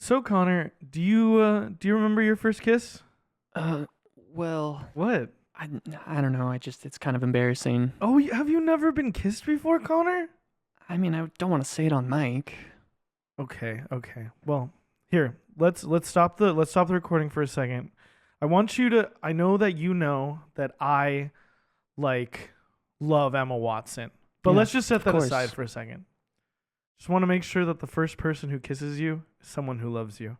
So Connor, do you remember your first kiss? Uh, well, What? I, I don't know. It's kind of embarrassing. Oh, have you never been kissed before, Connor? I mean, I don't want to say it on mic. Okay. Well, here, let's stop the recording for a second. I want you to I know that you know that I like love Emma Watson. But Yeah, let's just set of that course. aside for a second. Just want to make sure that the first person who kisses you is someone who loves you.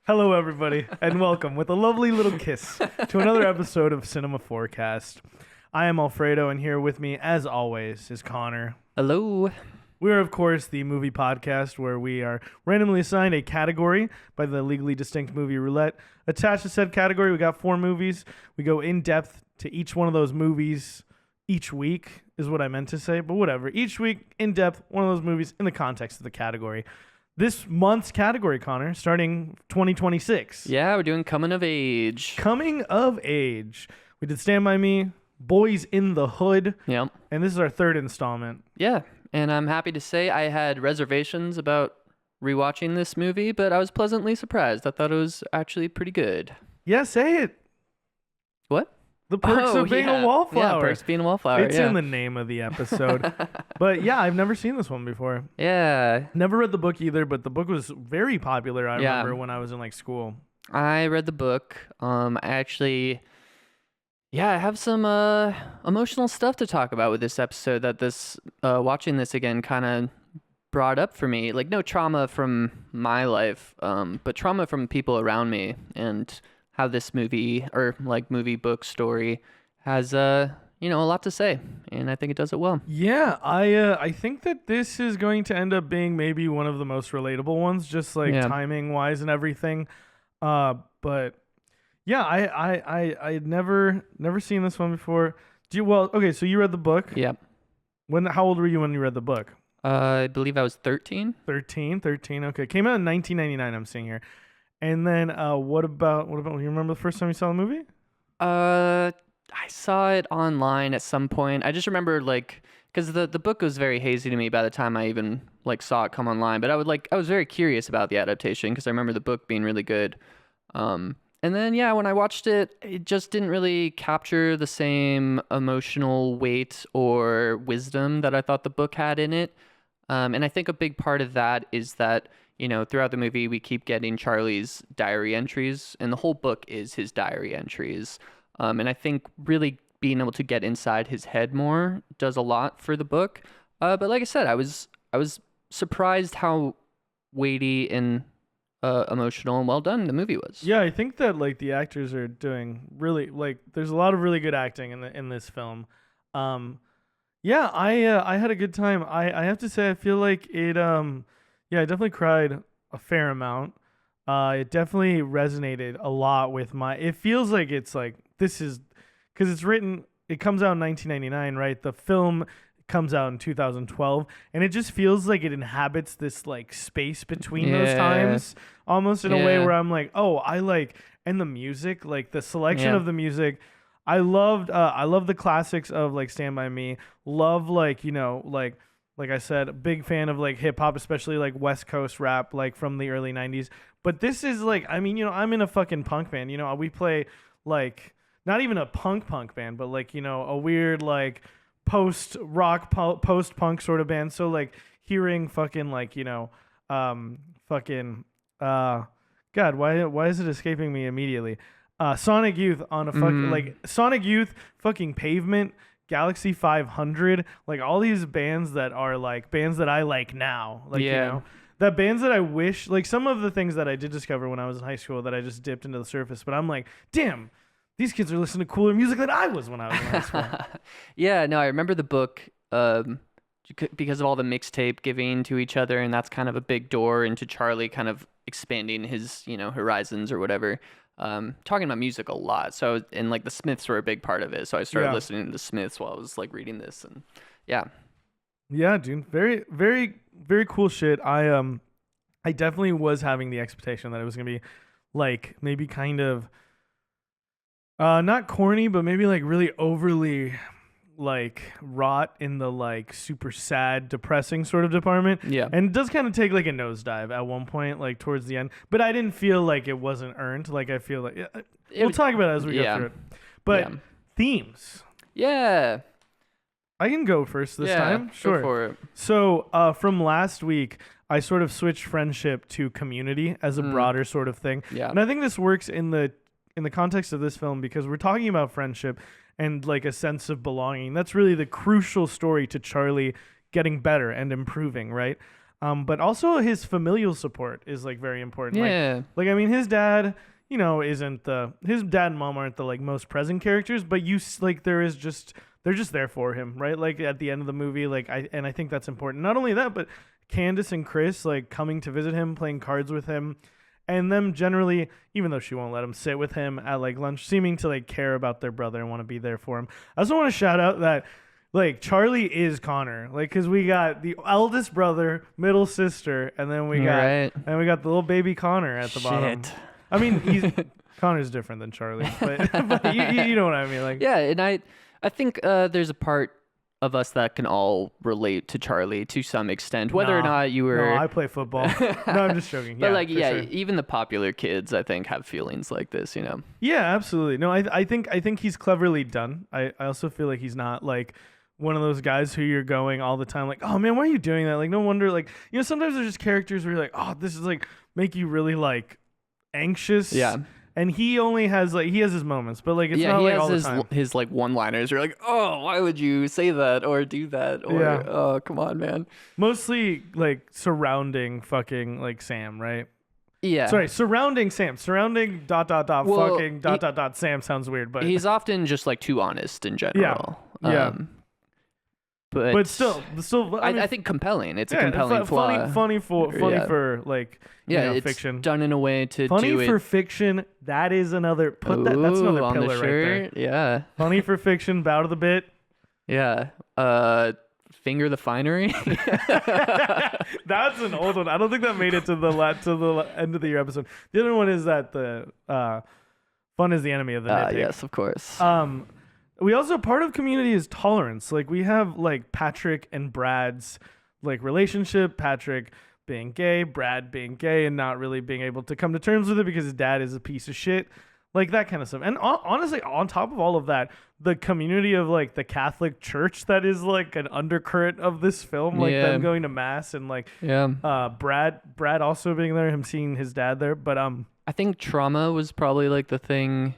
Hello, everybody, and welcome with a lovely little kiss to another episode of Cinema Forecast. I am Alfredo, and here with me, as always, is Connor. Hello. We are, of course, the movie podcast where we are randomly assigned a category by the legally distinct movie roulette. Attached to said category, we got 4 movies. We go in depth to each one of those movies each week, is what I meant to say, but whatever. Each week, in depth, one of those movies in the context of the category. This month's category, Connor, starting 2026. Yeah, we're doing coming of age. Coming of age. We did Stand By Me, Boys in the Hood, Yep. and this is our 3rd installment. Yeah, and I'm happy to say I had reservations about rewatching this movie, but I was pleasantly surprised. I thought it was actually pretty good. Yeah, say it. What? The perks of being a wallflower. Yeah, perks of being a wallflower. It's yeah. in the name of the episode. But yeah, I've never seen this one before. Yeah. Never read the book either, but the book was very popular, I Yeah. remember, when I was in school. I read the book. I have some emotional stuff to talk about with this episode that watching this again kind of brought up for me. Like, no trauma from my life, but trauma from people around me, and how this movie or movie book story has a lot to say, and I think it does it well. Yeah, I think that this is going to end up being maybe one of the most relatable ones, just timing wise and everything. But yeah, I'd never seen this one before. Okay, so you read the book. Yep. How old were you when you read the book? I believe I was 13. 13. Okay, came out in 1999. I'm seeing here. And then what about you remember the first time you saw the movie? I saw it online at some point. I just remember because the book was very hazy to me by the time I even saw it come online. But I was very curious about the adaptation because I remember the book being really good. And then when I watched it, it just didn't really capture the same emotional weight or wisdom that I thought the book had in it. And I think a big part of that is that, throughout the movie, we keep getting Charlie's diary entries, and the whole book is his diary entries. And I think really being able to get inside his head more does a lot for the book. But like I said, I was surprised how weighty and emotional and well done the movie was. Yeah, I think that the actors are doing really there's a lot of really good acting in this film. Yeah, I had a good time. I have to say I feel like it I definitely cried a fair amount. It definitely resonated a lot with it feels like it's this is cuz it comes out in 1999, right? The film comes out in 2012, and it just feels like it inhabits this space between those times almost in a way where I'm and the music, the selection of the music. I love the classics of Stand By Me. Love like I said, a big fan of hip hop, especially West Coast rap from the early 90s. But this is I'm in a fucking punk band. We play not even a punk band, but a weird post rock post punk sort of band. So hearing fucking God, why is it escaping me immediately? Sonic Youth on a fucking Sonic Youth, fucking Pavement, Galaxy 500, all these bands that are bands that I like now. That bands that I wish, some of the things that I did discover when I was in high school that I just dipped into the surface, but I'm damn, these kids are listening to cooler music than I was when I was in high school. Yeah, no, I remember the book because of all the mixtape giving to each other, and that's kind of a big door into Charlie kind of expanding his, horizons or whatever. Talking about music a lot. So, and the Smiths were a big part of it. So I started listening to the Smiths while I was reading this, and yeah. Yeah, dude. Very, very, very cool shit. I definitely was having the expectation that it was gonna be maybe kind of not corny, but maybe really overly like rot in the like super sad, depressing sort of department. Yeah. And it does kind of take like a nosedive at one point, like towards the end. But I didn't feel like it wasn't earned. Like I feel like we'll talk about it as we go through it. But themes. Yeah. I can go first this time. Sure. Go for it. So from last week, I sort of switched friendship to community as a broader sort of thing. Yeah. And I think this works in the context of this film because we're talking about friendship and like a sense of belonging. That's really the crucial story to Charlie getting better and improving, right? But also his familial support is like very important. Yeah. Like I mean, his dad, you know, his dad and mom aren't the like most present characters, but they're just there for him, right? Like at the end of the movie, I think that's important. Not only that, but Candace and Chris like coming to visit him, playing cards with him. And them generally, even though she won't let him sit with him at like lunch, seeming to like care about their brother and want to be there for him. I also want to shout out that like Charlie is Connor, like because we got the eldest brother, middle sister, and then we got the little baby Connor at the bottom. I mean, Connor's different than Charlie, but you know what I mean, like yeah. And I think there's a part of us that can all relate to Charlie to some extent, whether or not you were. No, I play football. No, I'm just joking. But sure. even the popular kids, I think, have feelings like this, you know. Yeah, absolutely. No, I think he's cleverly done. I also feel like he's not like one of those guys who you're going all the time like, oh man, why are you doing that? Like, no wonder. Like, you know, sometimes there's just characters where you're like, oh, this is like make you really like anxious. Yeah. And he only has his moments, but like it's not like all the time. His like one-liners. You're like, oh, why would you say that or do that? Or oh, come on, man. Mostly like surrounding fucking like Sam, right? Yeah. Sorry, surrounding Sam. Surrounding ... fucking ... Sam sounds weird, but he's often just like too honest in general. Yeah. But still, I think compelling. It's a compelling flaw. Funny for like it's fiction. Done in a way to funny do it. for fiction. That is another that's another on pillar the right shirt. There. Yeah. Funny for fiction. Bow to the bit. Yeah. Finger the finery. That's an old one. I don't think that made it to the end of the year episode. The other one is that the fun is the enemy of the nitpick. Yes, of course. We also, part of community is tolerance. Like we have like Patrick and Brad's like relationship, Patrick being gay, Brad being gay and not really being able to come to terms with it because his dad is a piece of shit, like that kind of stuff. And honestly, on top of all of that, the community of like the Catholic Church that is like an undercurrent of this film, like them going to mass and like Brad also being there, him seeing his dad there. But I think trauma was probably like the thing.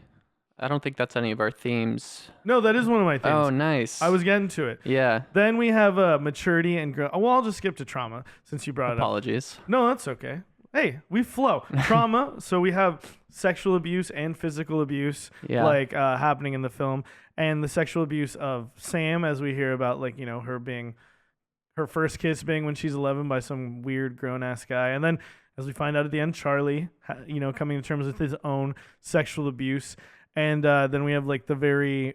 I don't think that's any of our themes. No, that is one of my themes. Oh, nice. I was getting to it. Yeah. Then we have maturity and growth. Well, I'll just skip to trauma since you brought it up. Apologies. No, that's okay. Hey, we flow. Trauma. So we have sexual abuse and physical abuse like happening in the film. And the sexual abuse of Sam, as we hear about, like, you know, her first kiss being when she's 11 by some weird grown-ass guy. And then, as we find out at the end, Charlie, you know, coming to terms with his own sexual abuse. And then we have like the very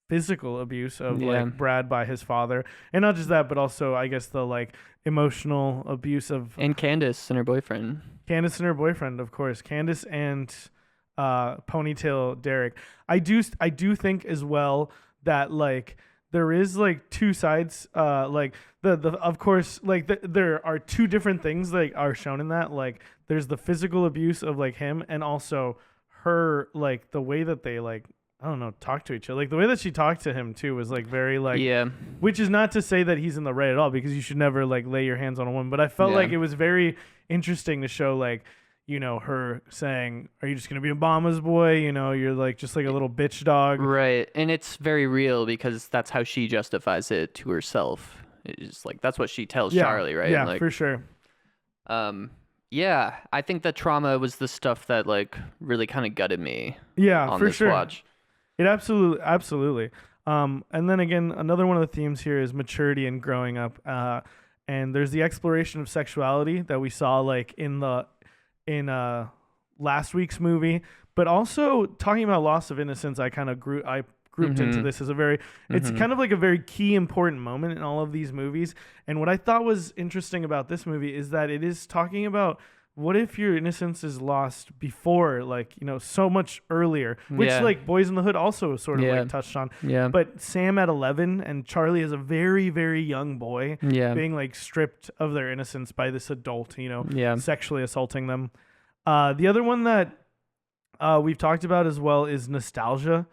physical abuse of like Brad by his father, and not just that, but also I guess the like emotional abuse of Candace and her boyfriend. Of course, Candace and Ponytail Derek. I do think as well that like there is like two sides. Like the of course like there are two different things that are shown in that. Like there's the physical abuse of like him, and also her, like the way that they like, I don't know, talk to each other, like the way that she talked to him too was like very like, which is not to say that he's in the right at all, because you should never like lay your hands on a woman, but I felt like it was very interesting to show like, you know, her saying, are you just gonna be a mama's boy, you know, you're like just like a little bitch dog, right? And it's very real because that's how she justifies it to herself. It's like that's what she tells Charlie, right? Yeah, like, for sure. Yeah, I think that trauma was the stuff that like really kind of gutted me. Yeah, on for this sure. Watch. It absolutely. And then again, another one of the themes here is maturity and growing up. And there's the exploration of sexuality that we saw like in last week's movie, but also talking about loss of innocence. I grouped into this as a very, it's kind of like a very key important moment in all of these movies. And what I thought was interesting about this movie is that it is talking about what if your innocence is lost before, like, so much earlier, which Yeah. like Boys in the Hood also sort of Yeah. like touched on. Yeah. But Sam at 11 and Charlie as a very, very young boy Yeah. being like stripped of their innocence by this adult, Yeah. sexually assaulting them. The other one that we've talked about as well is nostalgia.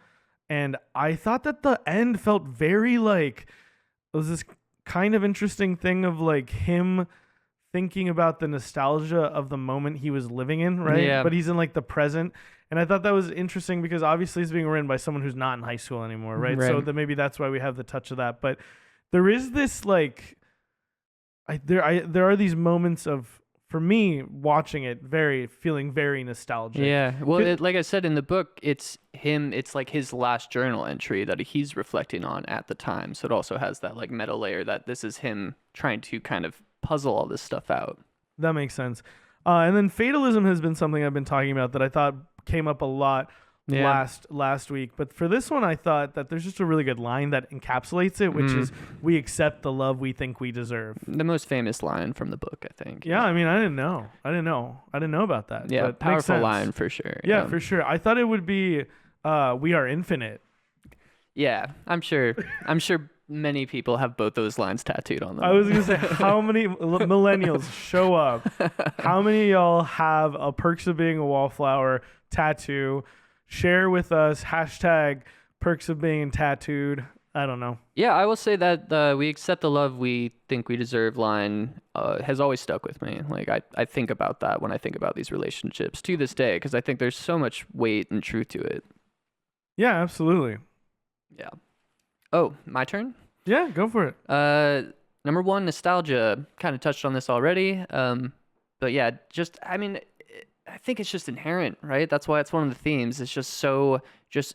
And I thought that the end felt very like, it was this kind of interesting thing of like him thinking about the nostalgia of the moment he was living in, right? Yeah. But he's in like the present. And I thought that was interesting because obviously it's being written by someone who's not in high school anymore, right? So Right. that maybe that's why we have the touch of that. But there is this like, there are these moments of, for me, watching it, feeling very nostalgic. Yeah. Well, Could- like I said in the book, it's him. It's like his last journal entry that he's reflecting on at the time. So it also has that like meta layer that this is him trying to kind of puzzle all this stuff out. That makes sense. And then fatalism has been something I've been talking about that I thought came up a lot Yeah. last week. But for this one, I thought that there's just a really good line that encapsulates it, which is, "We accept the love we think we deserve." The most famous line from the book, I think. Yeah, I mean, I didn't know about that. Yeah. but makes Powerful sense. line for sure. Yeah, for sure. I thought it would be, "We are infinite." Yeah. I'm sure many people have both those lines tattooed on them. I was gonna say, how many millennials show up? How many of y'all have a "Perks of Being a Wallflower" tattoo? Share with us hashtag "Perks of Being Tattooed." I don't know. Yeah, I will say that "we accept the love we think we deserve" line has always stuck with me. Like I think about that when I think about these relationships to this day because I think there's so much weight and truth to it. Yeah, absolutely. Yeah. Oh, my turn? Yeah, go for it. Number one, nostalgia. Kind of touched on this already. But yeah, I think it's just inherent, right? That's why it's one of the themes. It's just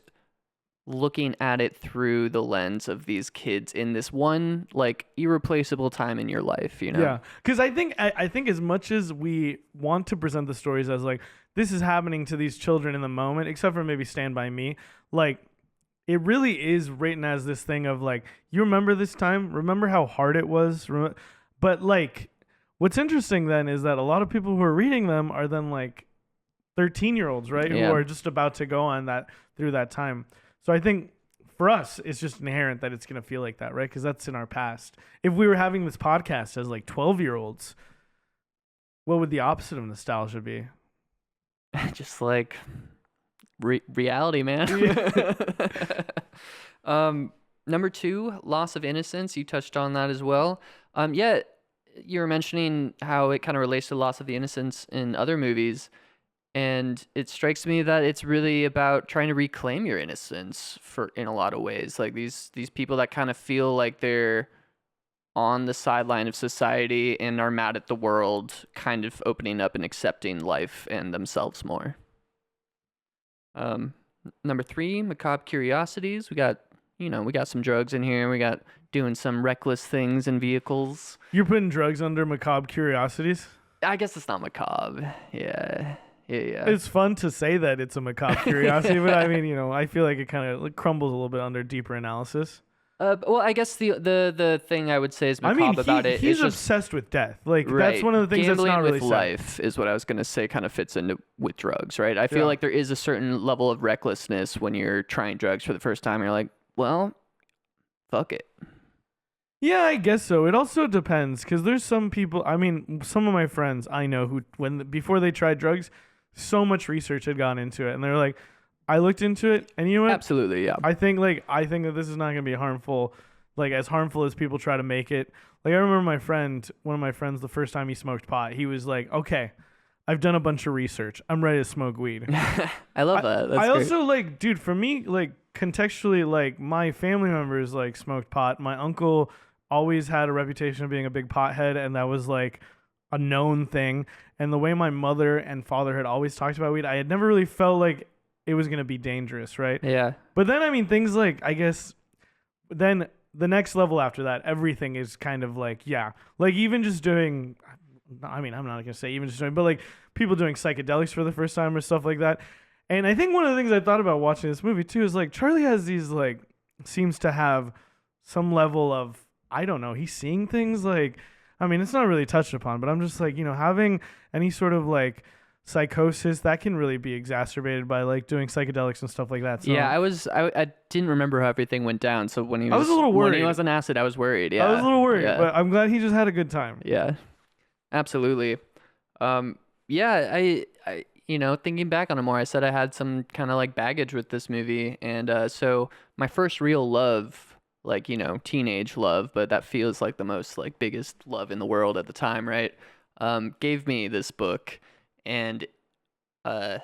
looking at it through the lens of these kids in this one like irreplaceable time in your life, Yeah, because I think as much as we want to present the stories as like this is happening to these children in the moment, except for maybe Stand By Me, like it really is written as this thing of like, you remember this time, remember how hard it was, but like what's interesting then is that a lot of people who are reading them are then like 13-year-olds, right? Yeah. Who are just about to go on that through that time. So I think for us, it's just inherent that it's going to feel like that, right? Because that's in our past. If we were having this podcast as like 12-year-olds, what would the opposite of nostalgia be? Just like reality, man. Number two, loss of innocence. You touched on that as well. Yeah, you were mentioning how it kind of relates to loss of the innocence in other movies. And it strikes me that it's really about trying to reclaim your innocence in a lot of ways. Like these people that kind of feel like they're on the sideline of society and are mad at the world, kind of opening up and accepting life and themselves more. Number three, macabre curiosities. We got some drugs in here. We got doing some reckless things in vehicles. You're putting drugs under macabre curiosities? I guess it's not macabre. Yeah. It's fun to say that it's a macabre curiosity, but I mean, I feel like it kind of crumbles a little bit under deeper analysis. Well, I guess the thing I would say is macabre about it he's is just obsessed with death. Like right. that's one of the things Gambling that's not really with life is what I was gonna say. Kind of fits into with drugs, right? I feel like there is a certain level of recklessness when you're trying drugs for the first time. You're like, well, fuck it. Yeah, I guess so. It also depends because there's some people. I mean, some of my friends I know who, before they tried drugs, so much research had gone into it, and they're like, I looked into it, and you know what? Absolutely, yeah. I think that this is not gonna be harmful, like as harmful as people try to make it. Like I remember one of my friends, the first time he smoked pot, he was like, okay, I've done a bunch of research. I'm ready to smoke weed. I love that. That's I great. also like, dude, for me, like contextually, like my family members like smoked pot. My uncle always had a reputation of being a big pothead, and that was like a known thing. And the way my mother and father had always talked about weed, I had never really felt like it was gonna be dangerous, right? Yeah. But then I mean things like, I guess then the next level after that, everything is kind of like, yeah. Like even just doing, I mean, I'm not gonna say even just doing, but like people doing psychedelics for the first time or stuff like that. And I think one of the things I thought about watching this movie too is like Charlie has these like, seems to have some level of, I don't know, he's seeing things like, I mean, it's not really touched upon, but I'm just like, having any sort of like psychosis that can really be exacerbated by like doing psychedelics and stuff like that. So Yeah, I didn't remember how everything went down. So I was a little when he worried. was on acid, I was worried. I was a Yeah. little worried, Yeah. but I'm glad he just had a good time. Yeah. Absolutely. Yeah, thinking back on it more, I said I had some kind of like baggage with this movie, and so my first real love, like teenage love, but that feels like the most like biggest love in the world at the time, right? Gave me this book, and uh,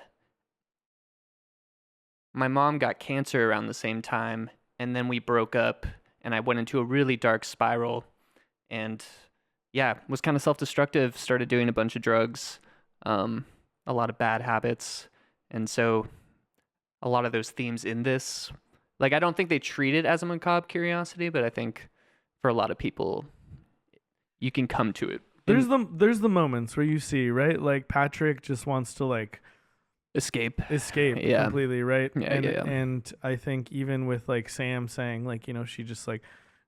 my mom got cancer around the same time, and then we broke up, and I went into a really dark spiral, and yeah, was kind of self-destructive, started doing a bunch of drugs, a lot of bad habits. And so a lot of those themes in this, like, I don't think they treat it as a macabre curiosity, but I think for a lot of people, you can come to it. There's the moments where you see, right? Like Patrick just wants to like Escape. escape completely, right? Yeah, yeah. And I think even with like Sam saying like, she just like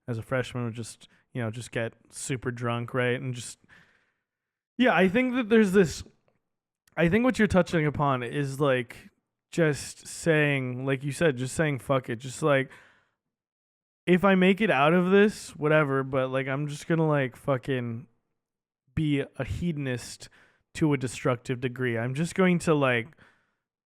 as a freshman would just, just get super drunk, right? And just I think that there's this I think what you're touching upon is like just saying, like you said, just saying fuck it. Just like if I make it out of this, whatever, but like I'm just gonna like fucking be a hedonist to a destructive degree. I'm just going to like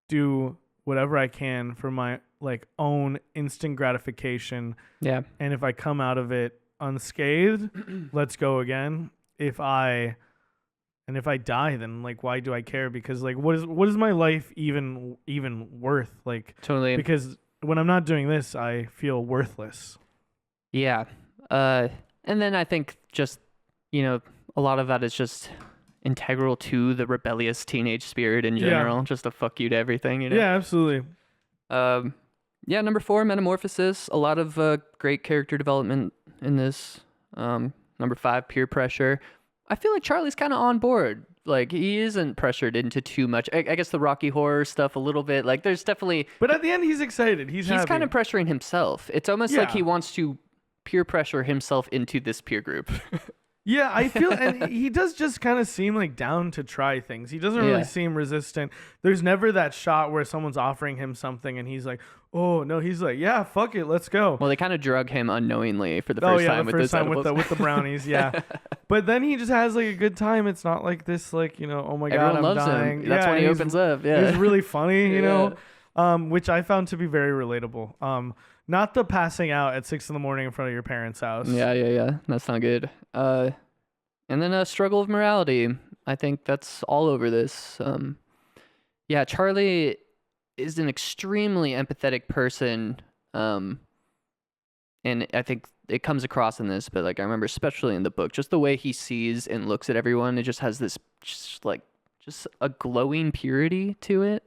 do whatever I can for my like own instant gratification. Yeah. And if I come out of it unscathed, let's go again. If I die, then like why do I care? Because like what is my life even worth? Like Totally. because when I'm not doing this, I feel worthless. Yeah. And then I think just, a lot of that is just integral to the rebellious teenage spirit in general, just a fuck you to everything, Yeah, absolutely. Yeah, number 4, Metamorphosis. A lot of great character development in this. Number 5, Peer Pressure. I feel like Charlie's kind of on board. Like, he isn't pressured into too much. I guess the Rocky Horror stuff a little bit. Like, there's definitely... But at the end, he's excited. He's happy. kind of pressuring himself. It's almost like he wants to peer pressure himself into this peer group. Yeah, I feel, and he does just kind of seem like down to try things. He doesn't really seem resistant. There's never that shot where someone's offering him something and he's like, oh no, he's like, yeah, fuck it, let's go. Well, they kind of drug him unknowingly for the first time with this edibles. with the brownies, yeah. But then he just has like a good time. It's not like this, like, oh my God, everyone I'm loves dying. him. That's when he opens up. Yeah, he's really funny, you know, which I found to be very relatable. Not the passing out at 6 a.m. in front of your parents' house. Yeah. That's not good. And then a struggle of morality. I think that's all over this. Yeah, Charlie is an extremely empathetic person. And I think it comes across in this, but like I remember especially in the book, just the way he sees and looks at everyone, it just has this just a glowing purity to it.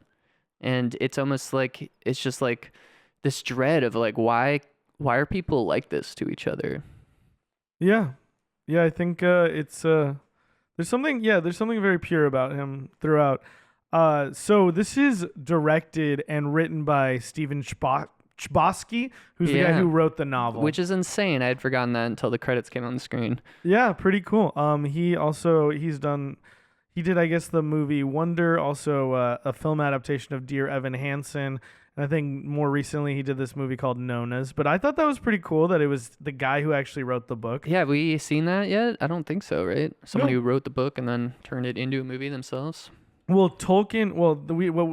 And it's almost like it's just like this dread of like why are people like this to each other? Yeah. Yeah, I think it's there's something very pure about him throughout. So this is directed and written by Steven Chbosky, who's the guy who wrote the novel. Which is insane. I had forgotten that until the credits came on the screen. Yeah, pretty cool. He did, I guess, the movie Wonder, also a film adaptation of Dear Evan Hansen. And I think more recently he did this movie called Nonas. But I thought that was pretty cool that it was the guy who actually wrote the book. Yeah, have we seen that yet? I don't think so, right? Someone who wrote the book and then turned it into a movie themselves? Well, Tolkien, what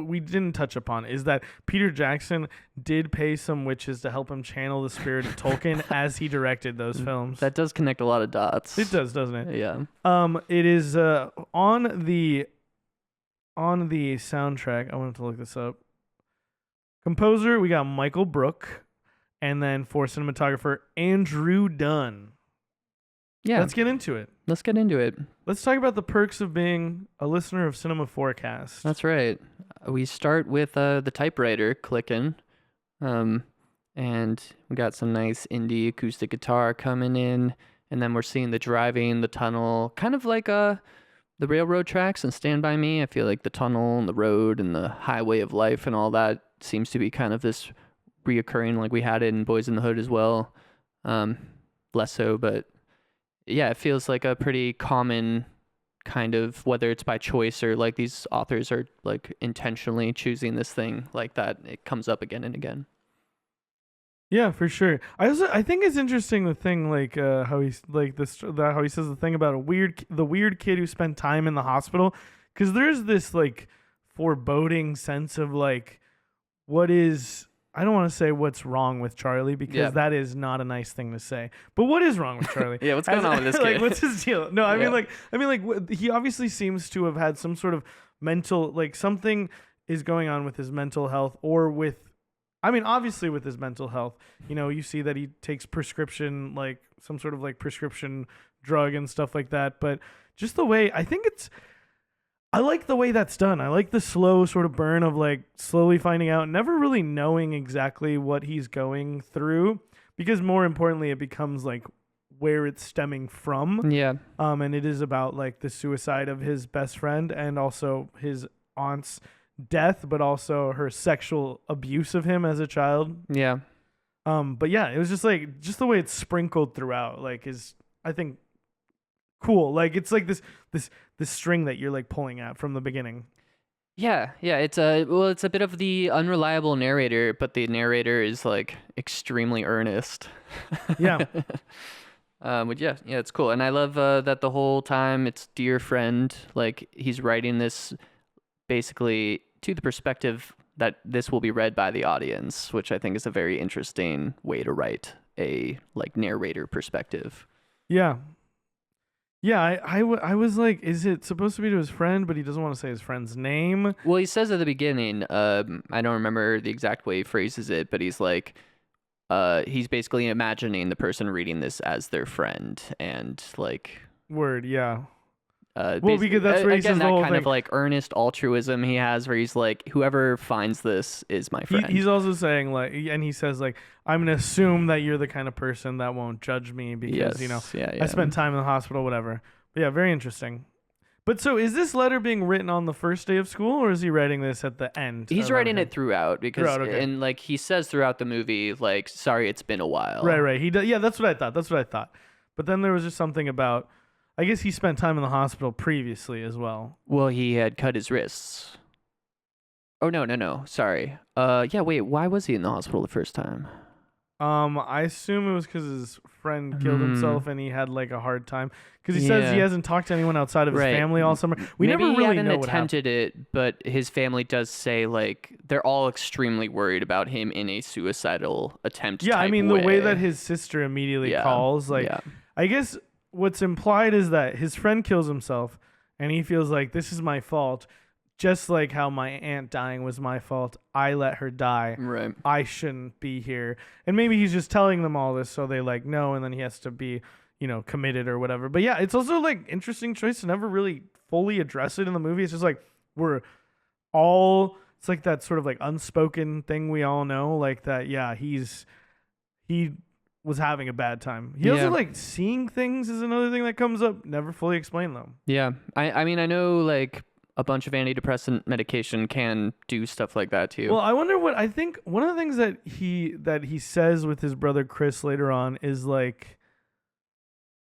we didn't touch upon is that Peter Jackson did pay some witches to help him channel the spirit of Tolkien as he directed those films. That does connect a lot of dots. It does, doesn't it? Yeah. It is on the soundtrack. I wanted to look this up. Composer, we got Michael Brook, and then for cinematographer, Andrew Dunn. Yeah. Let's get into it. Let's get into it. Let's talk about the perks of being a listener of Cinema Forecast. That's right. We start with the typewriter clicking, and we got some nice indie acoustic guitar coming in, and then we're seeing the driving, the tunnel, kind of like the railroad tracks and Stand By Me. I feel like the tunnel and the road and the highway of life and all that seems to be kind of this reoccurring, like we had it in Boys in the Hood as well. Less so, but yeah, it feels like a pretty common kind of, whether it's by choice or like these authors are like intentionally choosing this thing like that, it comes up again and again. Yeah, for sure. I think it's interesting the thing like how he's like how he says the thing about the weird kid who spent time in the hospital, because there's this like foreboding sense of like what is, I don't want to say what's wrong with Charlie, because Yeah. that is not a nice thing to say. But what is wrong with Charlie? Yeah, what's going on with this like, kid? what's his deal? No, I Yeah. mean he obviously seems to have had some sort of mental, like something is going on with his mental health, or with, I mean, obviously with his mental health. You know, you see that he takes prescription, like some sort of like prescription drug and stuff like that. But just the way, I like the way that's done. I like the slow sort of burn of like slowly finding out, never really knowing exactly what he's going through, because more importantly, it becomes like where it's stemming from. Yeah. And it is about like the suicide of his best friend and also his aunt's death, but also her sexual abuse of him as a child. Yeah. But yeah, it was just like, just the way it's sprinkled throughout, like, is, I think, cool. Like it's like this string that you're like pulling at from the beginning. Yeah, yeah, it's it's a bit of the unreliable narrator, but the narrator is like extremely earnest. Yeah. But yeah, it's cool, and I love that the whole time it's dear friend. Like he's writing this basically to the perspective that this will be read by the audience, which I think is a very interesting way to write a like narrator perspective. Yeah. Yeah, I was like, is it supposed to be to his friend, but he doesn't want to say his friend's name? Well, he says at the beginning, I don't remember the exact way he phrases it, but he's like, he's basically imagining the person reading this as their friend, and like, Word, yeah. well, because that's where he says again the that whole kind thing. of like earnest altruism he has, where he's like, whoever finds this is my friend. He's also saying like, and he says like, I'm gonna assume that you're the kind of person that won't judge me because you know yeah, I spent time in the hospital, whatever. But yeah, very interesting. But so is this letter being written on the first day of school, or is he writing this at the end? He's writing it throughout because, okay. and like he says throughout the movie, like, sorry, it's been a while. Right. He does. Yeah, that's what I thought. But then there was just something about, I guess he spent time in the hospital previously as well. Well, he had cut his wrists. Oh no, sorry. Yeah, wait, why was he in the hospital the first time? I assume it was because his friend killed himself and he had like a hard time. Because he says he hasn't talked to anyone outside of his family all summer. We Maybe never he really hadn't know what happened. attempted it, but his family does say like they're all extremely worried about him in a suicidal attempt. Yeah, I type mean way. the way that his sister immediately calls, like, I guess what's implied is that his friend kills himself and he feels like this is my fault. Just like how my aunt dying was my fault. I let her die. Right. I shouldn't be here. And maybe he's just telling them all this so they like know, and then he has to be, you know, committed or whatever. But yeah, it's also like interesting choice to never really fully address it in the movie. It's just like it's like that sort of like unspoken thing we all know, like that, yeah, he was having a bad time. He also like seeing things is another thing that comes up. Never fully explained them. Yeah. I mean, I know like a bunch of antidepressant medication can do stuff like that too. Well, I wonder what, I think one of the things that he says with his brother Chris later on is like,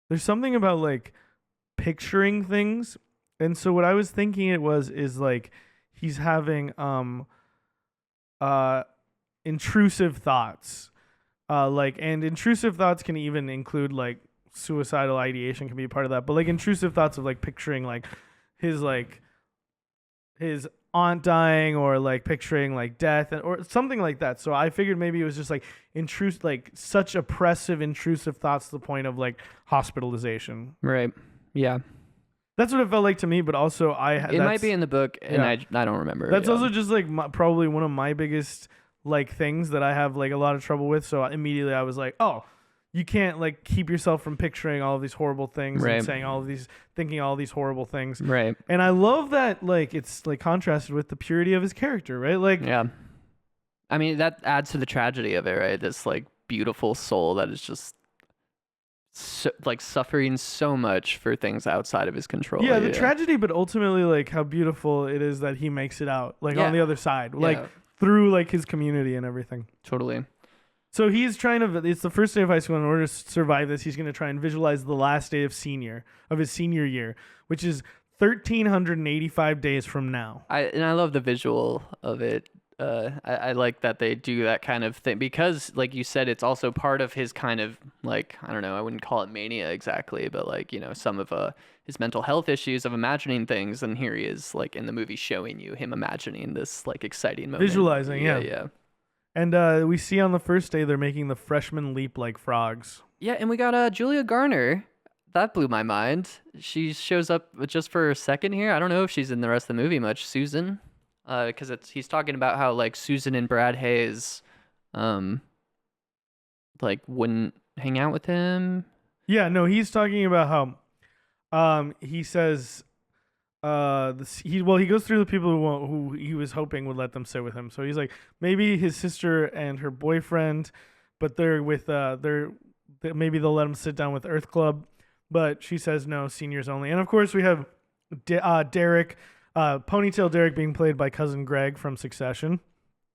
there's something about like picturing things. And so what I was thinking is like he's having intrusive thoughts. And intrusive thoughts can even include like suicidal ideation can be a part of that. But like intrusive thoughts of like picturing like his aunt dying, or like picturing like death or something like that. So I figured maybe it was just like such oppressive, intrusive thoughts to the point of like hospitalization. Right. Yeah. That's what it felt like to me. But also it might be in the book, and I don't remember. That's also just like probably one of my biggest like things that I have like a lot of trouble with. So immediately I was like, oh, you can't like keep yourself from picturing all of these horrible things and saying all of these, thinking all these horrible things. Right. And I love that like it's like contrasted with the purity of his character, right? Like, yeah. I mean, that adds to the tragedy of it, right? This like beautiful soul that is just like suffering so much for things outside of his control. Yeah, the tragedy, but ultimately like how beautiful it is that he makes it out like on the other side, like through like his community and everything. Totally. So he's trying to. It's the first day of high school. In order to survive this, he's going to try and visualize the last day of his senior year, which is 1,385 days from now. I love the visual of it. I like that they do that kind of thing because, like you said, it's also part of his kind of like, I don't know, I wouldn't call it mania exactly, but like, some of his mental health issues of imagining things, and here he is like in the movie showing you him imagining this like exciting moment. Visualizing, yeah. Yeah. And we see on the first day they're making the freshmen leap like frogs. Yeah, and we got Julia Garner. That blew my mind. She shows up just for a second here. I don't know if she's in the rest of the movie much. Susan. Because he's talking about how like Susan and Brad Hayes, like wouldn't hang out with him. Yeah, no, he's talking about how, he says, he goes through the people who he was hoping would let them sit with him. So he's like, maybe his sister and her boyfriend, but they're with maybe they'll let him sit down with Earth Club, but she says no, seniors only. And of course we have Derek. Ponytail Derek being played by cousin Greg from Succession.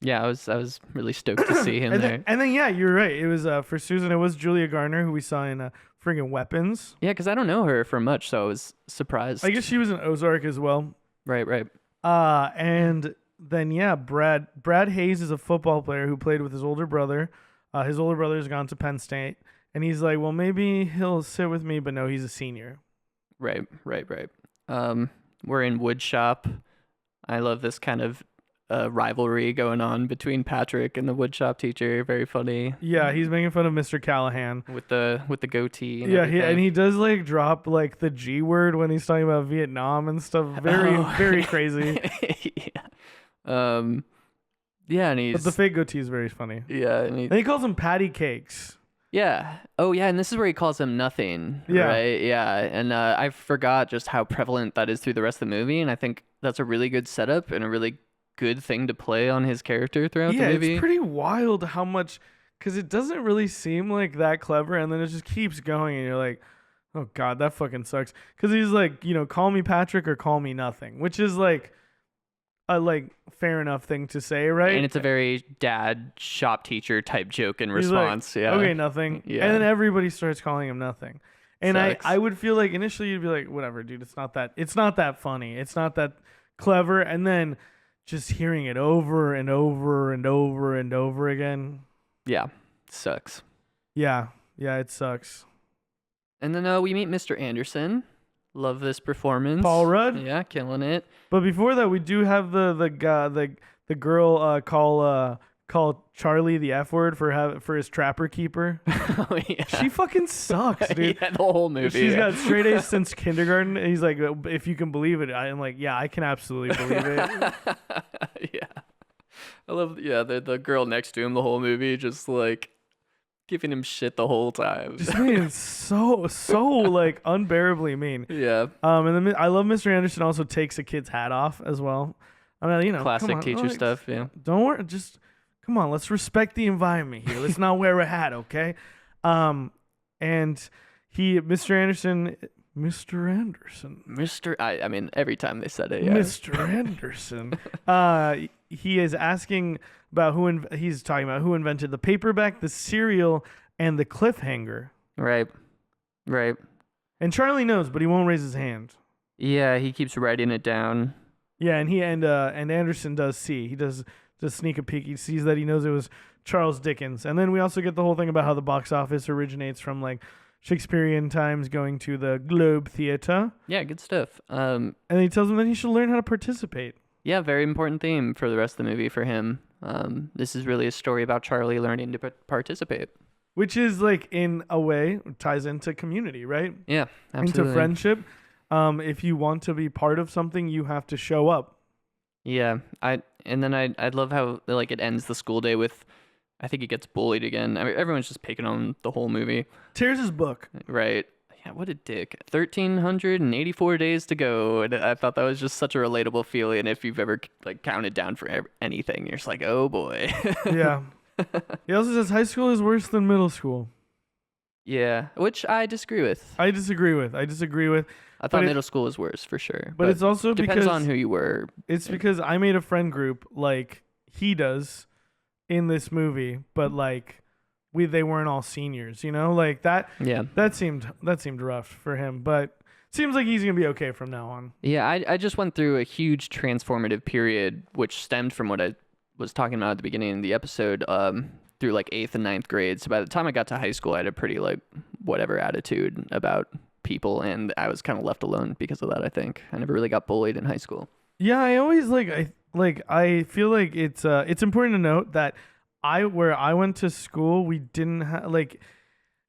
Yeah, I was really stoked to see him there. And then yeah, you're right. It was for Susan. It was Julia Garner who we saw in friggin' Weapons. Yeah, because I don't know her for much, so I was surprised. I guess she was in Ozark as well. Right. And then yeah, Brad Hayes is a football player who played with his older brother. His older brother's gone to Penn State, and he's like, well, maybe he'll sit with me, but no, he's a senior. Right. We're in wood shop. I love this kind of rivalry going on between Patrick and the wood shop teacher. Very funny. Yeah, he's making fun of Mr. Callahan with the goatee. And yeah, he does like drop like the G word when he's talking about Vietnam and stuff. Very crazy. Yeah, and but the fake goatee is very funny. Yeah, and he calls him patty cakes. Yeah. Oh, yeah. And this is where he calls him nothing. Yeah. Right. Yeah. And I forgot just how prevalent that is through the rest of the movie. And I think that's a really good setup and a really good thing to play on his character throughout the movie. Yeah, it's pretty wild how much, because it doesn't really seem like that clever. And then it just keeps going. And you're like, oh, God, that fucking sucks. Because he's like, call me Patrick or call me nothing, which is like a fair enough thing to say, right? And it's a very dad shop teacher type joke in response. Like, yeah. Okay, nothing. Yeah. And then everybody starts calling him nothing. And Sucks. I would feel like initially you'd be like, whatever, dude, it's not that funny. It's not that clever. And then just hearing it over and over and over and over again. Yeah. Sucks. Yeah, it sucks. And then we meet Mr. Anderson. Love this performance. Paul Rudd? Yeah, killing it. But before that, we do have the girl call Charlie the F word for his trapper keeper. Oh, yeah. She fucking sucks, dude. Yeah, the whole movie. She's got straight A's since kindergarten. And he's like, if you can believe it. I'm like, yeah, I can absolutely believe it. Yeah. I love the girl next to him the whole movie, just like giving him shit the whole time. Just being so like unbearably mean. Yeah. And then I love Mr. Anderson also takes a kid's hat off as well. I mean, classic teacher stuff. Yeah. Don't worry, just come on. Let's respect the environment here. Let's not wear a hat, okay? And Mr. Anderson. I mean, every time they said it, yeah. Mr. Anderson. He is asking about he's talking about who invented the paperback, the cereal, and the cliffhanger. Right. And Charlie knows, but he won't raise his hand. Yeah, he keeps writing it down. Yeah, and Anderson does see. He does sneak a peek. He sees that he knows it was Charles Dickens. And then we also get the whole thing about how the box office originates from like Shakespearean times going to the Globe Theatre. Yeah, good stuff. And he tells him that he should learn how to participate. Yeah, very important theme for the rest of the movie for him. This is really a story about Charlie learning to participate. Which is like, in a way, ties into community, right? Yeah, absolutely. Into friendship. If you want to be part of something, you have to show up. Yeah, I love how like it ends the school day with, I think he gets bullied again. I mean, everyone's just picking on the whole movie. Tears his book. Right. Yeah, what a dick. 1,384 days to go. And I thought that was just such a relatable feeling. If you've ever like counted down for anything, you're just like, oh boy. Yeah. He also says high school is worse than middle school. Yeah, which I disagree with. I disagree with. I thought middle school was worse for sure. But it's also depends on who you were. It's because I made a friend group like he does in this movie, but like they weren't all seniors, like that. Yeah. That seemed rough for him, but seems like he's gonna be okay from now on. Yeah, I just went through a huge transformative period, which stemmed from what I was talking about at the beginning of the episode, through like 8th and 9th grade. So by the time I got to high school, I had a pretty like whatever attitude about people, and I was kind of left alone because of that. I think I never really got bullied in high school. Yeah, I always I feel like it's important to note that where I went to school, we didn't have like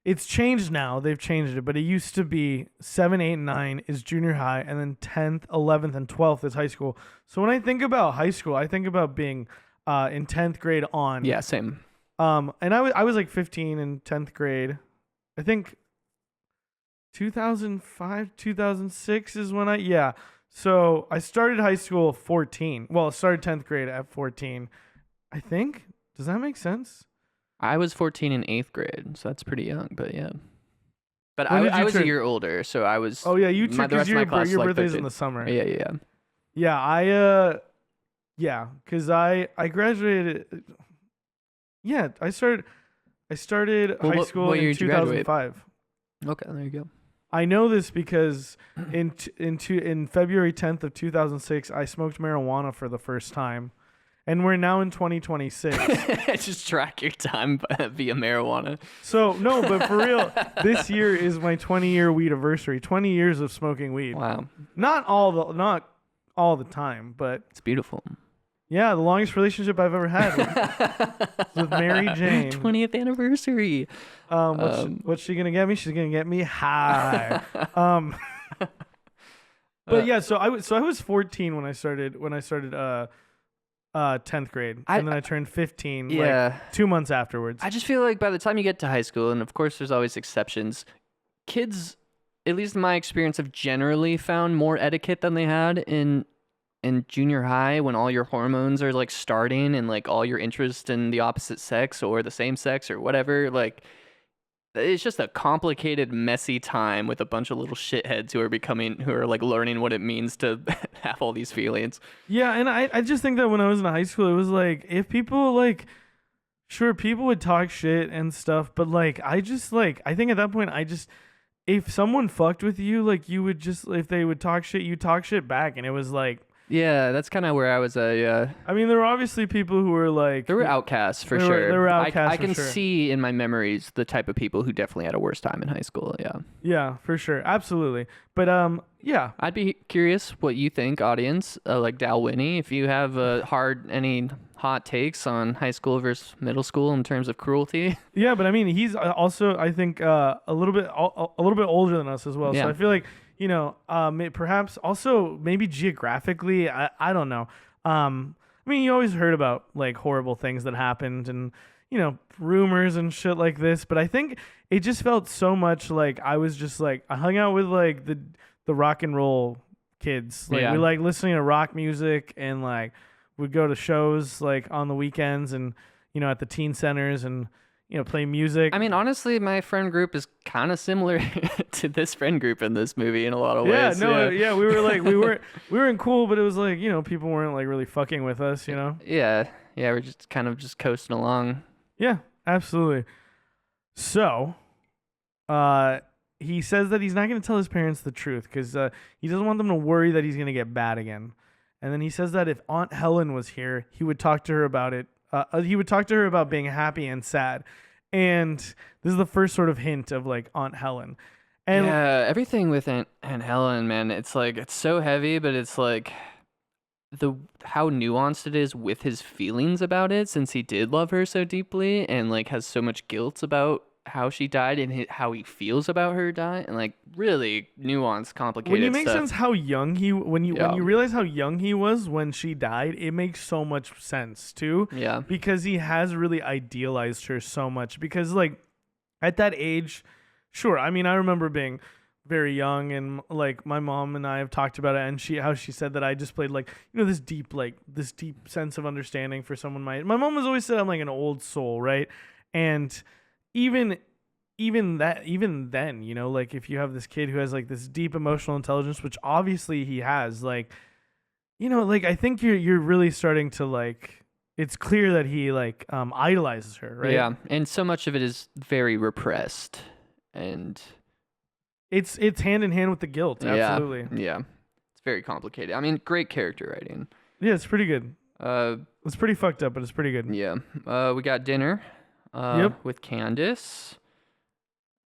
it's changed now. They've changed it, but it used to be 7, 8, and 9 is junior high, and then 10th, 11th, and 12th is high school. So when I think about high school, I think about being in 10th grade on. Yeah, same. And I was like 15 in 10th grade. I think 2005, 2006 is when yeah. So I started high school 14. Well, I started 10th grade at 14. I think. Does that make sense? I was 14 in 8th grade, so that's pretty young, but yeah. But When did I you was a turn- year older, so I was. Oh yeah, you the took rest of my class your was, like, birthday's 13. in the summer. Yeah. Yeah, cuz I graduated. Yeah, I started Well, high what school year in did you graduate? 2005. Okay, there you go. I know this because in February 10th of 2006, I smoked marijuana for the first time, and we're now in 2026. Just track your time via marijuana. So no, but for real, this year is my 20-year weed anniversary. 20 years of smoking weed. Wow, Not all the time, but it's beautiful. yeah, the longest relationship I've ever had with Mary Jane. 20th anniversary. What's she gonna get me? She's gonna get me high. But yeah, so I was 14 when I started 10th grade, and then I turned 15 like 2 months afterwards. I just feel like by the time you get to high school, and of course there's always exceptions, kids, at least in my experience, have generally found more etiquette than they had in junior high, when all your hormones are like starting and like all your interest in the opposite sex or the same sex or whatever. Like, it's just a complicated, messy time with a bunch of little shitheads who are like learning what it means to have all these feelings. Yeah, and I just think that when I was in high school, it was like, if people like, sure, people would talk shit and stuff, but like I think at that point if someone fucked with you, like you would just, if they would talk shit, you talk shit back, and it was like. Yeah, that's kind of where I was. I mean, there were obviously people who were like. There were outcasts for sure. There were outcasts. I can for sure. see in my memories the type of people who definitely had a worse time in high school. Yeah. Yeah, for sure, absolutely. But yeah. I'd be curious what you think, audience, like Dalwhinnie, if you have any hot takes on high school versus middle school in terms of cruelty. Yeah, but I mean, he's also, I think, a little bit older than us as well. Yeah. So I feel like, perhaps also maybe geographically, I don't know. I mean, you always heard about like horrible things that happened and, rumors and shit like this. But I think it just felt so much like I was just like, I hung out with like the rock and roll kids. Like, Yeah. we like listening to rock music, and like we'd go to shows like on the weekends and, at the teen centers and, play music. I mean, honestly, my friend group is kind of similar to this friend group in this movie in a lot of Yeah, ways. no, yeah, we were like, we weren't cool, but it was like, people weren't like really fucking with us, Yeah, we're just kind of just coasting along. Yeah, absolutely. So, he says that he's not going to tell his parents the truth because he doesn't want them to worry that he's going to get bad again. And then he says that if Aunt Helen was here, he would talk to her about it. He would talk to her about being happy and sad. And this is the first sort of hint of like Aunt Helen. And yeah, everything with Aunt Helen, man, it's like, it's so heavy, but it's like how nuanced it is with his feelings about it, since he did love her so deeply and like has so much guilt about how she died and how he feels about her dying, and like really nuanced, complicated when you make stuff. sense how young when you realize how young he was when she died, it makes so much sense too. Yeah. Because he has really idealized her so much. Because like at that age, sure. I mean, I remember being very young, and like my mom and I have talked about it, and how she said that I displayed like this deep sense of understanding for someone my mom has always said I'm like an old soul, right? And even then, like if you have this kid who has like this deep emotional intelligence, which obviously he has, like, like I think you're really starting to like, it's clear that he like idolizes her, right? Yeah, and so much of it is very repressed, and It's hand in hand with the guilt, yeah, absolutely. yeah, it's very complicated. I mean, great character writing. Yeah, it's pretty good. Uh, It's pretty fucked up, but it's pretty good. yeah. We got dinner. Yep. With Candace.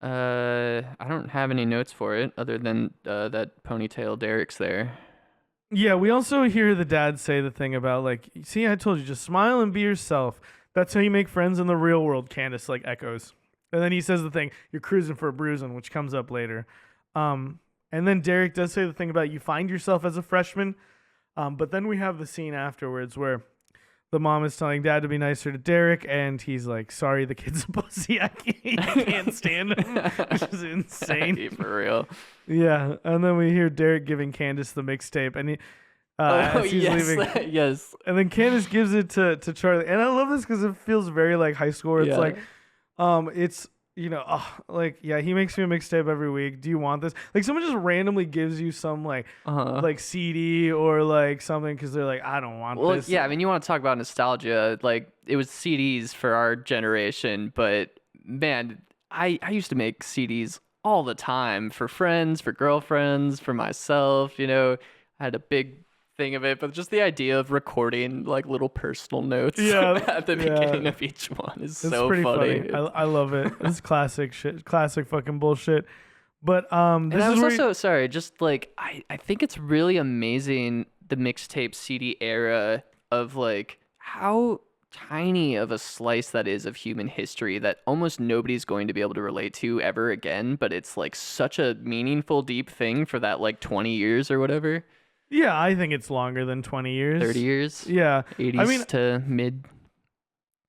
I don't have any notes for it other than that ponytail Derek's there. Yeah, we also hear the dad say the thing about like, see, I told you, just smile and be yourself. That's how you make friends in the real world. Candace like echoes, and then he says the thing, "You're cruising for a bruising," which comes up later. And then Derek does say the thing about you find yourself as a freshman. But then we have the scene afterwards where the mom is telling dad to be nicer to Derek, and he's like, "Sorry, the kid's a pussy. I can't stand him," which is insane. For real. Yeah, and then we hear Derek giving Candace the mixtape, and as he's yes, leaving, yes. and then Candace gives it to Charlie, and I love this because it feels very like high school. Where it's Yeah. like, it's like yeah, he makes me a mixtape every week. Do you want this? Like someone just randomly gives you some like like CD or like something because they're like, I don't want this. Yeah, I mean, you want to talk about nostalgia? Like it was CDs for our generation, but man, I used to make CDs all the time for friends, for girlfriends, for myself. You know, I had a big thing of it, but just the idea of recording like little personal notes at the beginning of each one is it's so pretty funny. I love it. It's classic shit, classic fucking bullshit. But this And I is was where also sorry, just like I think it's really amazing the mixtape CD era of like how tiny of a slice that is of human history that almost nobody's going to be able to relate to ever again, but it's like such a meaningful, deep thing for that like 20 years or whatever. yeah, I think it's longer than 20 years. 30 years. Yeah. 80s I mean, to mid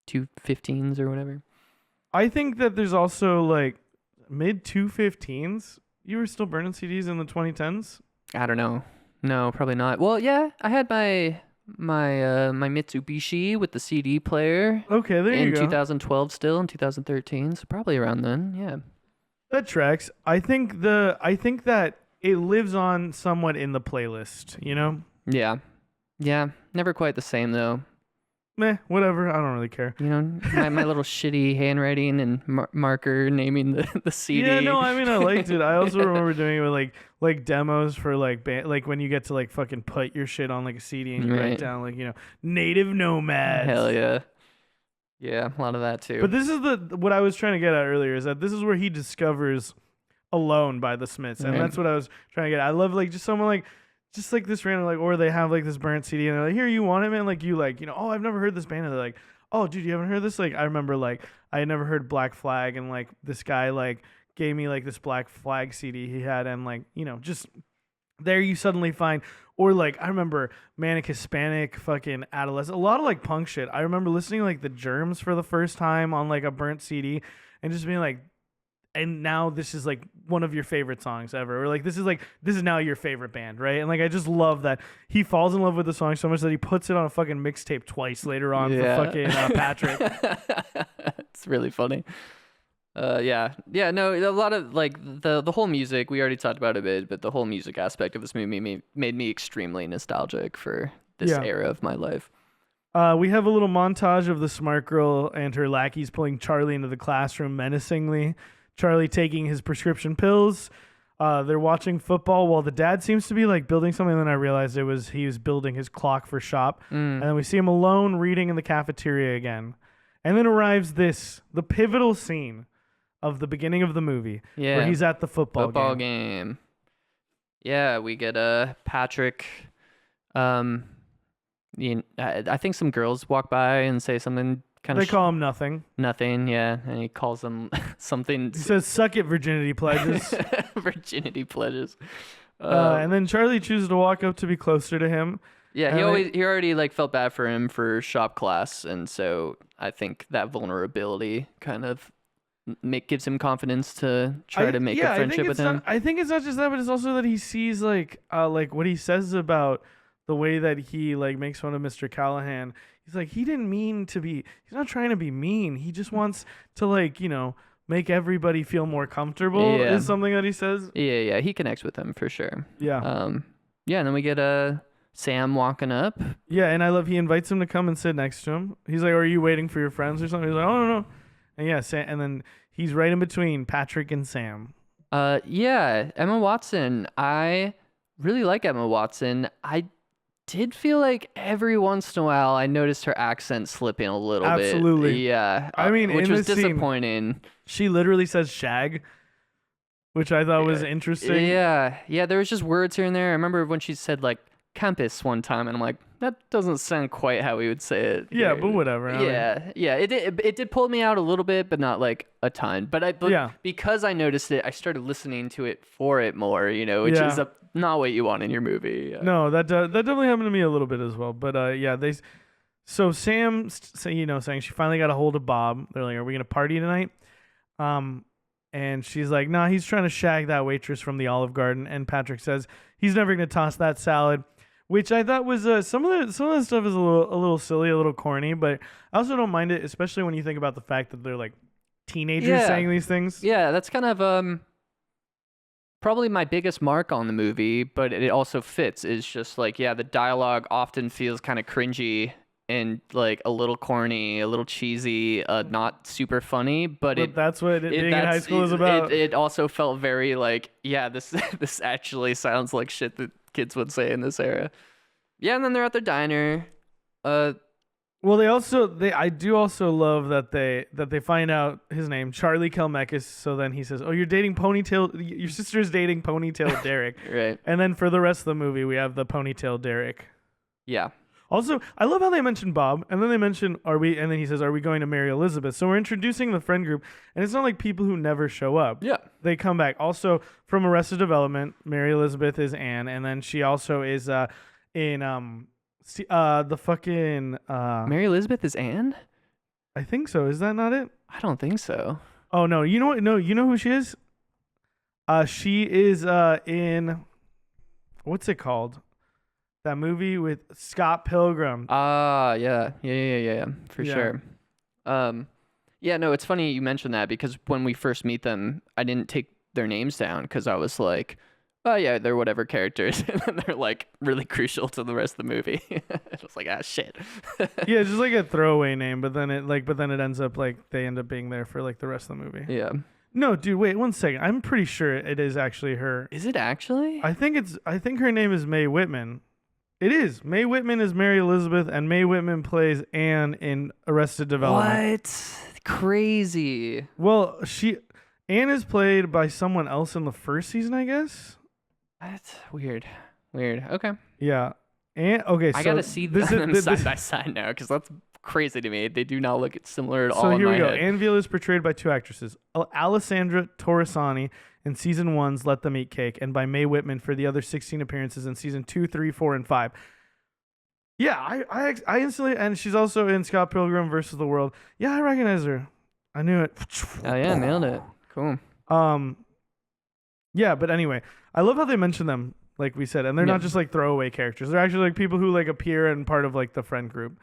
215s or whatever. I think that there's also like mid 215s. You were still burning CDs in the 2010s? I don't know. No, probably not. Well, yeah, I had my Mitsubishi with the CD player Okay, there you in go. 2012 still, in 2013, so probably around then, yeah. That tracks. I think that it lives on somewhat in the playlist, you know? Yeah. Yeah, never quite the same though. Meh, whatever. I don't really care. You know, my little shitty handwriting and marker naming the CD. Yeah, no, I mean I liked it. I also remember doing it with like demos for like like when you get to like fucking put your shit on like a CD and you write Right. down like, native nomads. Hell yeah. Yeah, a lot of that too. But this is what I was trying to get at earlier is that this is where he discovers Alone by the Smiths, and Right. that's what I was trying to get at. I love like just someone like just like this random like, or they have like this burnt CD and they're like, here, you want it, man? Like you like, oh, I've never heard this band. And they're like, oh, dude, you haven't heard this? Like I remember like I had never heard Black Flag, and like this guy like gave me like this Black Flag CD he had, and like just there you suddenly find. Or like I remember Manic Hispanic, fucking Adolescent, a lot of like punk shit. I remember listening to, like the Germs for the first time on like a burnt CD, and just being like, and now this is like one of your favorite songs ever, or like this is now your favorite band, right? And like I just love that he falls in love with the song so much that he puts it on a fucking mixtape twice later on for fucking Patrick. It's really funny. Yeah, no, a lot of like the whole music, we already talked about it a bit, but the whole music aspect of this movie made me extremely nostalgic for this era of my life. We have a little montage of the smart girl and her lackeys pulling Charlie into the classroom menacingly. Charlie taking his prescription pills. They're watching football while the dad seems to be like building something. And then I realized he was building his clock for shop. And then we see him alone reading in the cafeteria again. And then arrives the pivotal scene of the beginning of the movie, where he's at the football game. Yeah, we get Patrick. I think some girls walk by and say something kind of. They call him nothing. Nothing, yeah, and he calls them something. He says, "Suck it, virginity pledges." Virginity pledges. And then Charlie chooses to walk up to be closer to him. Yeah, he already like felt bad for him for shop class, and so I think that vulnerability kind of gives him confidence to try to make a friendship with him. I think it's not just that, but it's also that he sees like what he says about the way that he like makes fun of Mr. Callahan. He's like, he didn't mean to be. He's not trying to be mean. He just wants to like make everybody feel more comfortable. Yeah. Is something that he says. Yeah, he connects with him for sure. Yeah. Yeah, and then we get Sam walking up. Yeah, and I love he invites him to come and sit next to him. He's like, "Are you waiting for your friends or something?" He's like, "Oh no, no." And yeah, and then he's right in between Patrick and Sam. Yeah, Emma Watson. I really like Emma Watson. I did feel like every once in a while I noticed her accent slipping a little bit. Absolutely. Yeah. I mean, which in was this scene, disappointing. she literally says "shag," which I thought was interesting. Yeah. Yeah, there was just words here and there. I remember when she said like campus one time and I'm like, that doesn't sound quite how we would say it. Yeah, here. but whatever. Yeah. Yeah, it did pull me out a little bit, but not like a ton. But Yeah. because I noticed it, I started listening to it for it more, which Yeah. is not what you want in your movie. Yeah. No, that definitely happened to me a little bit as well. But yeah, so Sam, saying she finally got a hold of Bob. They're like, "Are we gonna party tonight?" And she's like, "Nah, he's trying to shag that waitress from the Olive Garden." And Patrick says he's never gonna toss that salad, which I thought was some of the stuff is a little silly, a little corny, but I also don't mind it, especially when you think about the fact that they're like teenagers saying these things. Yeah, that's kind of probably my biggest mark on the movie, but it also fits. Is just like, yeah, the dialogue often feels kind of cringy and like a little corny, a little cheesy, not super funny, but that's what being in high school is about. It also felt very like, yeah, this this actually sounds like shit that kids would say in this era. Yeah, and then they're at their diner. Well, I do also love that they find out his name, Charlie Kelmekis. So then he says, "Oh, you're dating Ponytail. Your sister's dating Ponytail Derek." Right. And then for the rest of the movie, we have the Ponytail Derek. Yeah. Also, I love how they mention Bob, and then they mention and then he says, "Are we going to marry Elizabeth?" So we're introducing the friend group, and it's not like people who never show up. Yeah. They come back. Also, from Arrested Development, Mary Elizabeth is Anne, and then she also is in the fucking Mary Elizabeth is Anne? I think so. Is that not it? I don't think so. Oh no, you know what? No, you know who she is? She is in what's it called? That movie with Scott Pilgrim. Yeah, for Yeah. sure. Yeah, no, it's funny you mentioned that because when we first meet them, I didn't take their names down because I was like, oh yeah, they're whatever characters, and then they're like really crucial to the rest of the movie. It was like, shit. Yeah, just like a throwaway name, but then it ends up like they end up being there for like the rest of the movie. Yeah. No, dude, wait 1 second. I'm pretty sure it is actually her. Is it actually? I think her name is Mae Whitman. It is. Mae Whitman is Mary Elizabeth, and Mae Whitman plays Anne in Arrested Development. What? Crazy. Well, Anne is played by someone else in the first season, I guess. That's weird. Okay. Yeah. Okay, so I gotta see them side by side now because that's crazy to me. They do not look similar at all. So in here my we go. head. Anne Veal is portrayed by 2 actresses: Alessandra Torresani in season 1's Let Them Eat Cake, and by Mae Whitman for the other 16 appearances in season 2, 3, 4, and 5. Yeah, I instantly, and she's also in Scott Pilgrim versus the World. Yeah, I recognize her. I knew it. Oh yeah, nailed it. Cool. Yeah, but anyway, I love how they mention them, like we said, and they're not just like throwaway characters. They're actually like people who like appear and part of like the friend group.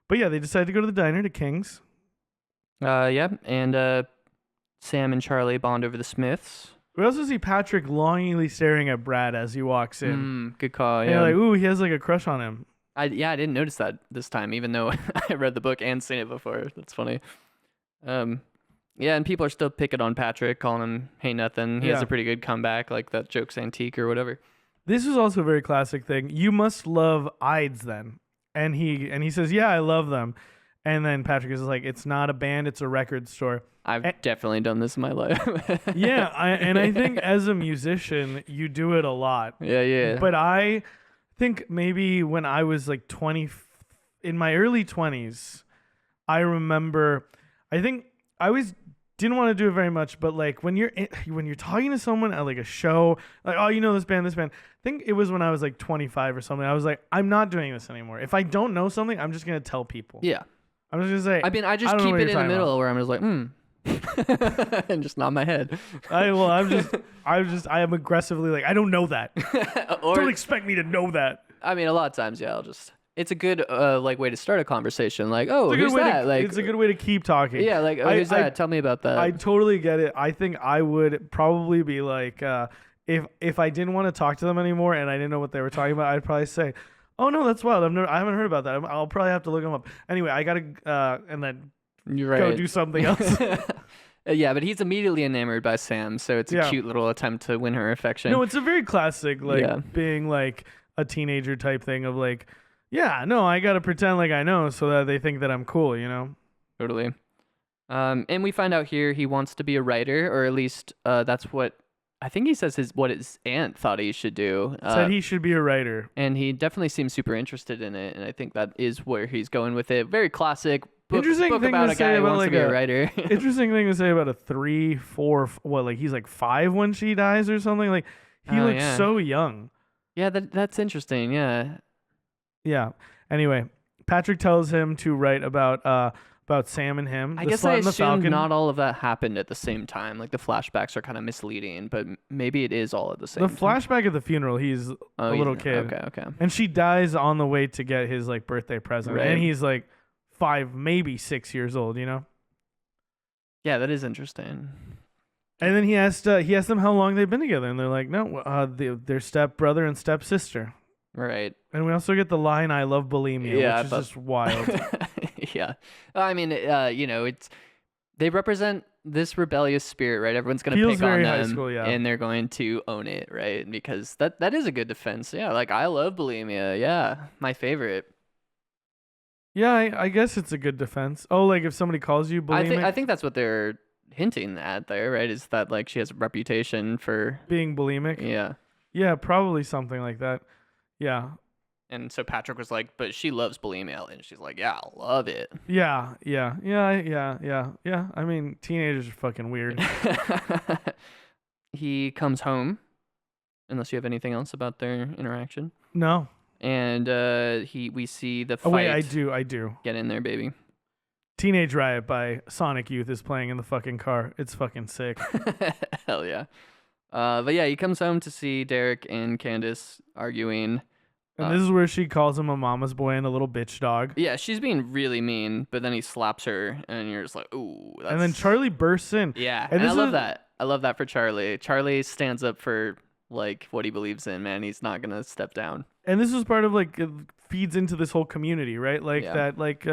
But yeah, they decide to go to the diner to King's. Yeah, and Sam and Charlie bond over the Smiths. We also see Patrick longingly staring at Brad as he walks in. Good call. And Yeah. you're like, ooh, he has like a crush on him. I didn't notice that this time, even though I read the book and seen it before. That's funny. Yeah, and people are still picking on Patrick, calling him "Hey Nothing." He has a pretty good comeback, like that joke's antique or whatever. This was also a very classic thing. You must love Ides then, and he says, yeah, I love them, and then Patrick is like, it's not a band, it's a record store. I've definitely done this in my life. Yeah, I think as a musician, you do it a lot. Yeah. But I think maybe when I was like 20, in my early 20s, I remember, I think I always didn't want to do it very much, but like when you're talking to someone at like a show, like, oh, you know this band. I think it was when I was like 25 or something. I was like, I'm not doing this anymore. If I don't know something, I'm just gonna tell people. Yeah. I'm just gonna say. I mean, I just keep it in the middle where I'm just like, and just nod my head. I am aggressively like, I don't know that. Don't expect me to know that. I mean, a lot of times, yeah, it's a good like way to start a conversation. Like, oh, who's that? Like, it's a good way to keep talking. Yeah, like, oh, who's that? Tell me about that. I totally get it. I think I would probably be like, if I didn't want to talk to them anymore and I didn't know what they were talking about, I'd probably say, Oh no, that's wild. I haven't heard about that. I'll probably have to look him up. Anyway, I gotta and then You're go right. do something else. Yeah, but he's immediately enamored by Sam, so it's a Yeah. cute little attempt to win her affection. No, it's a very classic like Yeah, being like a teenager type thing of like, yeah, no, I gotta pretend like I know so that they think that I'm cool, you know? totally. And we find out here he wants to be a writer, or at least that's what I think he says his aunt thought he should do. Said he should be a writer. And he definitely seems super interested in it, and I think that is where he's going with it. Very classic Interesting book thing about to a say guy who about wants like to be a a writer. interesting thing to say about a 3, 4, what like he's like 5 when she dies or something. Like he Oh looks yeah, so young. yeah. That's interesting. Yeah, Yeah. Anyway, Patrick tells him to write about Sam and him. I The guess Slut I and the assume Falcon. not all of that happened at the same time. Like the flashbacks are kind of misleading, but maybe it is all at the same The time. flashback at the funeral, he's Oh, a he's- little kid. Okay. And she dies on the way to get his like birthday present. Right. And he's like 5, maybe 6 years old, you know? Yeah, that is interesting. And then he asked them how long they've been together, and they're like, no, they're step brother and step sister. Right. And we also get the line, "I love bulimia," Yeah, which is just wild. Yeah. I mean, they represent this rebellious spirit, right? Everyone's gonna Feels pick on very high them, school, yeah. and they're going to own it, right? Because that is a good defense. Yeah, like I love bulimia. Yeah, my favorite. Yeah, I guess it's a good defense. Oh, like if somebody calls you bulimic, I think that's what they're hinting at there, right? Is that like she has a reputation for being bulimic. yeah. Yeah, probably something like that. Yeah, And so Patrick was like, but she loves bulimia, and she's like, yeah, I love it. yeah. I mean, teenagers are fucking weird. He comes home, unless you have anything else about their interaction. No. And we see the fight. Oh wait, I do. Get in there, baby. Teenage Riot by Sonic Youth is playing in the fucking car. It's fucking sick. Hell yeah. But yeah, he comes home to see Derek and Candace arguing. And this is where she calls him a mama's boy and a little bitch dog. Yeah, she's being really mean, but then he slaps her, and you're just like, ooh. That's... And then Charlie bursts in. Yeah, and I love that. I love that for Charlie. Charlie stands up for like what he believes in, man. He's not gonna step down. And this is part of like it feeds into this whole community, right? Like Yeah. that, like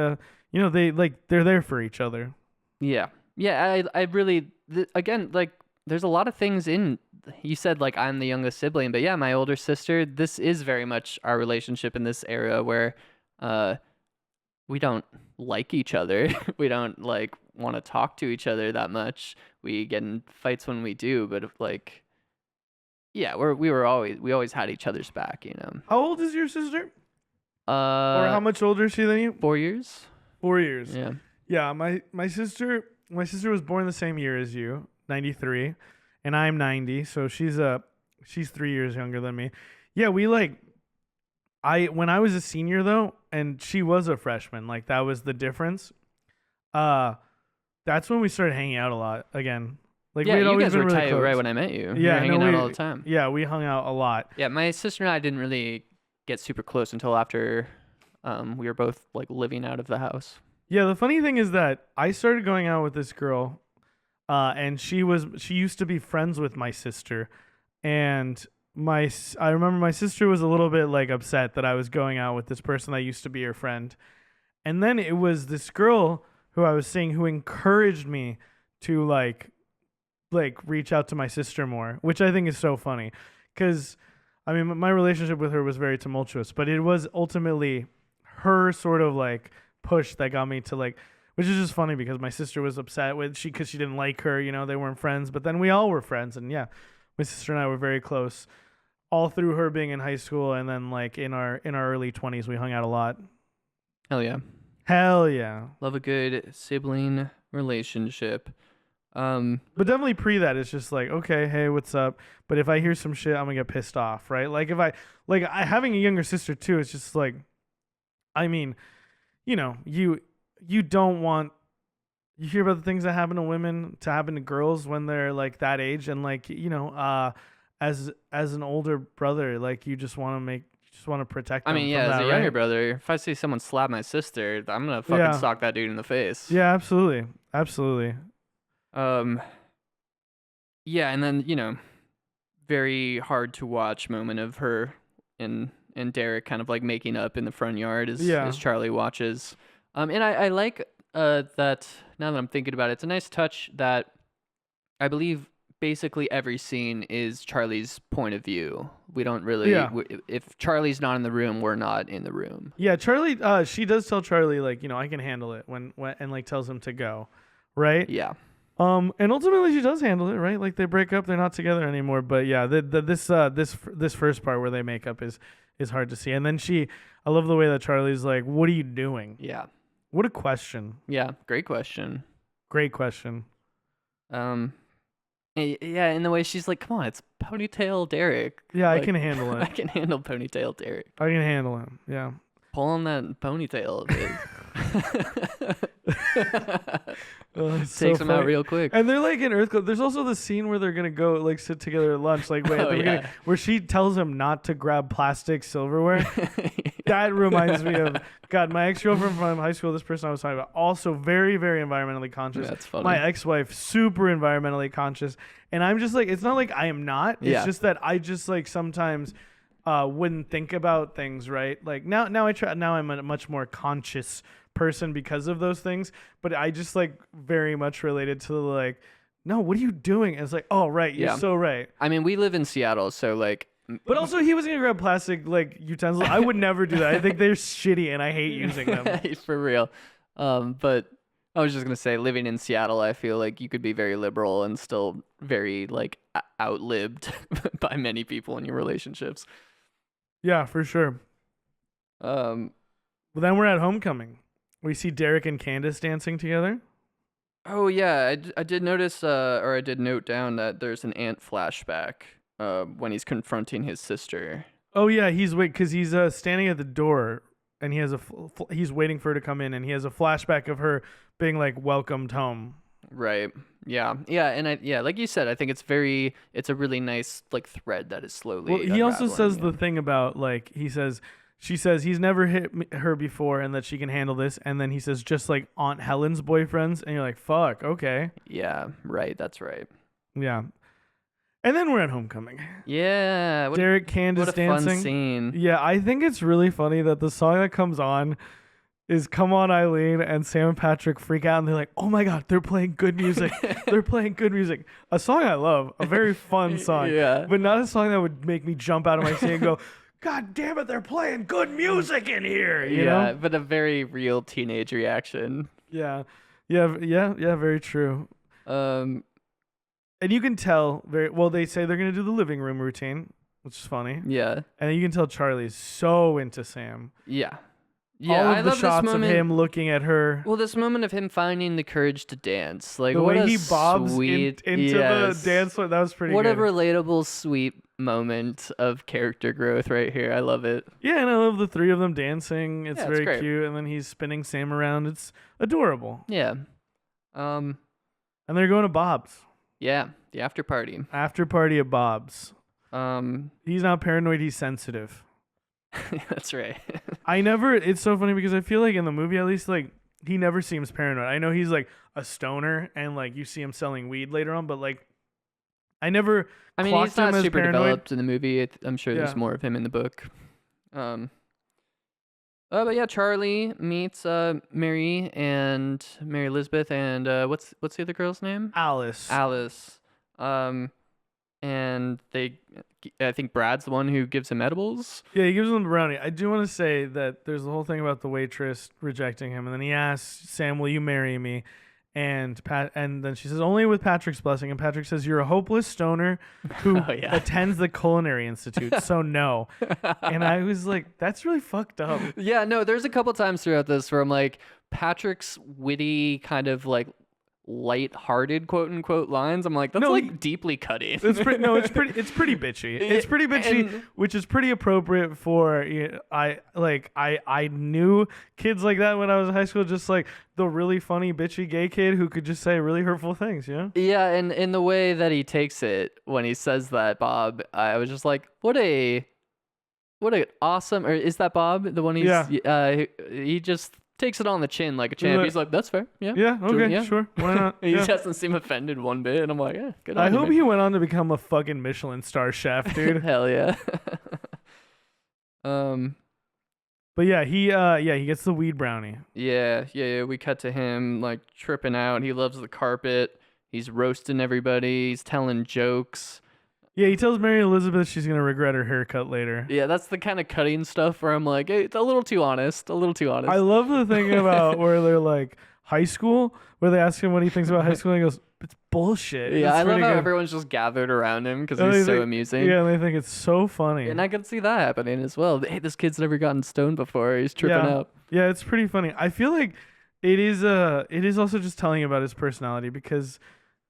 they're there for each other. Yeah, yeah. I really again like there's a lot of things in. You said like I'm the youngest sibling, but yeah, my older sister. This is very much our relationship in this era where, we don't like each other. We don't like want to talk to each other that much. We get in fights when we do, but like, yeah, we always had each other's back, you know. How old is your sister? Or how much older is she than you? 4 years. 4 years. Yeah. Yeah, my sister was born the same year as you, 93, and I'm 90, so she's 3 years younger than me. Yeah, we like when I was a senior though, and she was a freshman, like that was the difference. That's when we started hanging out a lot again. Like Yeah, we had you always guys been were really tight close. right when I met you. Yeah, we were hanging no, out all the time. Yeah, we hung out a lot. Yeah, my sister and I didn't really get super close until after we were both like living out of the house. Yeah, the funny thing is that I started going out with this girl, and she used to be friends with my sister, and I remember my sister was a little bit like upset that I was going out with this person that used to be her friend, and then it was this girl who I was seeing who encouraged me to like reach out to my sister more, which I think is so funny, because I mean my relationship with her was very tumultuous, but it was ultimately her sort of like push that got me to like, which is just funny because my sister was upset because she didn't like her, you know, they weren't friends, but then we all were friends, and yeah, my sister and I were very close all through her being in high school, and then like in our early 20s we hung out a lot. Hell yeah. Love a good sibling relationship. But definitely pre that, it's just like, okay, hey, what's up? But if I hear some shit, I'm gonna get pissed off, right? Like if I having a younger sister too, it's just like, I mean, you know, you don't want, you hear about the things that happen to women to happen to girls when they're like that age, and like, you know, as an older brother, like you just want to protect them. I mean, yeah, from as that, a younger right? brother, if I see someone slap my sister, I'm gonna fucking sock that dude in the face. Yeah, absolutely. Yeah, and then, you know, very hard to watch moment of her in and Derek kind of like making up in the front yard Yeah. as Charlie watches. And I like that now that I'm thinking about it, it's a nice touch that I believe basically every scene is Charlie's point of view. We don't really, Yeah. if Charlie's not in the room, we're not in the room. Yeah, Charlie. She does tell Charlie like, I can handle it when and like tells him to go, right? Yeah. And ultimately she does handle it, right? Like they break up, they're not together anymore. But yeah, this first part where they make up is hard to see. And then I love the way that Charlie's like, "What are you doing?" Yeah. What a question. Yeah. Great question. Great question. Yeah, in the way she's like, come on, it's Ponytail Derek. Yeah, Like, I can handle I it. can handle Ponytail Derek. I can handle him. Yeah. Pull on that ponytail a bit. Oh, it's Takes so him out funny. real quick. And they're like in Earthquake. There's also the scene where they're gonna go like sit together at lunch, like wait, at the beginning, where she tells him not to grab plastic silverware. That reminds me of God, my ex-girlfriend from high school. This person I was talking about, also very, very environmentally conscious. That's funny. My ex-wife, super environmentally conscious, and I'm just like, it's not like I am not. It's just that I just like sometimes wouldn't think about things right. Like now I try. Now I'm a much more conscious person because of those things, but I just like very much related to like, no, what are you doing? And it's like, oh right, you're so right. I mean, we live in Seattle, so like, but also he was gonna grab plastic like utensils. I would never do that. I think they're shitty and I hate using them. For real. But I was just gonna say, living in Seattle, I feel like you could be very liberal and still very like outlived by many people in your relationships. Yeah, for sure. But then we're at homecoming. We see Derek and Candace dancing together. Oh yeah, I did notice, or I did note down that there's an aunt flashback when he's confronting his sister. Oh yeah, because he's standing at the door and he has he's waiting for her to come in, and he has a flashback of her being like welcomed home. Right. Yeah. Yeah. And like you said, I think it's a really nice like thread that is slowly. Well, he also says unraveling. the thing about like she says he's never hit her before and that she can handle this, and then he says just like Aunt Helen's boyfriends, and you're like, fuck, okay. Yeah. Right. That's right. Yeah. And then we're at homecoming. Yeah. Derek, Candace what a dancing. fun scene. Yeah, I think it's really funny that the song that comes on is Come On Eileen, and Sam and Patrick freak out and they're like, oh my God, they're playing good music. They're playing good music. A song I love, a very fun song, Yeah. but not a song that would make me jump out of my seat and go, God damn it, they're playing good music in here. You know? But a very real teenage reaction. Yeah. Very true. And you can tell very well. They say they're gonna do the living room routine, which is funny. Yeah. And you can tell Charlie's so into Sam. Yeah. All of I the love shots this of moment. him looking at her. Well, this moment of him finding the courage to dance, like The what way a he bobs sweet, into the dance floor, that was pretty What good. a relatable, sweet moment of character growth right here. I love it. Yeah, and I love the three of them dancing. It's Yeah, it's very great. cute. And then he's spinning Sam around. It's adorable. Yeah. And they're going to Bob's. Yeah. The after party. After party at Bob's. Um. He's not paranoid, he's sensitive. That's right. It's so funny because I feel like in the movie, at least, like, he never seems paranoid. I know he's like a stoner and like you see him selling weed later on, but like, I mean, he's not super paranoid. developed in the movie. I'm sure there's more of him in the book. But yeah, Charlie meets Mary Elizabeth and what's the other girl's name? Alice. And I think Brad's the one who gives him edibles. Yeah, he gives him the brownie. I do want to say that there's the whole thing about the waitress rejecting him, and then he asks Sam, "Will you marry me?" And then she says, "Only with Patrick's blessing." And Patrick says, "You're a hopeless stoner who attends the Culinary Institute, so no." And I was like, "That's really fucked up." Yeah, no, there's a couple times throughout this where I'm like, Patrick's witty kind of like light-hearted quote unquote lines. I'm like, that's deeply cutting. It's pretty bitchy. It's pretty bitchy, which is pretty appropriate for I knew kids like that when I was in high school, just like the really funny bitchy gay kid who could just say really hurtful things, you know? Yeah, and in the way that he takes it when he says that, Bob, I was just like, what an awesome, or is that Bob the one he just takes it on the chin like a champ. He's like, that's fair. Yeah. Yeah. Okay. Sure. Why not? He doesn't seem offended one bit, and I'm like, yeah, good. I hope he went on to become a fucking Michelin star chef, dude. Hell yeah. Um, But yeah, he gets the weed brownie. yeah. We cut to him like tripping out. He loves the carpet. He's roasting everybody. He's telling jokes. Yeah, he tells Mary Elizabeth she's gonna regret her haircut later. Yeah, that's the kind of cutting stuff where I'm like, hey, it's a little too honest. A little too I honest. love the thing about where they're like high school, where they ask him what he thinks about high school, and he goes, "It's bullshit." Yeah, It's I love pretty how good. everyone's just gathered around him because And they he's so think- amusing. Yeah, and they think it's so funny. And I can see that happening as well. Hey, this kid's never gotten stoned before. He's tripping Yeah. out. Yeah, it's pretty funny. I feel like it is also just telling about his personality because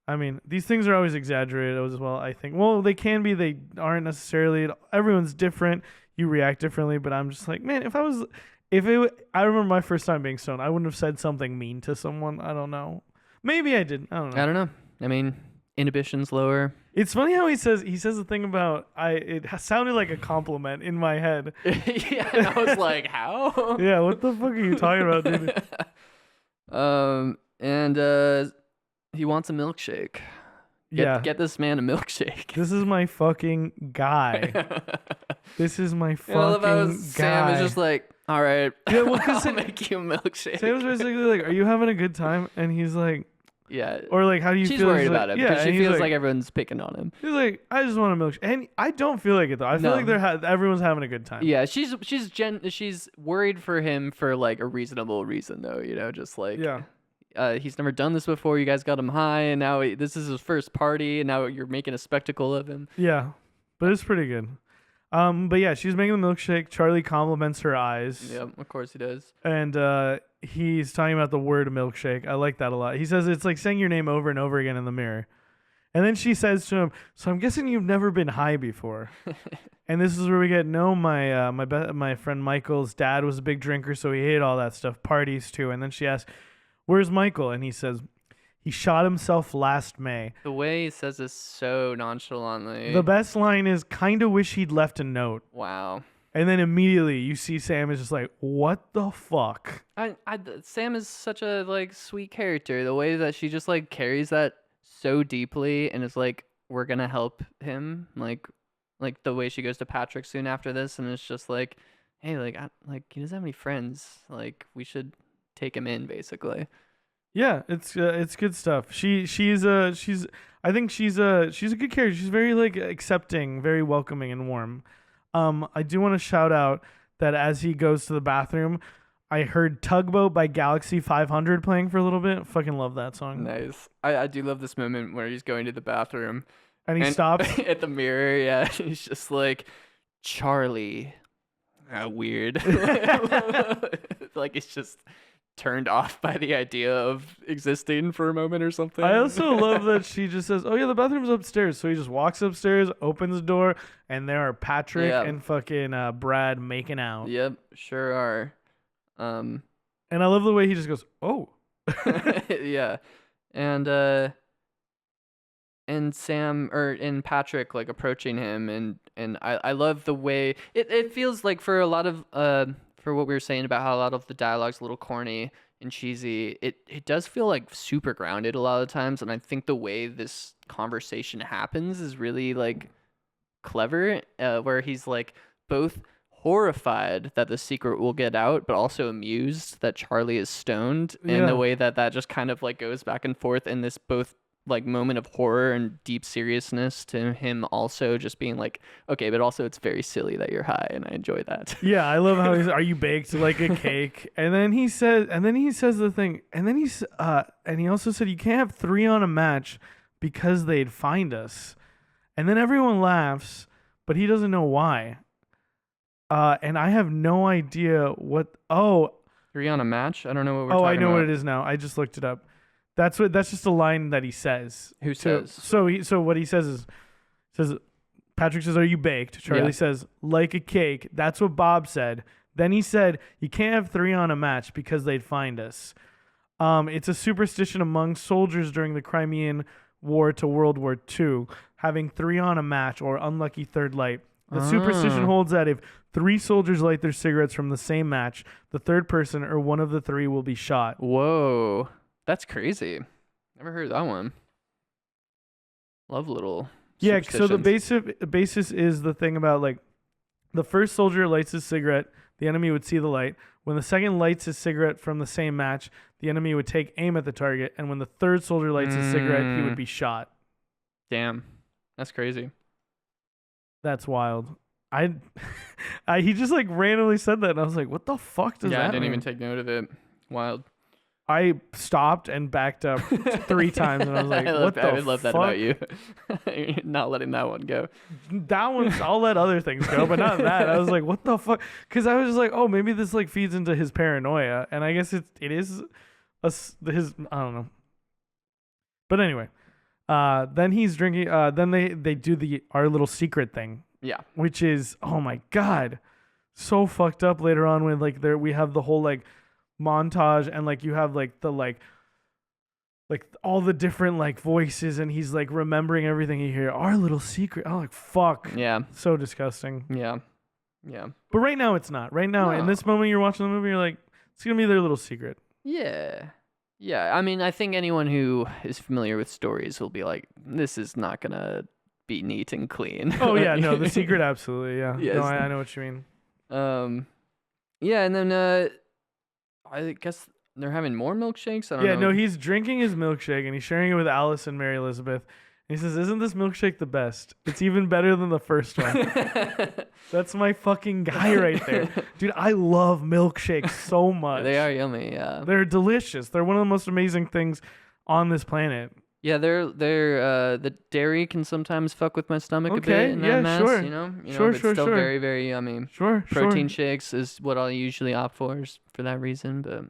I mean, these things are always exaggerated as well, I think. Well, they can be, they aren't necessarily. Everyone's different. You react differently, but I'm just like, man, I remember my first time being stoned, I wouldn't have said something mean to someone. I don't know. Maybe I didn't. I don't know. I don't know. I mean, inhibition's lower. It's funny how he says the thing about it sounded like a compliment in my head. Yeah, and I was like, how? Yeah, what the fuck are you talking about, dude? And he wants a milkshake. Yeah. Get this man a milkshake. This is my fucking guy. This is my I love how fucking Sam guy. is just like, all right, Yeah, well, 'cause I'll make you a milkshake. Sam's basically like, "Are you having a good time?" And he's like, Yeah. or like, "How do you She's feel?" worried He's about like, it yeah, because and she he's feels like everyone's picking on him. he's like, "I just want a milkshake," and I don't feel like it though. I feel No. like everyone's having a good time. Yeah, she's worried for him for like a reasonable reason though, you know, just like Yeah. He's never done this before. You guys got him high, and now this is his first party, and now you're making a spectacle of him. Yeah, but it's pretty good. But yeah, she's making the milkshake. Charlie compliments her eyes. Yeah, of course he does. And he's talking about the word milkshake. I like that a lot. He says it's like saying your name over and over again in the mirror. And then she says to him, "So I'm guessing you've never been high before." And this is where we get my friend Michael's dad was a big drinker, so he hated all that stuff, parties too. And then she asks, "Where's Michael?" And he says, "He shot himself last May." The way he says this so nonchalantly. The best line is, "Kinda wish he'd left a note." Wow. And then immediately you see Sam is just like, "What the fuck?" Sam is such a like sweet character. The way that she just like carries that so deeply and is like, we're gonna help him. Like the way she goes to Patrick soon after this, and it's just like, hey, like he doesn't have any friends. Like we should take him in, basically. Yeah, it's good stuff. I think she's a good character. She's very like accepting, very welcoming and warm. I do want to shout out that as he goes to the bathroom, I heard Tugboat by Galaxy 500 playing for a little bit. Fucking love that song. Nice. I do love this moment where he's going to the bathroom And he stops. at the mirror. Yeah, he's just like, Charlie. Weird. Like it's just turned off by the idea of existing for a moment or something. I also love that she just says, "Oh yeah, the bathroom's upstairs." So he just walks upstairs, opens the door, and there are Patrick Yeah. and fucking Brad making out. Yep, sure are. And I love the way he just goes, "Oh." Yeah. And Sam and Patrick like approaching him and I love the way it feels like for a lot of for what we were saying about how a lot of the dialogue's a little corny and cheesy, it does feel like super grounded a lot of the times, and I think the way this conversation happens is really like clever, where he's like both horrified that the secret will get out, but also amused that Charlie is stoned, and Yeah. the way that just kind of like goes back and forth in this both like moment of horror and deep seriousness to him also just being like, okay, but also it's very silly that you're high, and I enjoy that. Yeah, I love how he's, "Are you baked like a cake?" And then he says the thing, and then and he also said, "You can't have 3 on a match because they'd find us." And then everyone laughs, but he doesn't know why. And I have no idea what. Oh, 3 on a match? I don't know what we're oh, talking I know about. what it is now. I just looked it up. That's just a line that he says. Who says? So what he says Patrick says, "Are you baked?" Charlie Yeah. says, "Like a cake." That's what Bob said. Then he said, "You can't have 3 on a match because they'd find us." It's a superstition among soldiers during the Crimean War to World War II, having 3 on a match or unlucky third light. The superstition holds that if 3 soldiers light their cigarettes from the same match, the third person or one of the 3 will be shot. Whoa, that's crazy. Never heard that one. Love little Yeah, so the superstitions. basis is the thing about like The first soldier lights his cigarette, the enemy would see the light. When the second lights his cigarette from the same match, the enemy would take aim at the target. And when the third soldier lights his cigarette, he would be shot. Damn. That's crazy. That's wild. He just like randomly said that, and I was like, "What the fuck does that mean?" I didn't even take note of it. Wild. I stopped and backed up 3 times, and I was like, "What the fuck?" I would love that about you. You're not letting that one go. That one's, I'll let other things go, but not that. I was like, "What the fuck?" Because I was just like, "Oh, maybe this like feeds into his paranoia," and I guess it is his, I don't know. But anyway, then he's drinking. Then they do our little secret thing. Yeah. Which is, oh my god, so fucked up later on when like we have the whole like montage, and like you have like the like all the different like voices, and he's like remembering everything you hear. Our little secret. Oh, like fuck. Yeah. So disgusting. Yeah. Yeah. But right now it's not. Right now, in this moment you're watching the movie, you're like, it's gonna be their little secret. Yeah. Yeah. I mean, I think anyone who is familiar with stories will be like, this is not gonna be neat and clean. Oh yeah, no, the secret, absolutely, yeah. Yes. No, I know what you mean. Yeah, and then I guess they're having more milkshakes. I don't know. Yeah, no, he's drinking his milkshake and he's sharing it with Alice and Mary Elizabeth. And he says, "Isn't this milkshake the best? It's even better than the first one." That's my fucking guy right there, dude. I love milkshakes so much. They are yummy. Yeah, they're delicious. They're one of the most amazing things on this planet. Yeah, they're the dairy can sometimes fuck with my stomach a bit in that mess, sure. you know, Sure, but still sure. very, very yummy. Sure, Protein shakes is what I'll usually opt for for that reason, but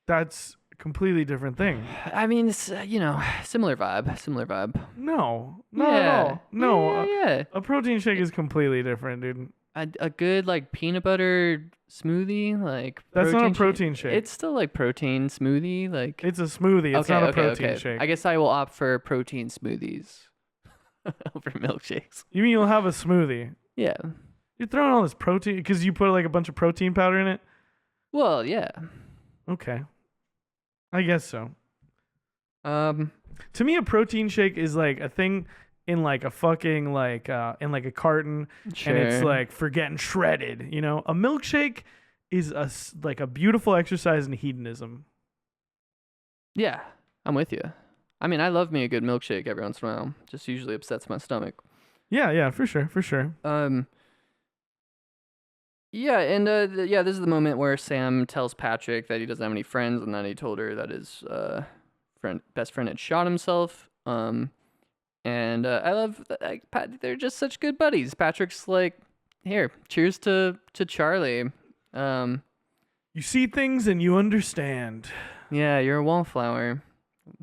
that's a completely different thing. I mean, it's similar vibe. No, not at all. No, yeah. A protein shake is completely different, dude. A good like peanut butter smoothie, like that's not a protein shake. It's still like protein smoothie, like it's a smoothie. It's not a protein shake. I guess I will opt for protein smoothies over milkshakes. You mean you'll have a smoothie? Yeah. You're throwing all this protein because you put like a bunch of protein powder in it. Well, yeah. Okay. I guess so. To me, a protein shake is like a thing in like a fucking like in like a carton, sure. And it's like for getting shredded. You know, a milkshake is like a beautiful exercise in hedonism. Yeah, I'm with you. I mean, I love me a good milkshake every once in a while. Just usually upsets my stomach. Yeah, for sure. Yeah, and this is the moment where Sam tells Patrick that he doesn't have any friends, and then he told her that his best friend had shot himself. And I love that they're just such good buddies. Patrick's like, here, cheers to Charlie. You see things and you understand. Yeah, you're a wallflower.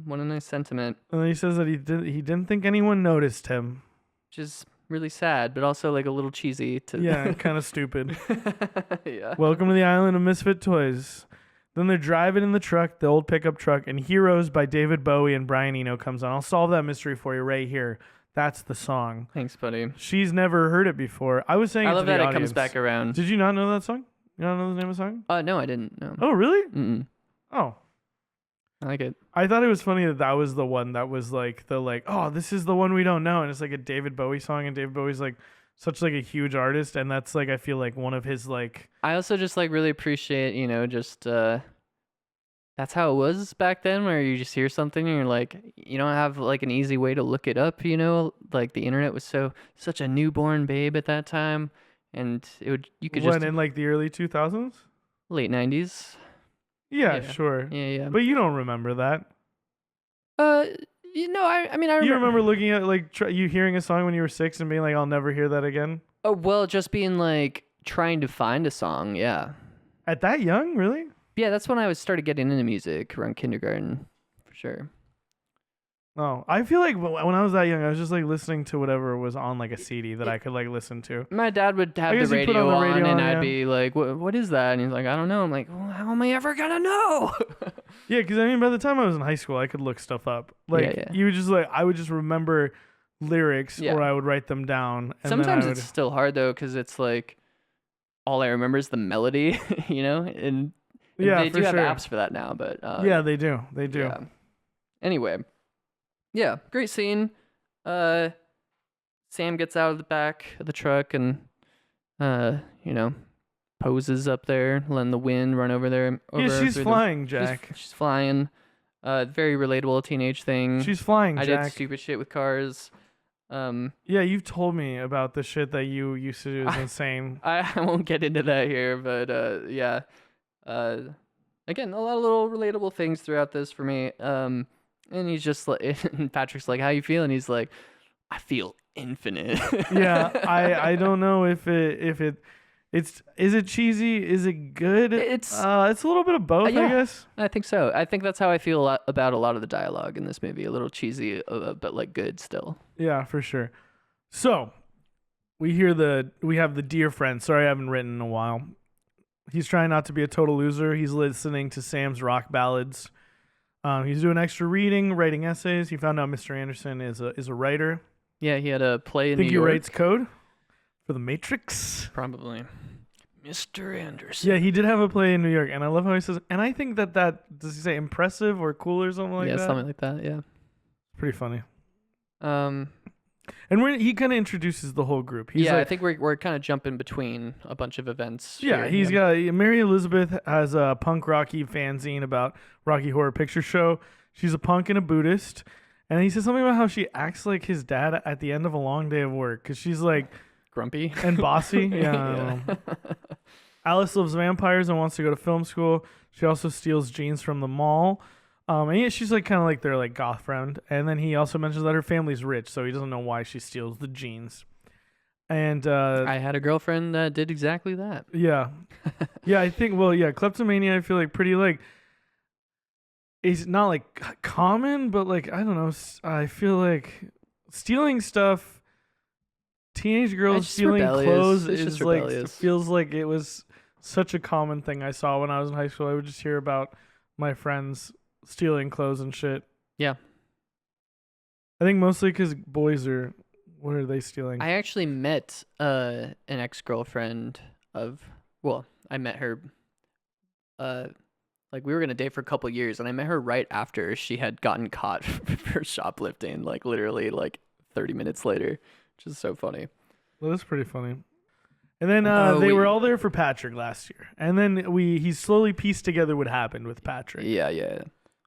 What a nice sentiment. And then he says that he didn't think anyone noticed him. Which is really sad, but also like a little cheesy. Yeah, kind of stupid. Yeah. Welcome to the island of misfit toys. Then they're driving in the truck, the old pickup truck, and Heroes by David Bowie and Brian Eno comes on. I'll solve that mystery for you right here. That's the song. Thanks, buddy. She's never heard it before. I was saying I it love to the that audience. it comes back around. Did you not know that song? You don't know the name of the song? No, I didn't. No. Oh, really? Mm-mm. Oh. I like it. I thought it was funny that was the one that was like oh, this is the one we don't know, and it's like a David Bowie song, and David Bowie's like such like a huge artist, and that's like I feel like one of his like. I also just like really appreciate just that's how it was back then, where you just hear something and you're like, you don't have like an easy way to look it up, like the internet was such a newborn babe at that time, and you could when in like the early 2000s, late 90s. Yeah, sure. Yeah. But you don't remember that. I mean, I remember. You remember looking at like you hearing a song when you were 6 and being like, I'll never hear that again. Oh well, just being like trying to find a song. Yeah. At that young, really? Yeah, that's when I started getting into music, around kindergarten, for sure. Oh, I feel like when I was that young, I was just like listening to whatever was on like a CD that I could like listen to. My dad would have the radio on, and I'd be like, "What is that?" And he's like, "I don't know." I'm like, well, "How am I ever gonna know?" Yeah, because I mean, by the time I was in high school, I could look stuff up. Like you would just like I would just remember lyrics, or I would write them down. And sometimes it's still hard though, because it's like all I remember is the melody, and they do have apps for that now, but yeah, they do. Yeah. Anyway. Yeah, great scene. Sam gets out of the back of the truck and You know, poses up there, letting the wind run over there. Yeah, Over she's through flying, Jack. she's flying. Very relatable teenage thing. She's flying, I did Jack. stupid shit with cars. Yeah, you've told me about the shit that you used to do is insane. I won't get into that here, but yeah. Again, a lot of little relatable things throughout this for me. And he's just like, and Patrick's like, "How you feeling?" He's like, "I feel infinite." Yeah, I don't know if it's is it cheesy? Is it good? It's a little bit of both, yeah. I guess. I think so. I think that's how I feel about a lot of the dialogue in this movie. A little cheesy, but like good still. Yeah, for sure. So we have the dear friend. Sorry, I haven't written in a while. He's trying not to be a total loser. He's listening to Sam's rock ballads. He's doing extra reading, writing essays. He found out Mr. Anderson is a writer. Yeah, he had a play in Think New York. he writes code for the Matrix. Probably. Mr. Anderson. Yeah, he did have a play in New York, and I love how he says. And I think that does he say impressive or cool or something like that? Yeah, something like that. Yeah. Pretty funny. Um. And he kind of introduces the whole group. He's Yeah, like, I think we're kind of jumping between a bunch of events. yeah, here. he's got Mary Elizabeth has a punk Rocky fanzine about Rocky Horror Picture Show. She's a punk and a Buddhist. And he says something about how she acts like his dad at the end of a long day of work because she's like grumpy and bossy. Yeah. I don't know. Alice loves vampires and wants to go to film school. She also steals jeans from the mall. And yeah, she's like kind of like their like goth friend. And then he also mentions that her family's rich, so he doesn't know why she steals the jeans. And I had a girlfriend that did exactly that. yeah, yeah, I think. Well, yeah, kleptomania. I feel like pretty like. It's not like common, but like I don't know. I feel like stealing stuff, teenage girls just stealing rebellious. clothes It's is just like rebellious. feels like it was such a common thing I saw when I was in high school. I would just hear about my friends stealing clothes and shit. Yeah. I think mostly because boys are. What are they stealing? I actually met an ex-girlfriend of. Well, I met her. Like we were gonna date for a couple years, and I met her right after she had gotten caught for shoplifting. Like literally, like 30 minutes later, which is so funny. Well, that's pretty funny. And then we were all there for Patrick last year, and then he slowly pieced together what happened with Patrick. Yeah.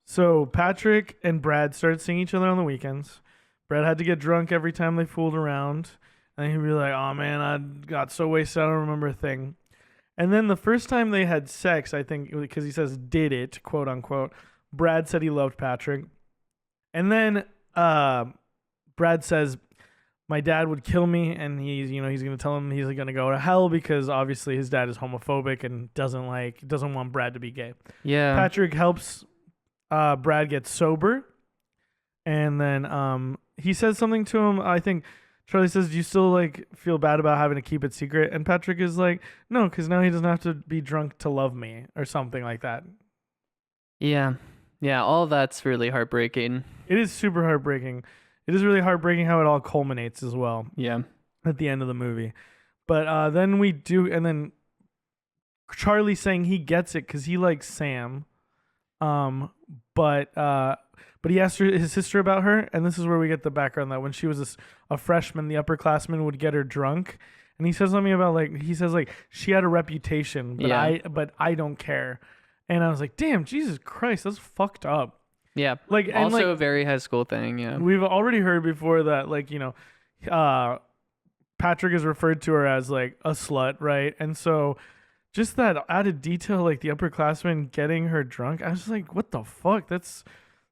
So Patrick and Brad started seeing each other on the weekends. Brad had to get drunk every time they fooled around, and he'd be like, "Oh man, I got so wasted, I don't remember a thing." And then the first time they had sex, I think, because he says "did it," quote unquote, Brad said he loved Patrick. And then Brad says, "My dad would kill me," and he's going to tell him he's going to go to hell because obviously his dad is homophobic and doesn't want Brad to be gay. Yeah. Patrick helps Brad get sober, and then he says something to him. I think Charlie says, "Do you still like feel bad about having to keep it secret?" And Patrick is like, "No, because now he doesn't have to be drunk to love me," or something like that. Yeah. All that's really heartbreaking. It is super heartbreaking. It is really heartbreaking how it all culminates as well Yeah. at the end of the movie. But then Charlie saying he gets it because he likes Sam. But he asked his sister about her, and this is where we get the background that when she was a freshman, the upperclassmen would get her drunk, and he says something about she had a reputation, but I don't care, and I was like, damn, Jesus Christ, that's fucked up. Yeah. A very high school thing. Yeah. We've already heard before that Patrick is referred to her as like a slut, right? And so just that added detail, like the upperclassmen getting her drunk, I was like, what the fuck? That's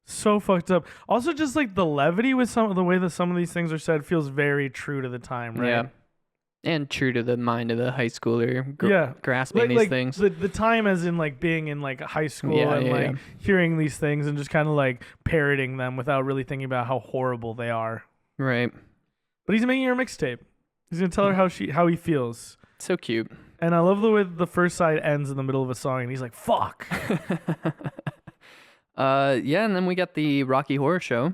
so fucked up. Also, just like the levity with some of the way that some of these things are said feels very true to the time, right? Yeah. And true to the mind of the high schooler grasping these things. The time as in like being in like high school hearing these things and just kind of like parroting them without really thinking about how horrible they are. Right. But he's making her a mixtape. He's gonna tell her how he feels. So cute. And I love the way the first side ends in the middle of a song and he's like, fuck. Yeah, and then we got the Rocky Horror Show.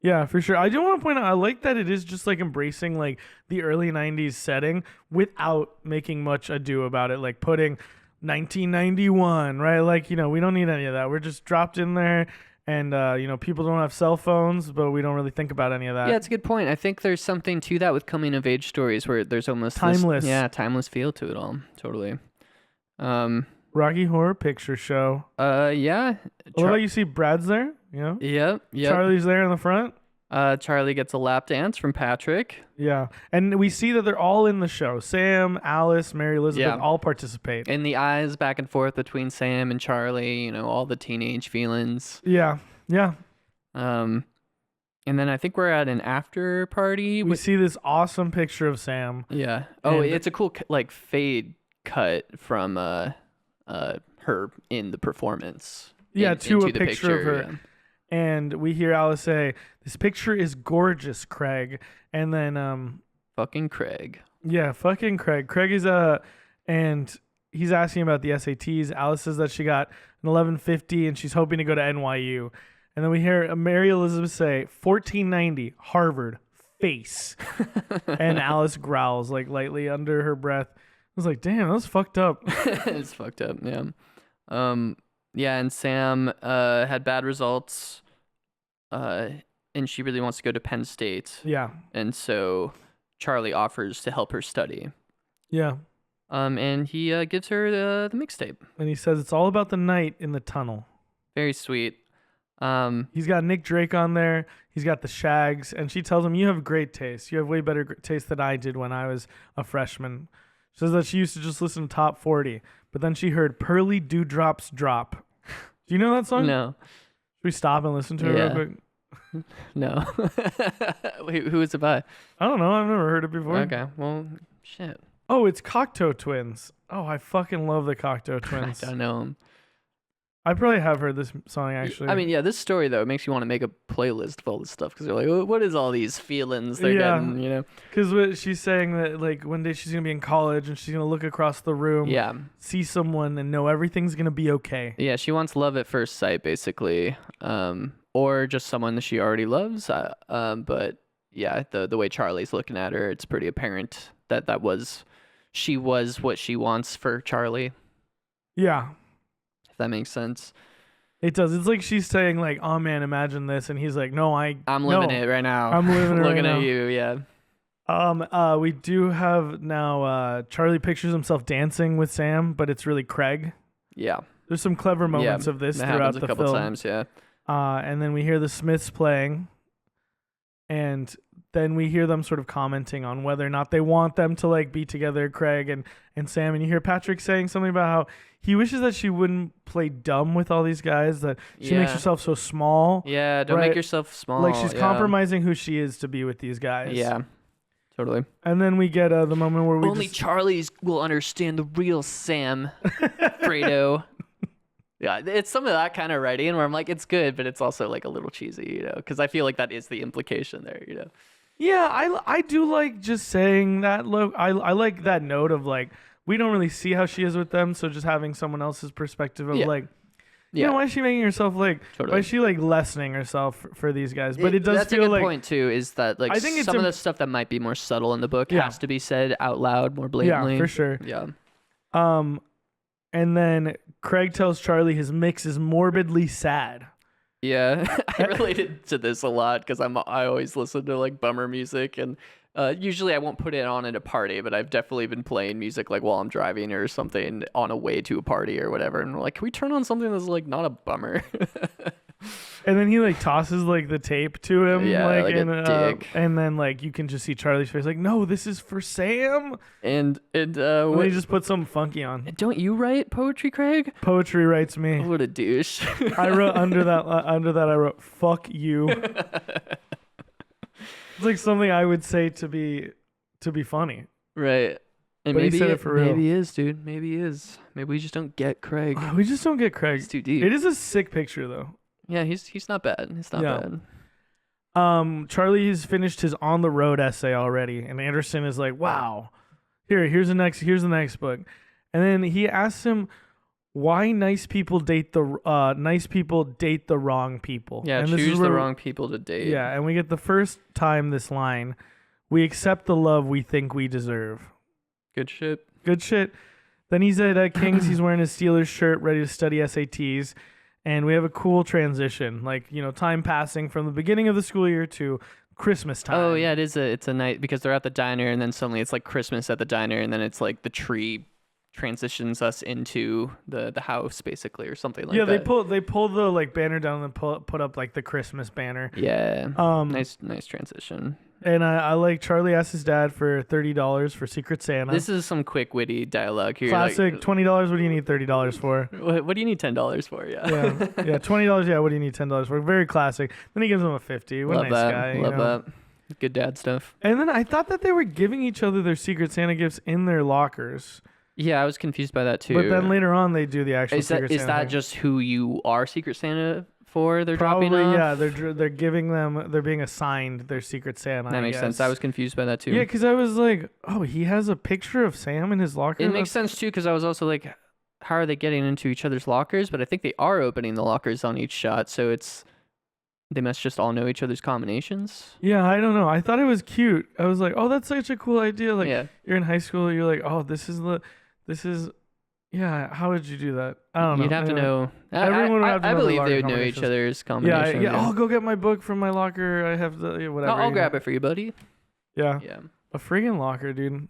Yeah, for sure. I do want to point out, I like that it is just like embracing like the early 90s setting without making much ado about it. Like putting 1991, right? Like, we don't need any of that. We're just dropped in there and people don't have cell phones, but we don't really think about any of that. Yeah, it's a good point. I think there's something to that with coming of age stories where there's almost Timeless. timeless feel to it all. Totally. Rocky Horror Picture Show. Yeah. I love how you see Brad's there. Yep. Charlie's there in the front. Charlie gets a lap dance from Patrick. Yeah, and we see that they're all in the show. Sam, Alice, Mary Elizabeth all participate. And the eyes back and forth between Sam and Charlie, all the teenage feelings. Yeah. And then I think we're at an after party. We see this awesome picture of Sam. Yeah. Oh, it's a cool fade cut from her in the performance. Yeah, to a the picture of her. Yeah. And we hear Alice say, "This picture is gorgeous, Craig." And then fucking Craig. Yeah, fucking Craig. Craig is and he's asking about the SATs. Alice says that she got an 1150 and she's hoping to go to NYU. And then we hear Mary Elizabeth say 1490 Harvard face. And Alice growls lightly under her breath. I was like, damn, that was fucked up. It's fucked up, yeah. Yeah, and Sam had bad results, and she really wants to go to Penn State. Yeah. And so Charlie offers to help her study. Yeah. And he gives her the mixtape. And he says it's all about the night in the tunnel. Very sweet. He's got Nick Drake on there. He's got the Shags, and she tells him, "You have great taste. You have way better taste than I did when I was a freshman." She says that she used to just listen to Top 40, but then she heard Pearly Dewdrops Drop. Do you know that song? No. Should we stop and listen to it real quick? No. Wait, who is it by? I don't know. I've never heard it before. Okay. Well, shit. Oh, it's Cocteau Twins. Oh, I fucking love the Cocteau Twins. I don't know them. I probably have heard this song, actually. I mean, yeah, this story, though, it makes you want to make a playlist of all this stuff because you're like, what is all these feelings they're getting, Because she's saying that, one day she's going to be in college and she's going to look across the room, see someone, and know everything's going to be okay. Yeah, she wants love at first sight, basically, or just someone that she already loves. But, yeah, the way Charlie's looking at her, it's pretty apparent that she was what she wants for Charlie. Yeah. If that makes sense. It does. It's like she's saying, "Oh man, imagine this," and he's like, "No, I'm living it right now. I'm living it right looking now." at you, yeah. We do have now. Charlie pictures himself dancing with Sam, but it's really Craig. Yeah. There's some clever moments of this that throughout happens the a couple film. times, yeah. And then we hear the Smiths playing, and then we hear them sort of commenting on whether or not they want them to be together, Craig and Sam. And you hear Patrick saying something about how he wishes that she wouldn't play dumb with all these guys, that she makes herself so small. Yeah, don't make yourself small. She's compromising who she is to be with these guys. Yeah, totally. And then we get the moment where only Charlie's will understand the real Sam, Fredo. Yeah, it's some of that kind of writing where I'm like, it's good, but it's also a little cheesy, because I feel like that is the implication there, Yeah, I do like just saying that. Look, I like that note of we don't really see how she is with them, so just having someone else's perspective of why is she making herself why is she lessening herself for these guys? But it does that's feel a good point too. Is that I think some of the stuff that might be more subtle in the book has to be said out loud more blatantly. Yeah, for sure. Yeah. And then Craig tells Charlie his mix is morbidly sad. Yeah, I related to this a lot because I always listen to bummer music, and usually I won't put it on at a party, but I've definitely been playing music while I'm driving or something on a way to a party or whatever, and we're like, can we turn on something that's not a bummer? And then he tosses the tape to him, a dick. And then you can just see Charlie's face, no, this is for Sam. And he just put something funky on. Don't you write poetry, Craig? Poetry writes me. What a douche. I wrote under that I wrote fuck you. It's something I would say to be funny. Right. And but maybe he said it for real. Maybe he is, dude. Maybe he is. Maybe we just don't get Craig. We just don't get Craig. It's too deep. It is a sick picture though. Yeah, he's not bad. He's not bad. Charlie's finished his on the road essay already, and Anderson is like, "Wow, here's the next book," and then he asks him why nice people date the wrong people. Yeah, and choose the wrong people to date. Yeah, and we get the first time this line: "We accept the love we think we deserve." Good shit. Good shit. Then he's at King's. He's wearing his Steelers shirt, ready to study SATs. and we have a cool transition, like time passing from the beginning of the school year to Christmas time. Oh yeah, it's a night because they're at the diner and then suddenly it's like Christmas at the diner and then it's like the tree transitions us into the house basically or something like yeah, that. they pull the like banner down and put up like the Christmas banner. Yeah. Nice transition. And I like Charlie asked his dad for $30 for Secret Santa. This is some quick witty dialogue here. Classic. Like, $20. What do you need $30 for? what do you need $10 for? Yeah. Yeah. Yeah. $20. Yeah. What do you need $10 for? Very classic. Then he gives him a 50. What a Love nice that. guy. Love that. Good dad stuff. And then I thought that they were giving each other their Secret Santa gifts in their lockers. Yeah, I was confused by that too. But then later on, they do the actual Secret Santa. Is that thing. just who you are Secret Santa for? They're Probably, dropping off? yeah. They're giving them. They're being assigned their Secret Santa. That makes sense. I was confused by that too. Yeah, because I was like, oh, he has a picture of Sam in his locker. It makes sense too because I was also like, how are they getting into each other's lockers? But I think they are opening the lockers on each shot, so they must just all know each other's combinations. Yeah, I don't know. I thought it was cute. I was like, oh, that's such a cool idea. Like, Yeah. you're in high school. You're like, oh, this is. Yeah, how would you do that? I don't know. You'd have to know. Everyone would have to I know their believe locker they would know each combinations. other's Yeah, combinations. yeah. I'll go get my book from my locker. I have the whatever. I'll grab it for you, buddy. Yeah. Yeah. A friggin' locker, dude.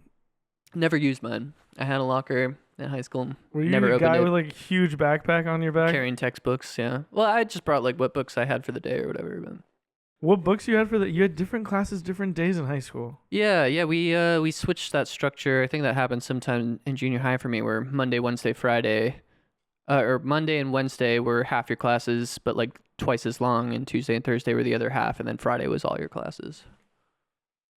Never used mine. I had a locker in high school. Were you Never the opened guy it. with like a huge backpack on your back? Carrying textbooks, yeah. Well, I just brought like what books I had for the day or whatever. But What books you had for that? You had different classes, different days in high school. yeah, we switched that structure. I think that happened sometime in junior high for me, where Monday, Wednesday, Friday, or Monday and Wednesday were half your classes, but like twice as long, and Tuesday and Thursday were the other half, and then Friday was all your classes.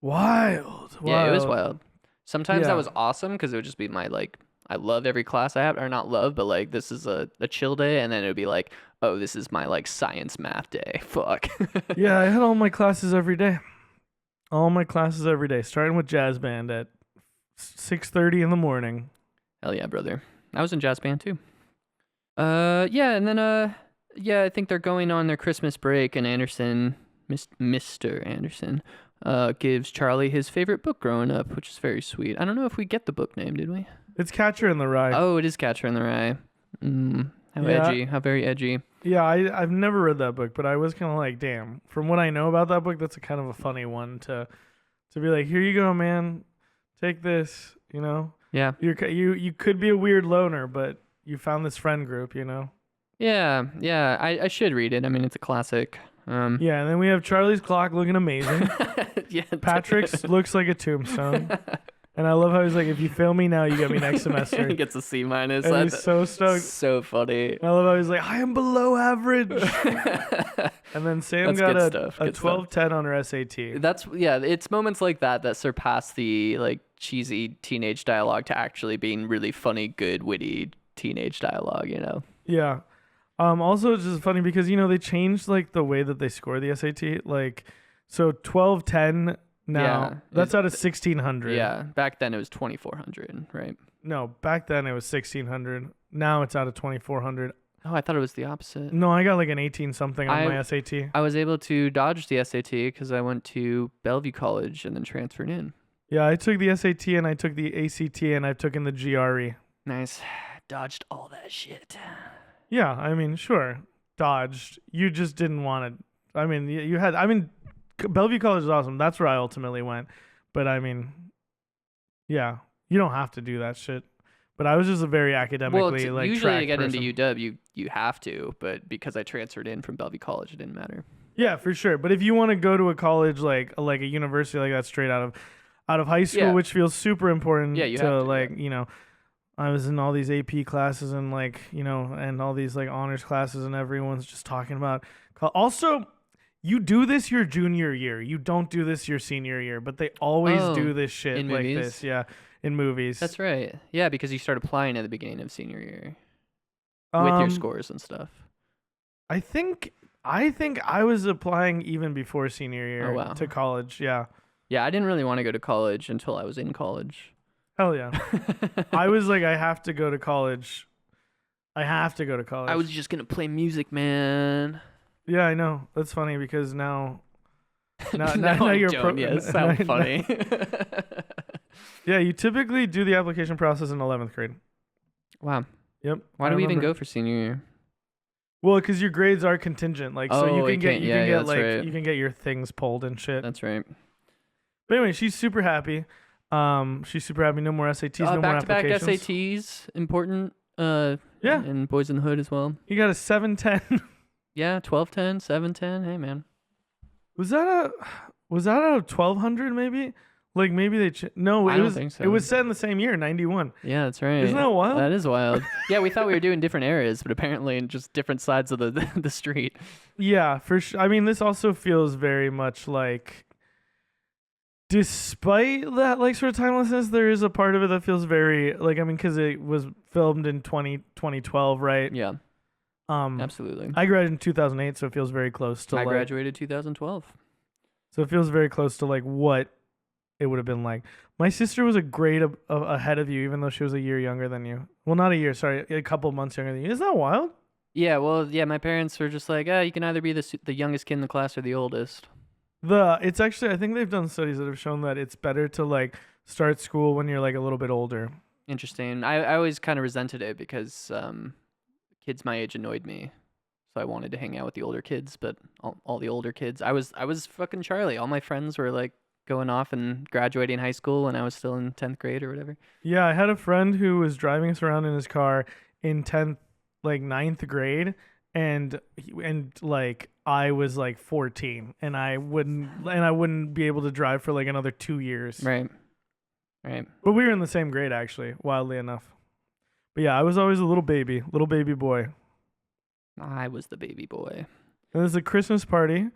Wild. Yeah, it was wild. Sometimes Yeah. that was awesome because it would just be my like, I loved every class I have, or not love, but like this is a chill day, and then it would be like, oh, this is my like science math day. Fuck. Yeah, I had all my classes every day. All my classes every day, starting with jazz band at 6:30 in the morning. Hell yeah, brother. I was in jazz band too. Yeah, and then yeah, I think they're going on their Christmas break, and Mr. Anderson, gives Charlie his favorite book growing up, which is very sweet. I don't know if we get the book name, did we? It's Catcher in the Rye. Oh, it is Catcher in the Rye. How Yeah. edgy. How very edgy. Yeah, I've never read that book, but I was kind of like, damn. From what I know about that book, that's a kind of a funny one to be like, here you go, man, take this. Yeah. You could be a weird loner, but you found this friend group. Yeah. I should read it. I mean, it's a classic. Yeah, and then we have Charlie's clock looking amazing. Yeah. Patrick's looks like a tombstone. And I love how he's like, if you fail me now, you get me next semester. He gets a C-. And he's so stoked. So funny. And I love how he's like, I am below average. And then Sam That's got good a stuff, good 12-10 on her SAT. It's moments like that surpass the like cheesy teenage dialogue to actually being really funny, good, witty teenage dialogue, Yeah. Also, it's just funny because, they changed like the way that they score the SAT. Like, so 12-10 now, Yeah, that's out of 1,600. Yeah, back then it was 2,400, right? No, back then it was 1,600. Now it's out of 2,400. Oh, I thought it was the opposite. No, I got like an 18 something on my SAT. I was able to dodge the SAT because I went to Bellevue College and then transferred in. Yeah, I took the SAT and I took the ACT and I've taken the GRE. Nice. Dodged all that shit. Yeah, I mean, sure. Dodged. You just didn't want to. I mean, Bellevue College is awesome. That's where I ultimately went. But I mean, yeah, you don't have to do that shit. But I was just a very academically usually tracked to get person. into UW, you have to, but because I transferred in from Bellevue College, it didn't matter. Yeah, for sure. But if you want to go to a college like a university like that straight out of high school, Yeah. which feels super important Yeah, you to have to, I was in all these AP classes and and all these like honors classes and everyone's just talking about also you do this your junior year. You don't do this your senior year, but they always do this shit in like movies? this. Yeah, in movies. That's right. Yeah, because you start applying at the beginning of senior year with your scores and stuff. I think I was applying even before senior year Oh, wow. to college. Yeah. Yeah, I didn't really want to go to college until I was in college. Hell yeah. I was like, I have to go to college. I was just going to play music, man. Yeah, I know. That's funny because now now you're Yes, how funny. Yeah, you typically do the application process in 11th grade. Wow. Yep. Why I do we even remember. go for senior year? Well, because your grades are contingent, like so you Oh, can you get can't. Yeah, like that's right. you can get your things pulled and shit. That's right. But anyway, she's super happy. She's super happy. No more SATs, no more Back-to-back applications. SATs, important. Yeah, And Boys in the Hood as well. he got a 710. Yeah, 1210, 710. Hey, man. Was that a out of 1200 maybe? Like maybe they no, I it don't was think so. it was set in the same year, 91. Yeah, that's right. Isn't that wild? That is wild. Yeah, we thought we were doing different eras, but apparently in just different sides of the the street. Yeah, for sure. I mean, this also feels very much like, despite that like sort of timelessness, there is a part of it that feels very like, I mean, because it was filmed in 2012, right? Yeah, absolutely. I graduated in 2008, so it feels very close to I like, graduated 2012. so it feels very close to like what it would have been like. My sister was a grade ahead of you, even though she was a year younger than you. Well, not a year, sorry, a couple months younger than you. Isn't that wild? Yeah, well, yeah, my parents were just like, you can either be the youngest kid in the class or the oldest. It's actually, I think they've done studies that have shown that it's better to like start school when you're like a little bit older. Interesting. I always kind of resented it because kids my age annoyed me. So I wanted to hang out with the older kids, but all the older kids, I was fucking Charlie. All my friends were like going off and graduating high school, and I was still in 10th grade or whatever. Yeah, I had a friend who was driving us around in his car in 10th, like ninth grade, and like I was like 14, and I wouldn't be able to drive for like another 2 years. Right. Right. But we were in the same grade actually, wildly enough. But yeah, I was always a little baby boy. I was the baby boy. And there's a Christmas party,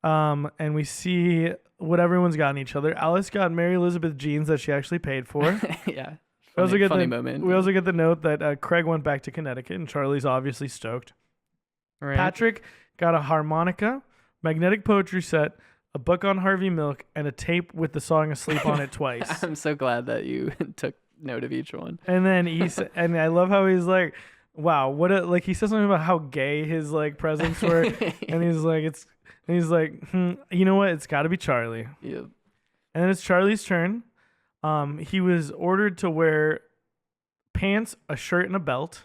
and we see what everyone's gotten each other. Alice got Mary Elizabeth jeans that she actually paid for. Yeah. We also get funny the moment. we also get the note that Craig went back to Connecticut, and Charlie's obviously stoked. Right. Patrick got a harmonica, magnetic poetry set, a book on Harvey Milk, and a tape with the song "Asleep on It" twice. I'm so glad that you took note of each one. And then and I love how he's like, "Wow, what a," like he says something about how gay his like presents were, and he's like, you know what? It's got to be Charlie. Yep. And then it's Charlie's turn. He was ordered to wear pants, a shirt, and a belt.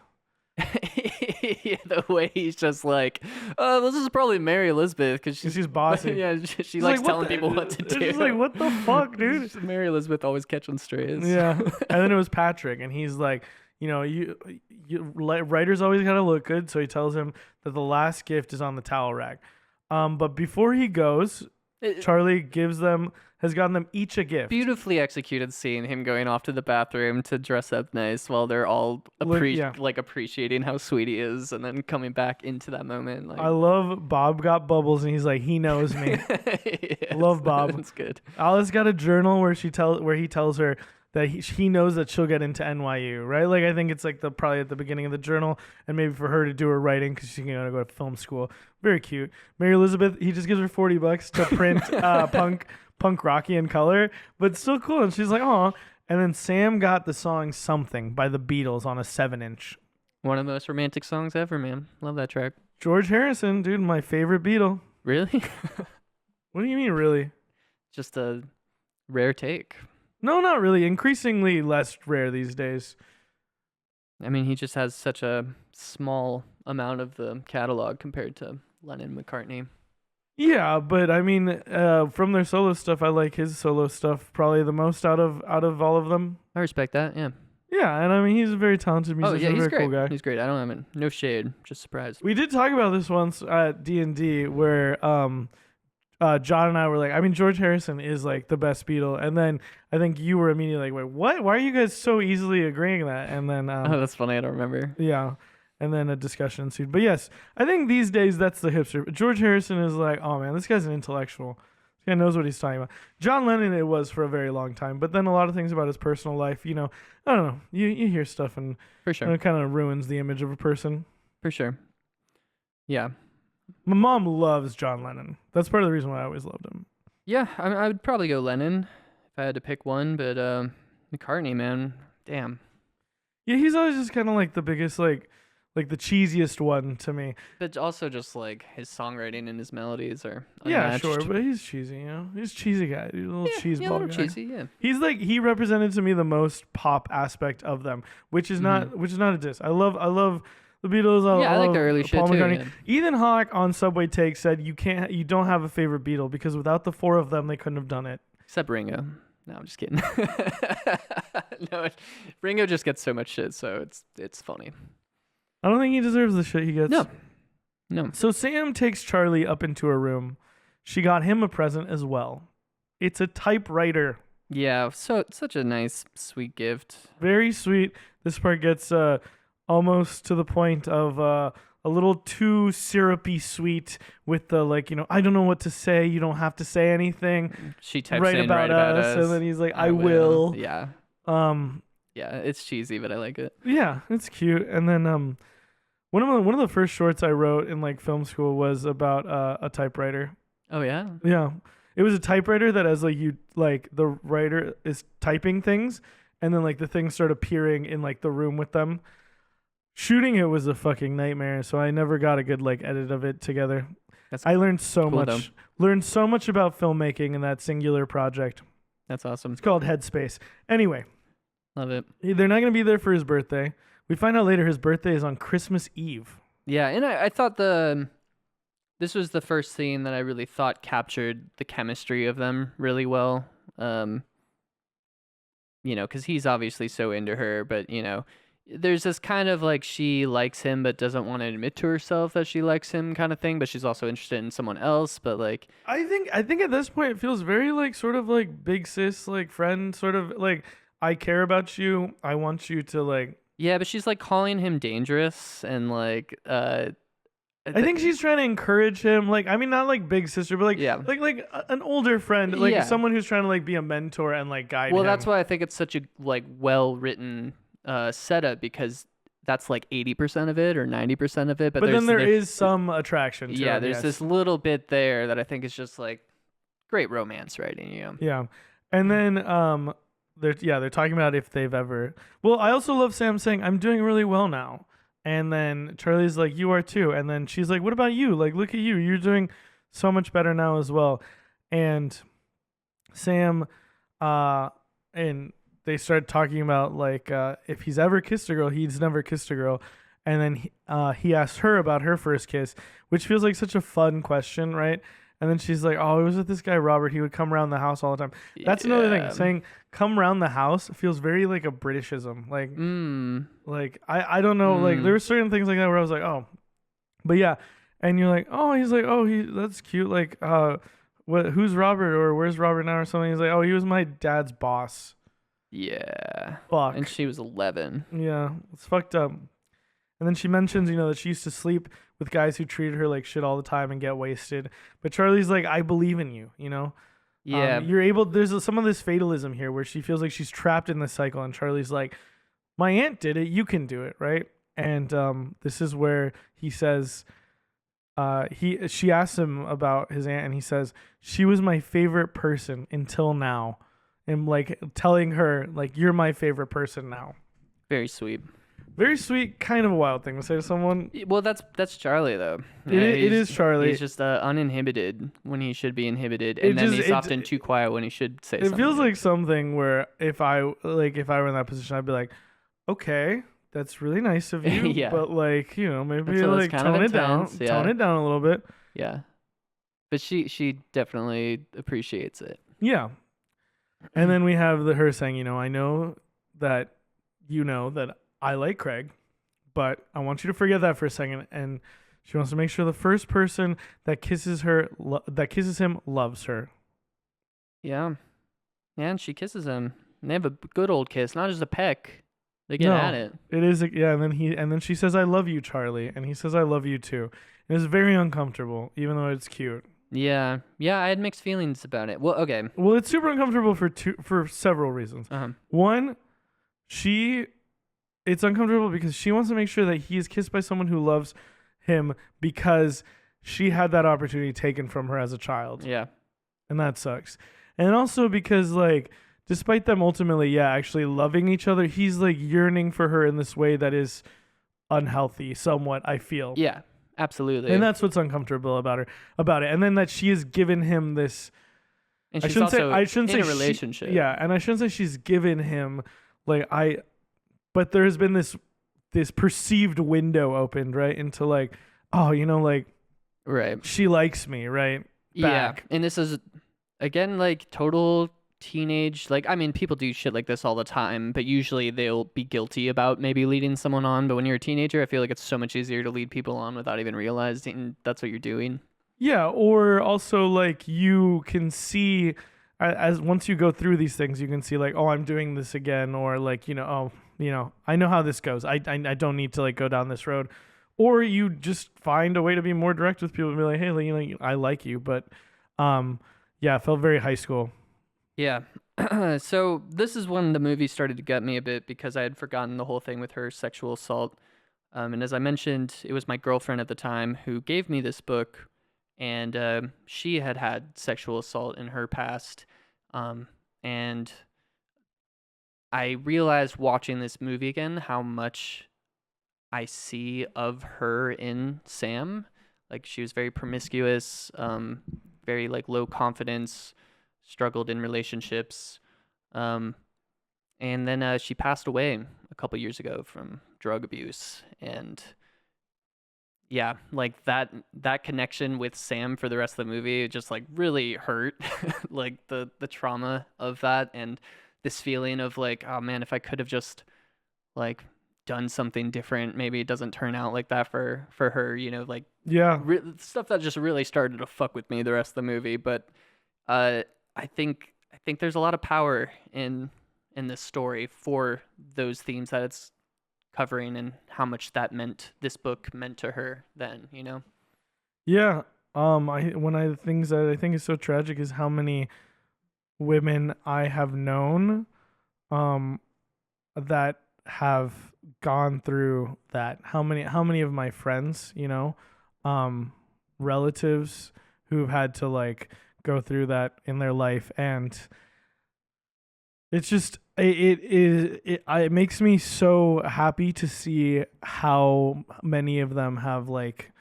Yeah, the way he's just like, this is probably Mary Elizabeth because She's bossy. Yeah, she likes telling people what to do. It's like, what the fuck, dude? Mary Elizabeth always catching strays. Yeah. And then it was Patrick, and he's like, writers always gotta look good, so he tells him that the last gift is on the towel rack. But before he goes, Charlie has gotten them each a gift. Beautifully executed scene, him going off to the bathroom to dress up nice while they're all appreciating how sweet he is, and then coming back into that moment. Like, I love Bob got bubbles, and he's like, he knows me. yes, Love Bob. That's good. Alice got a journal where he tells her that he knows that she'll get into NYU, right? Like, I think it's like probably at the beginning of the journal, and maybe for her to do her writing because she's gonna go to film school. Very cute. Mary Elizabeth, he just gives her $40 to print punk Rocky in color, but still cool. And she's like, oh. And then Sam got the song "Something" by the Beatles on a 7-inch. One of the most romantic songs ever, man. Love that track. George Harrison, dude, my favorite Beatle. Really? What do you mean, really? Just a rare take. No, not really. Increasingly less rare these days. I mean, he just has such a small amount of the catalog compared to Lennon, McCartney. Yeah, but I mean, from their solo stuff, I like his solo stuff probably the most out of all of them. I respect that. Yeah. Yeah, and I mean, he's a very talented musician. Oh yeah, he's very great. Cool guy. He's great. I don't have it. No shade. Just surprised. We did talk about this once at D&D where John and I were like, I mean, George Harrison is like the best Beatle, and then I think you were immediately like, wait, what? Why are you guys so easily agreeing that? And then oh, that's funny. I don't remember. Yeah. And then a discussion ensued. But yes, I think these days that's the hipster. George Harrison is like, oh man, this guy's an intellectual. This guy knows what he's talking about. John Lennon, it was for a very long time. But then a lot of things about his personal life, I don't know. You hear stuff and For sure. it kind of ruins the image of a person. For sure. Yeah. My mom loves John Lennon. That's part of the reason why I always loved him. Yeah, I would probably go Lennon if I had to pick one, but McCartney, man, damn. Yeah, he's always just kind of like the biggest, like the cheesiest one to me. But also just like his songwriting and his melodies are Yeah, unmatched. sure, but he's cheesy, He's a cheesy guy. He's a little cheese yeah, a ball little guy. cheesy, yeah. He's like, he represented to me the most pop aspect of them, which is not a diss. I love The Beatles. Yeah, I like the early Paul shit too. McCartney. Yeah. Ethan Hawke on Subway Take said you don't have a favorite Beatle because without the four of them they couldn't have done it. Except Ringo. No, I'm just kidding. No, Ringo just gets so much shit, so it's funny. I don't think he deserves the shit he gets. No. So Sam takes Charlie up into her room. She got him a present as well. It's a typewriter. Yeah, so such a nice, sweet gift. Very sweet. This part gets almost to the point of a little too syrupy sweet with the I don't know what to say. You don't have to say anything. She types Write in about right about us, us. and then he's like, I will. Yeah. Um, Yeah, it's cheesy, but I like it. yeah, it's cute. And then one of the first shorts I wrote in like film school was about a typewriter. Oh yeah. Yeah. It was a typewriter that as the writer is typing things and then like the things start appearing in like the room with them. Shooting it was a fucking nightmare, so I never got a good like edit of it together. I learned so cool, much about filmmaking in that singular project. That's awesome. It's called Headspace. Anyway, Love it. they're not going to be there for his birthday. We find out later his birthday is on Christmas Eve. Yeah, and I thought this was the first scene that I really thought captured the chemistry of them really well. Because he's obviously so into her, but there's this kind of like she likes him but doesn't want to admit to herself that she likes him kind of thing, but she's also interested in someone else. But like, I think at this point it feels very like sort of like big sis like friend sort of like I care about you. I want you to like. Yeah, but she's like calling him dangerous and like I think she's trying to encourage him, like I mean not like big sister, but like an older friend, like someone who's trying to like be a mentor and like guide him. Well, that's why I think it's such a like well written setup, because that's like 80% of it or 90% of it. But then there is some attraction to him, there's this little bit there that I think is just like great romance writing, Yeah. And then they're talking about if they've ever. Well, I also love Sam saying, I'm doing really well now. And then Charlie's like, you are too. And then she's like, what about you? Like, look at you. You're doing so much better now as well. And Sam, and they start talking about like, if he's ever kissed a girl, he's never kissed a girl. And then he asks her about her first kiss, which feels like such a fun question, right? And then she's like, oh, it was with this guy, Robert. He would come around the house all the time. That's another thing. Saying come around the house feels very like a Britishism. Like, like I don't know. Like there were certain things like that where I was like, oh, but yeah. And you're like, oh, he's like, oh, that's cute. Like, who's Robert or where's Robert now or something? He's like, oh, he was my dad's boss. Yeah. Fuck. And she was 11. Yeah. It's fucked up. And then she mentions, that she used to sleep with guys who treated her like shit all the time and get wasted. But Charlie's like, I believe in you, Yeah. You're able, there's some of this fatalism here where she feels like she's trapped in this cycle. And Charlie's like, my aunt did it. You can do it, right? And this is where he says, she asks him about his aunt and he says, she was my favorite person until now. And like telling her, like, you're my favorite person now. Very sweet. Very sweet, kind of a wild thing to say to someone. Well, that's Charlie though. It is Charlie. He's just uninhibited when he should be inhibited, and then he's often too quiet when he should say something. It feels like something where if I were in that position, I'd be like, okay, that's really nice of you, Yeah. but like maybe like tone it down, tone it down a little bit. Yeah, but she definitely appreciates it. Yeah, and then we have her saying, I know that I like Craig, but I want you to forget that for a second. And she wants to make sure the first person that kisses him loves her. Yeah. And she kisses him. And they have a good old kiss, not just a peck. They get at it. It is, yeah. And then she says, "I love you, Charlie," and he says, "I love you too." And it's very uncomfortable, even though it's cute. Yeah. Yeah. I had mixed feelings about it. Well, okay. Well, it's super uncomfortable for several reasons. One, it's uncomfortable because she wants to make sure that he is kissed by someone who loves him because she had that opportunity taken from her as a child. Yeah. And that sucks. And also because, like, despite them ultimately, actually loving each other, he's, like, yearning for her in this way that is unhealthy somewhat, I feel. Yeah, absolutely. And that's what's uncomfortable about it. And then that she has given him this... And she's I shouldn't say in a relationship. And I shouldn't say she's given him, like, but there has been this this perceived window opened, right, into like, oh, like Right. she likes me, right? Yeah. Back. And this is again like total teenage, like I mean people do shit like this all the time, but usually they'll be guilty about maybe leading someone on, but when you're a teenager, I feel like it's so much easier to lead people on without even realizing that's what you're doing. Yeah, or also like you can see as once you go through these things, you can see like, oh, I'm doing this again, or like, oh, I know how this goes. I don't need to like go down this road, or you just find a way to be more direct with people and be like, hey, like, I like you, but yeah, it felt very high school. Yeah. So this is when the movie started to get me a bit because I had forgotten the whole thing with her sexual assault. And as I mentioned, it was my girlfriend at the time who gave me this book, and she had had sexual assault in her past. And I realized watching this movie again how much I see of her in Sam. Like she was very promiscuous, very like low confidence, struggled in relationships. Um, and then she passed away a couple years ago from drug abuse. And yeah, like that connection with Sam for the rest of the movie just like really hurt. Like the trauma of that and this feeling of like, oh man, if I could have just like done something different, maybe it doesn't turn out like that for her, like Yeah. stuff that just really started to fuck with me the rest of the movie. But uh I think there's a lot of power in this story for those themes that it's covering and how much this book meant to her then. Yeah. One of the things that I think is so tragic is how many women I have known um that have gone through that. How many of my friends, um relatives who've had to like go through that in their life, and it's just it makes me so happy to see how many of them have like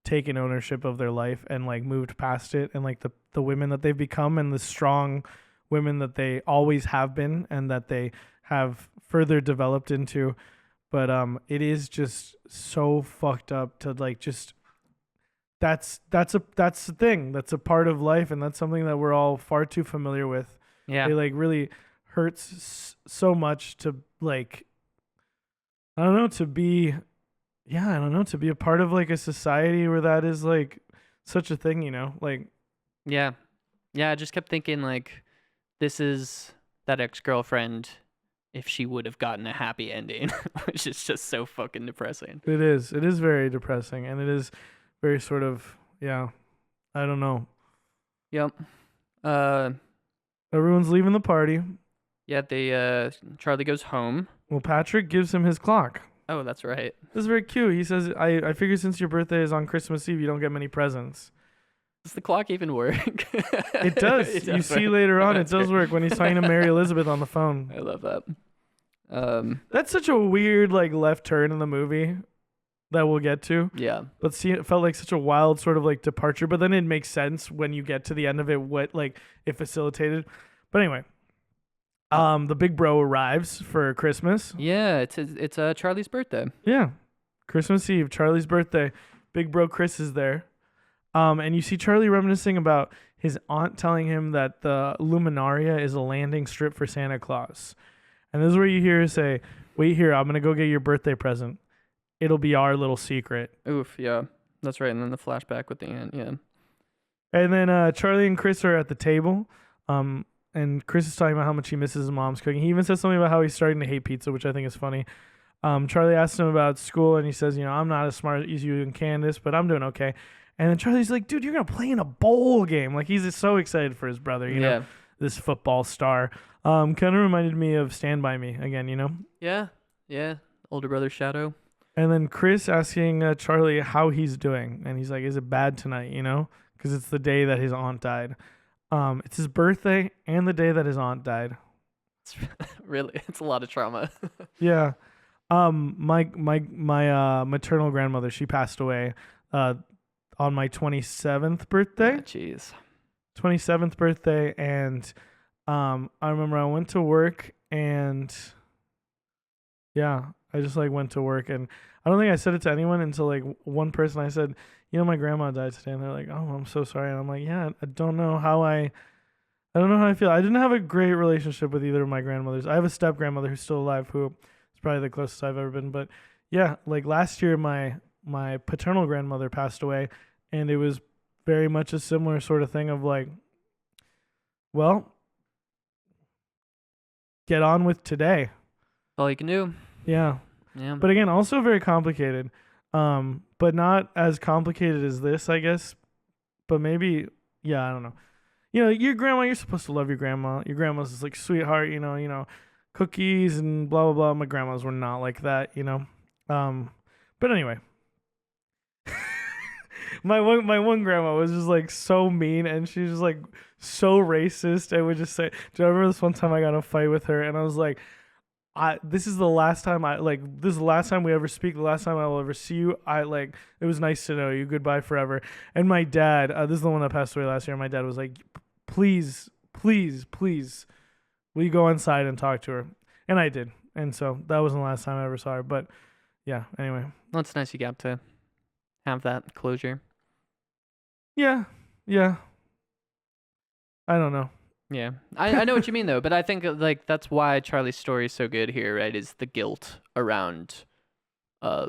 taken ownership of their life and like moved past it, and like the women that they've become and the strong women that they always have been and that they have further developed into. But it is just so fucked up to like just that's the thing, that's a part of life, and that's something that we're all far too familiar with. Yeah. It like really hurts so much to like, I don't know, to be, yeah, I don't know, to be a part of like a society where that is like such a thing, like. Yeah. Yeah, I just kept thinking like this is that ex-girlfriend if she would have gotten a happy ending, which is just so fucking depressing. It is very depressing, and it is very sort of, yeah, I don't know. Yep. Uh Everyone's leaving the party. yeah, Charlie goes home. Well, Patrick gives him his clock. Oh, that's right. This is very cute. He says, I figure since your birthday is on Christmas Eve, you don't get many presents. Does the clock even work? It does. It You does see work. later on, it does work when he's talking to Mary Elizabeth on the phone. I love that. That's such a weird like left turn in the movie that we'll get to. Yeah. But see, it felt like such a wild sort of like departure. But then it makes sense when you get to the end of it, what like it facilitated. But anyway, the big bro arrives for Christmas. Yeah, it's Charlie's birthday. Yeah, Christmas Eve, Charlie's birthday. Big bro Chris is there. And you see Charlie reminiscing about his aunt telling him that the Luminaria is a landing strip for Santa Claus. And this is where you hear her say, wait here, I'm going to go get your birthday present. It'll be our little secret. Oof, yeah. That's right. And then the flashback with the aunt, yeah. And then Charlie and Chris are at the table. And Chris is talking about how much he misses his mom's cooking. He even says something about how he's starting to hate pizza, which I think is funny. Charlie asks him about school, and he says, I'm not as smart as you and Candace, but I'm doing okay. And then Charlie's like, dude, you're going to play in a bowl game. Like, he's just so excited for his brother, know, this football star. Kind of reminded me of Stand By Me again, Yeah, yeah. Older brother Shadow. And then Chris asking Charlie how he's doing. And he's like, is it bad tonight, Because it's the day that his aunt died. It's his birthday and the day that his aunt died. It's a lot of trauma. Yeah. My maternal grandmother, she passed away on my 27th birthday. Jeez. 27th birthday, and I remember I went to work, and yeah, I just like went to work, and I don't think I said it to anyone until like one person. I said, my grandma died today, and they're like, oh, I'm so sorry. And I'm like, yeah, I don't know how I feel. I didn't have a great relationship with either of my grandmothers. I have a step grandmother who's still alive, who is probably the closest I've ever been. But yeah, like last year, my paternal grandmother passed away, and it was very much a similar sort of thing of like, well, get on with today. All you can do. Yeah. Yeah. But again, also very complicated. But not as complicated as this, I guess. But maybe, yeah, I don't know. Your grandma, you're supposed to love your grandma. Your grandma's this like sweetheart, cookies and blah blah blah. My grandmas were not like that. But anyway. my one grandma was just like so mean, and she was just like so racist, and would just say, do I remember this one time I got in a fight with her, and I was like, this is the last time this is the last time we ever speak, the last time I will ever see you. It was nice to know you. Goodbye forever. And my dad, this is the one that passed away last year. My dad was like, please, please, please, will you go inside and talk to her? And I did. And so that wasn't the last time I ever saw her. But yeah, anyway. Well, it's nice you got to have that closure. Yeah. Yeah. I don't know. Yeah, I know what you mean though, but I think like that's why Charlie's story is so good here, right? Is the guilt around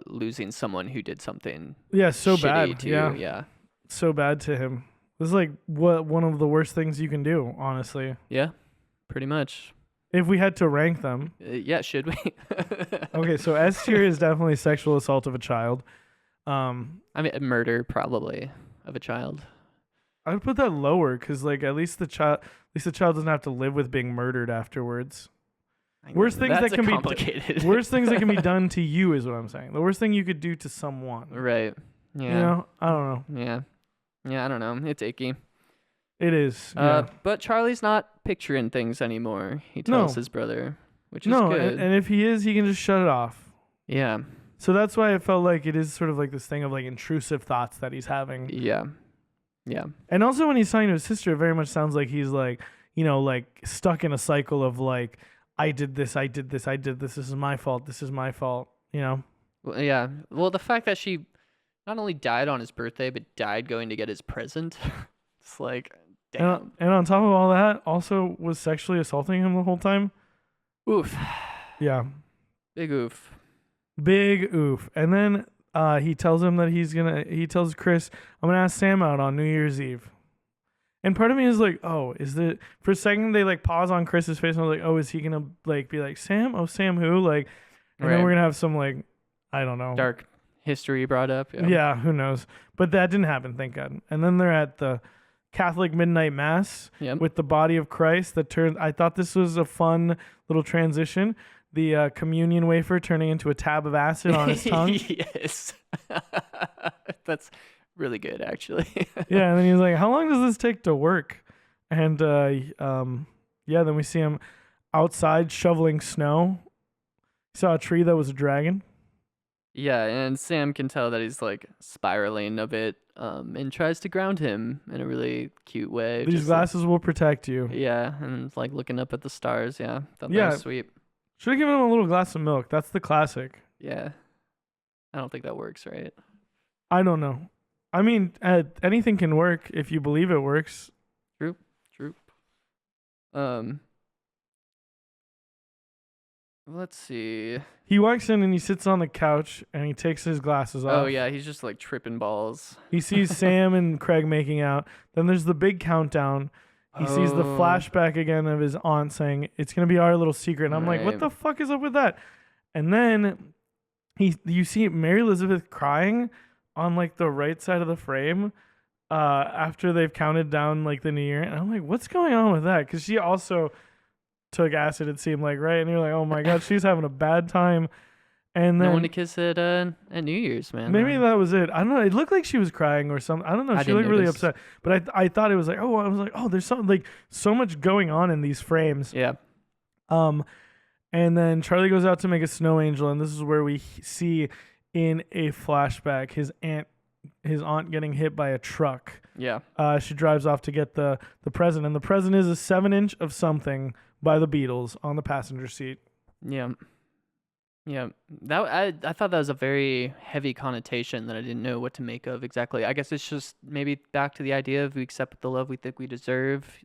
losing someone who did something so shitty bad. to Yeah. you. Yeah, so bad to him. This is like one of the worst things you can do, honestly. Yeah, pretty much. If we had to rank them. Yeah, should we? Okay, so S tier is definitely sexual assault of a child. I mean, murder probably of a child. I would put that lower because, like, at least the child doesn't have to live with being murdered afterwards. Worst things that can be worst things that can be done to you is what I'm saying. The worst thing you could do to someone. Right. Yeah. I don't know. Yeah. Yeah, I don't know. It's icky. It is. Yeah. But Charlie's not picturing things anymore. He tells his brother, which is good. And if he is, he can just shut it off. Yeah. So that's why I felt like it is sort of like this thing of like intrusive thoughts that he's having. Yeah. Yeah. And also when he's talking to his sister, it very much sounds like he's like, like stuck in a cycle of like, I did this, this is my fault, Well, yeah. Well, the fact that she not only died on his birthday, but died going to get his present. It's like, damn. And on top of all that, also was sexually assaulting him the whole time. Oof. Yeah. Big oof. Big oof. And then he tells him that he tells Chris, I'm going to ask Sam out on New Year's Eve. And part of me is like, oh, for a second they like pause on Chris's face and I was like, oh, is he going to like be like, Sam? Oh, Sam who? Like, and then we're going to have some like, I don't know. Dark history brought up. Yeah, who knows? But that didn't happen, thank God. And then they're at the Catholic midnight mass with the body of Christ that turned. I thought this was a fun little transition. The communion wafer turning into a tab of acid on his tongue. Yes. That's really good, actually. Yeah, and then he's like, how long does this take to work? And then we see him outside shoveling snow. He saw a tree that was a dragon. Yeah, and Sam can tell that he's like spiraling a bit and tries to ground him in a really cute way. These glasses will protect you. Yeah, and like looking up at the stars. Yeah, that was sweet. Should have given him a little glass of milk. That's the classic. Yeah. I don't think that works, right? I don't know. I mean, anything can work if you believe it works. True. Let's see. He walks in and he sits on the couch and he takes his glasses off. Oh, yeah. He's just like tripping balls. He sees Sam and Craig making out. Then there's the big countdown. He sees the flashback again of his aunt saying, it's going to be our little secret. And I'm like, what the fuck is up with that? And then you see Mary Elizabeth crying on like the right side of the frame after they've counted down like the new year. And I'm like, what's going on with that? Because she also took acid, it seemed like, right? And you're like, oh my God, she's having a bad time. And then no one to kiss at New Year's, man. Maybe that was it. I don't know. It looked like she was crying or something. I don't know. She looked really upset. But I thought it was like, there's something like so much going on in these frames. Yeah. And then Charlie goes out to make a snow angel, and this is where we see in a flashback his aunt getting hit by a truck. Yeah. She drives off to get the present, and the present is a 7-inch of something by the Beatles on the passenger seat. Yeah. Yeah, that I thought that was a very heavy connotation that I didn't know what to make of exactly. I guess it's just maybe back to the idea of we accept the love we think we deserve,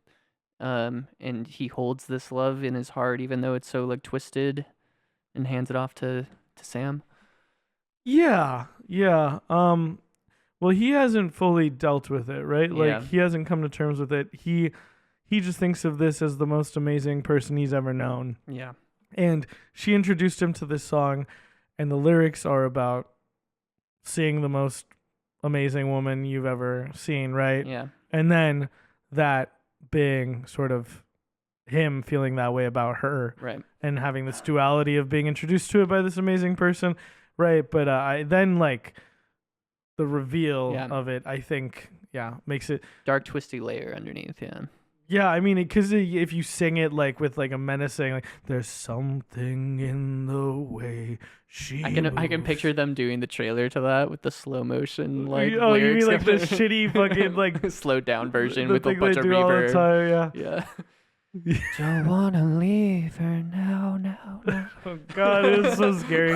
and he holds this love in his heart even though it's so like twisted, and hands it off to Sam. Yeah, yeah. Well, he hasn't fully dealt with it, right? Like Yeah, he hasn't come to terms with it. He just thinks of this as the most amazing person he's ever known. yeah, And she introduced him to this song, and the lyrics are about seeing the most amazing woman you've ever seen, right? yeah, And then that being sort of him feeling that way about her right. and having this duality of being introduced to it by this amazing person, right? But I then like the reveal Yeah, of it, I think, yeah, makes it. dark twisty layer underneath. Yeah, Yeah, I mean, because if you sing it like with like a menacing, like "There's something in the way she I can moves." picture them doing the trailer to that with the slow motion like Oh, you mean lyrics. like the shitty fucking like slowed down version the with a thing bunch they of do all the reverb. time? Yeah. Yeah. Don't wanna leave her now, now. Oh God, it is so scary,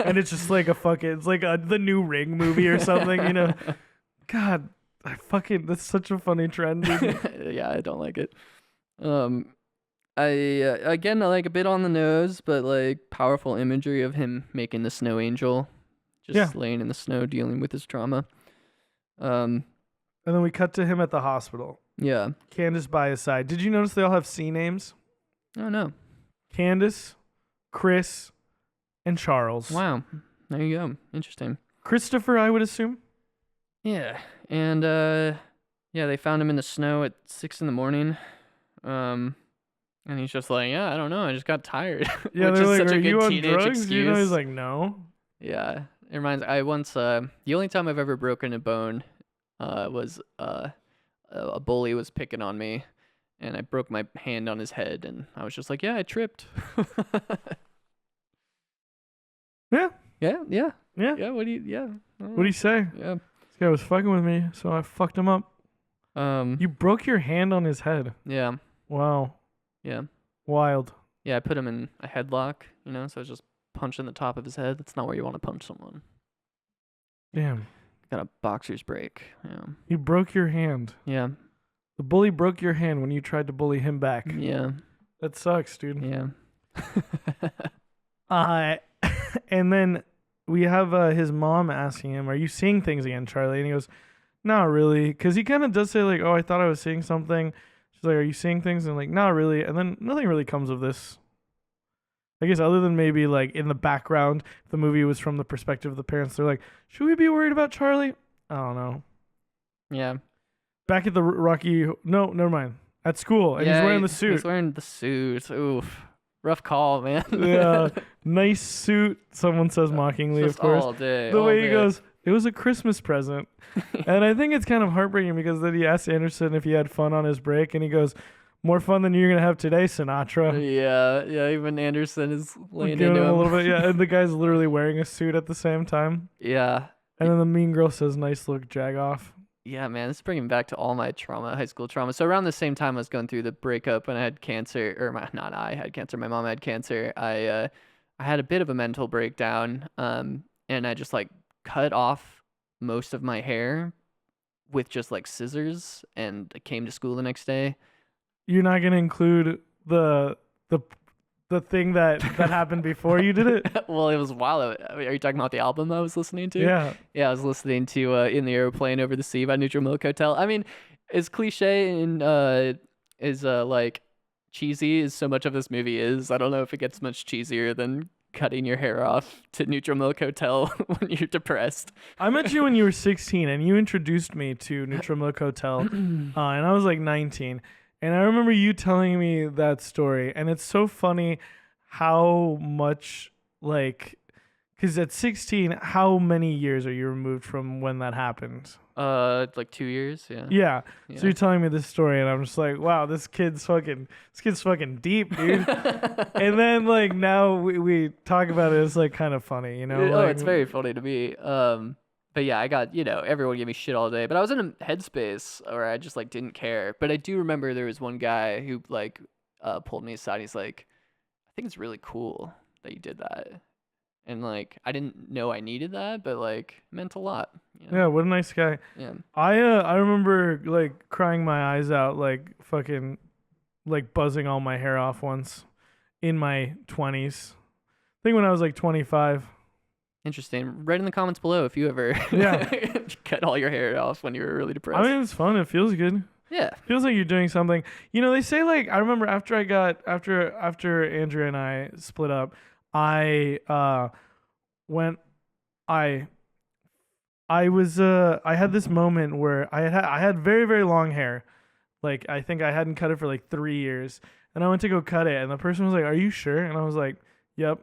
and it's just like a fucking, it's like the new Ring movie or something, you know? God, I fucking, that's such a funny trend, dude. Yeah, I don't like it. I again I like a bit on the nose, but like powerful imagery of him making the snow angel, just Yeah. laying in the snow, dealing with his trauma. Um, And then we cut to him at the hospital. yeah. Candace by his side. Did you notice they all have C names? Oh no. Candace, Chris, and Charles. Wow. There you go. Interesting. Christopher, I would assume. Yeah. And yeah, they found him in the snow at 6 a.m. And he's just like, yeah, I don't know, I just got tired. Yeah, Which they're is like, such "Are a good you on teenage drugs?" excuse. You know, he's like, "No." Yeah. It reminds I once the only time I've ever broken a bone was a bully was picking on me and I broke my hand on his head and I was just like, yeah, I tripped. Yeah, Yeah, yeah. yeah. Yeah, what do you What do you say? Yeah. This guy was fucking with me, so I fucked him up. You broke your hand on his head. Yeah. Wow, Yeah. wild. Yeah, I put him in a headlock, so I was just punching the top of his head. That's not where you want to punch someone. Damn, Got a boxer's break. Yeah. you broke your hand. Yeah. The bully broke your hand when you tried to bully him back. Yeah. That sucks, dude. Yeah. Uh, and then we have his mom asking him, "Are you seeing things again, Charlie?" And he goes, "Not really," because he kind of does say like, "Oh, I thought I was seeing something." She's like, "Are you seeing things?" And like, "Not really." And then nothing really comes of this. I guess other than maybe like in the background, if the movie was from the perspective of the parents, they're like, "Should we be worried about Charlie?" I don't know. Yeah. Back at the Rocky, no, never mind. At school, and he's wearing the suit. He's wearing the suit. Oof. Rough call, man. Yeah, nice suit. Someone says mockingly, Just of course. all day. The all way he day. goes, "It was a Christmas present," and I think it's kind of heartbreaking because then he asks Anderson if he had fun on his break, and he goes, "More fun than you're gonna have today, Sinatra." Yeah, yeah. Even Anderson is laying Giving into him him a little bit, yeah. And the guy's literally wearing a suit at the same time. Yeah, And then the mean girl says, "Nice look, jag off." yeah, man. This is bringing me back to all my trauma, high school trauma. So around the same time I was going through the breakup when I had cancer, or not I had cancer. My mom had cancer. I had a bit of a mental breakdown. And I just like cut off most of my hair with just like scissors, and I came to school the next day. You're not gonna include the the thing that happened before you did it? Well, it was while are you talking about the album I was listening to? Yeah. Yeah, I was listening to In the Aeroplane Over the Sea by Neutral Milk Hotel. I mean, as cliche and as like cheesy as so much of this movie is, I don't know if it gets much cheesier than cutting your hair off to Neutral Milk Hotel when you're depressed. I met you when you were 16, and you introduced me to Neutral Milk Hotel, and I was like 19. And I remember you telling me that story, and it's so funny how much, like, because at 16, how many years are you removed from when that happened? Like 2 years, yeah. Yeah. Yeah. So you're telling me this story, and I'm just like, wow, this kid's fucking deep, dude. And then like now we talk about it, it's like kind of funny, you know? Oh, Like, it's very funny to me. But yeah, I got, everyone gave me shit all day. But I was in a headspace where I just like didn't care. But I do remember there was one guy who like pulled me aside. He's like, I think it's really cool that you did that. and like I didn't know I needed that, but like it meant a lot. Yeah, what a nice guy. Yeah. I remember like crying my eyes out, like fucking like buzzing all my hair off once in my 20s. I think when I was like 25. Interesting. Write in the comments below if you ever Yeah. cut all your hair off when you were really I depressed. mean, it's fun. It feels good. Yeah. Feels like you're doing something. You know, they say like I remember after Andrea and I split up, I went I I had this moment where I had very very long hair. Like I think I hadn't cut it for like 3 years, and I went to go cut it, and the person was like, "Are you sure?" And I was like, "Yep,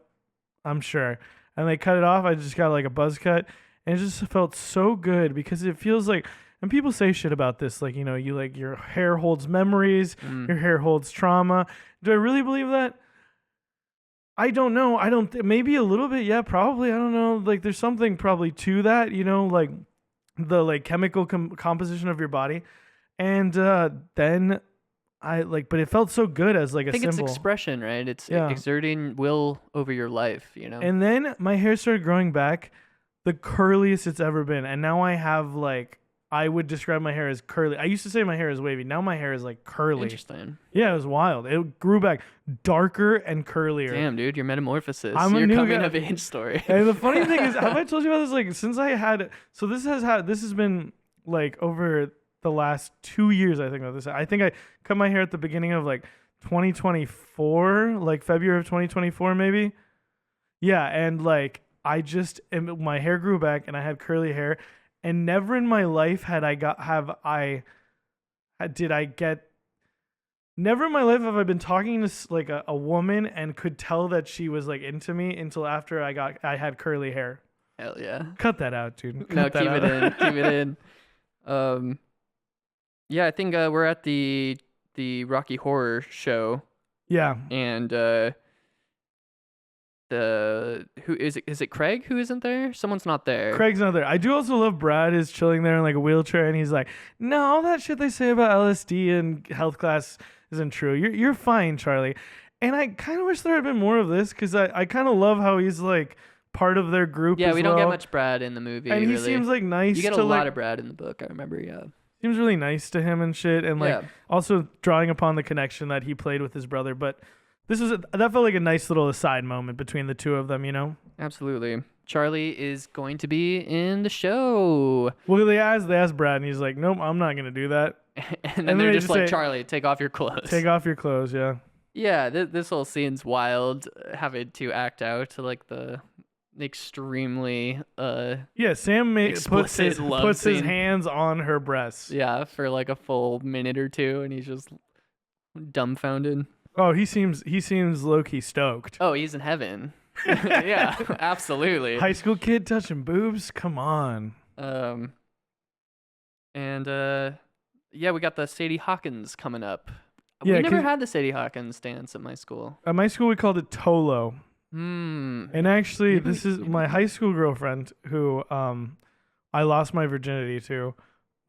I'm sure." And they cut it off. I just got like a buzz cut, and it just felt so good because it feels like. And people say shit about this, like, you know, you like your hair holds memories, your hair holds trauma. Do I really believe that? I don't know. I don't. Maybe a little bit. Yeah, probably. I don't know. Like, there's something probably to that. You know, like the like chemical composition of your body, and then I like. But it felt so good as like a I think symbol. it's expression, right? It's Yeah. exerting will over your life, you know? And then my hair started growing back, the curliest it's ever been, and now I have like. I would describe my hair as curly. I used to say my hair is wavy. Now my hair is like curly. Interesting. Yeah, it was wild. It grew back darker and curlier. Damn, dude, your metamorphosis. I'm a your new coming guy. of age story. And the funny thing is, have I told you about this? Like, since I had, so this has been like over the last 2 years. I think about this. I think I cut my hair at the beginning of like 2024, like February of 2024, maybe. Yeah, and like my hair grew back, and I had curly hair, and never in my life never in my life have I been talking to like a woman and could tell that she was like into me until after I had curly hair. Hell yeah. Cut that out, dude. No, Cut that keep out. it in. Keep it in. Yeah, I think we're at the Rocky Horror show, Yeah. and who is it? Is it Craig who isn't there? Someone's not there. Craig's not there. I do also love Brad is chilling there in like a wheelchair, and he's like, "No, all that shit they say about LSD and health class isn't true. You're fine, Charlie." And I kind of wish there had been more of this because I kind of love how he's like part of their group. Yeah, as we don't get well. much Brad in the movie. And he really. seems like nice. You get to a lot like, of Brad in the book. I remember. Yeah. Seems really nice to him and shit, and like Yeah. also drawing upon the connection that he played with his brother. But that felt like a nice little aside moment between the two of them, you know. Absolutely. Charlie is going to be in the show. Well, they asked Brad, and he's like, "Nope, I'm not gonna do that. And then they they're just just like, say, Charlie, take off your clothes. Take off your clothes." Yeah. Yeah, this whole scene's wild. Having to act out like the extremely Yeah, Sam puts explicit love his scene. hands on her breasts. Yeah, for like a full minute or two, and he's just dumbfounded. Oh, he seems low key stoked. Oh, he's in heaven. Yeah, absolutely. High school kid touching boobs? Come on. And yeah, we got the Sadie Hawkins coming up. Yeah, we never 'cause- had the Sadie Hawkins dance at my school. At my school, we called it Tolo. Hmm. And actually, Maybe this we- is maybe my we- high school girlfriend who I lost my virginity to.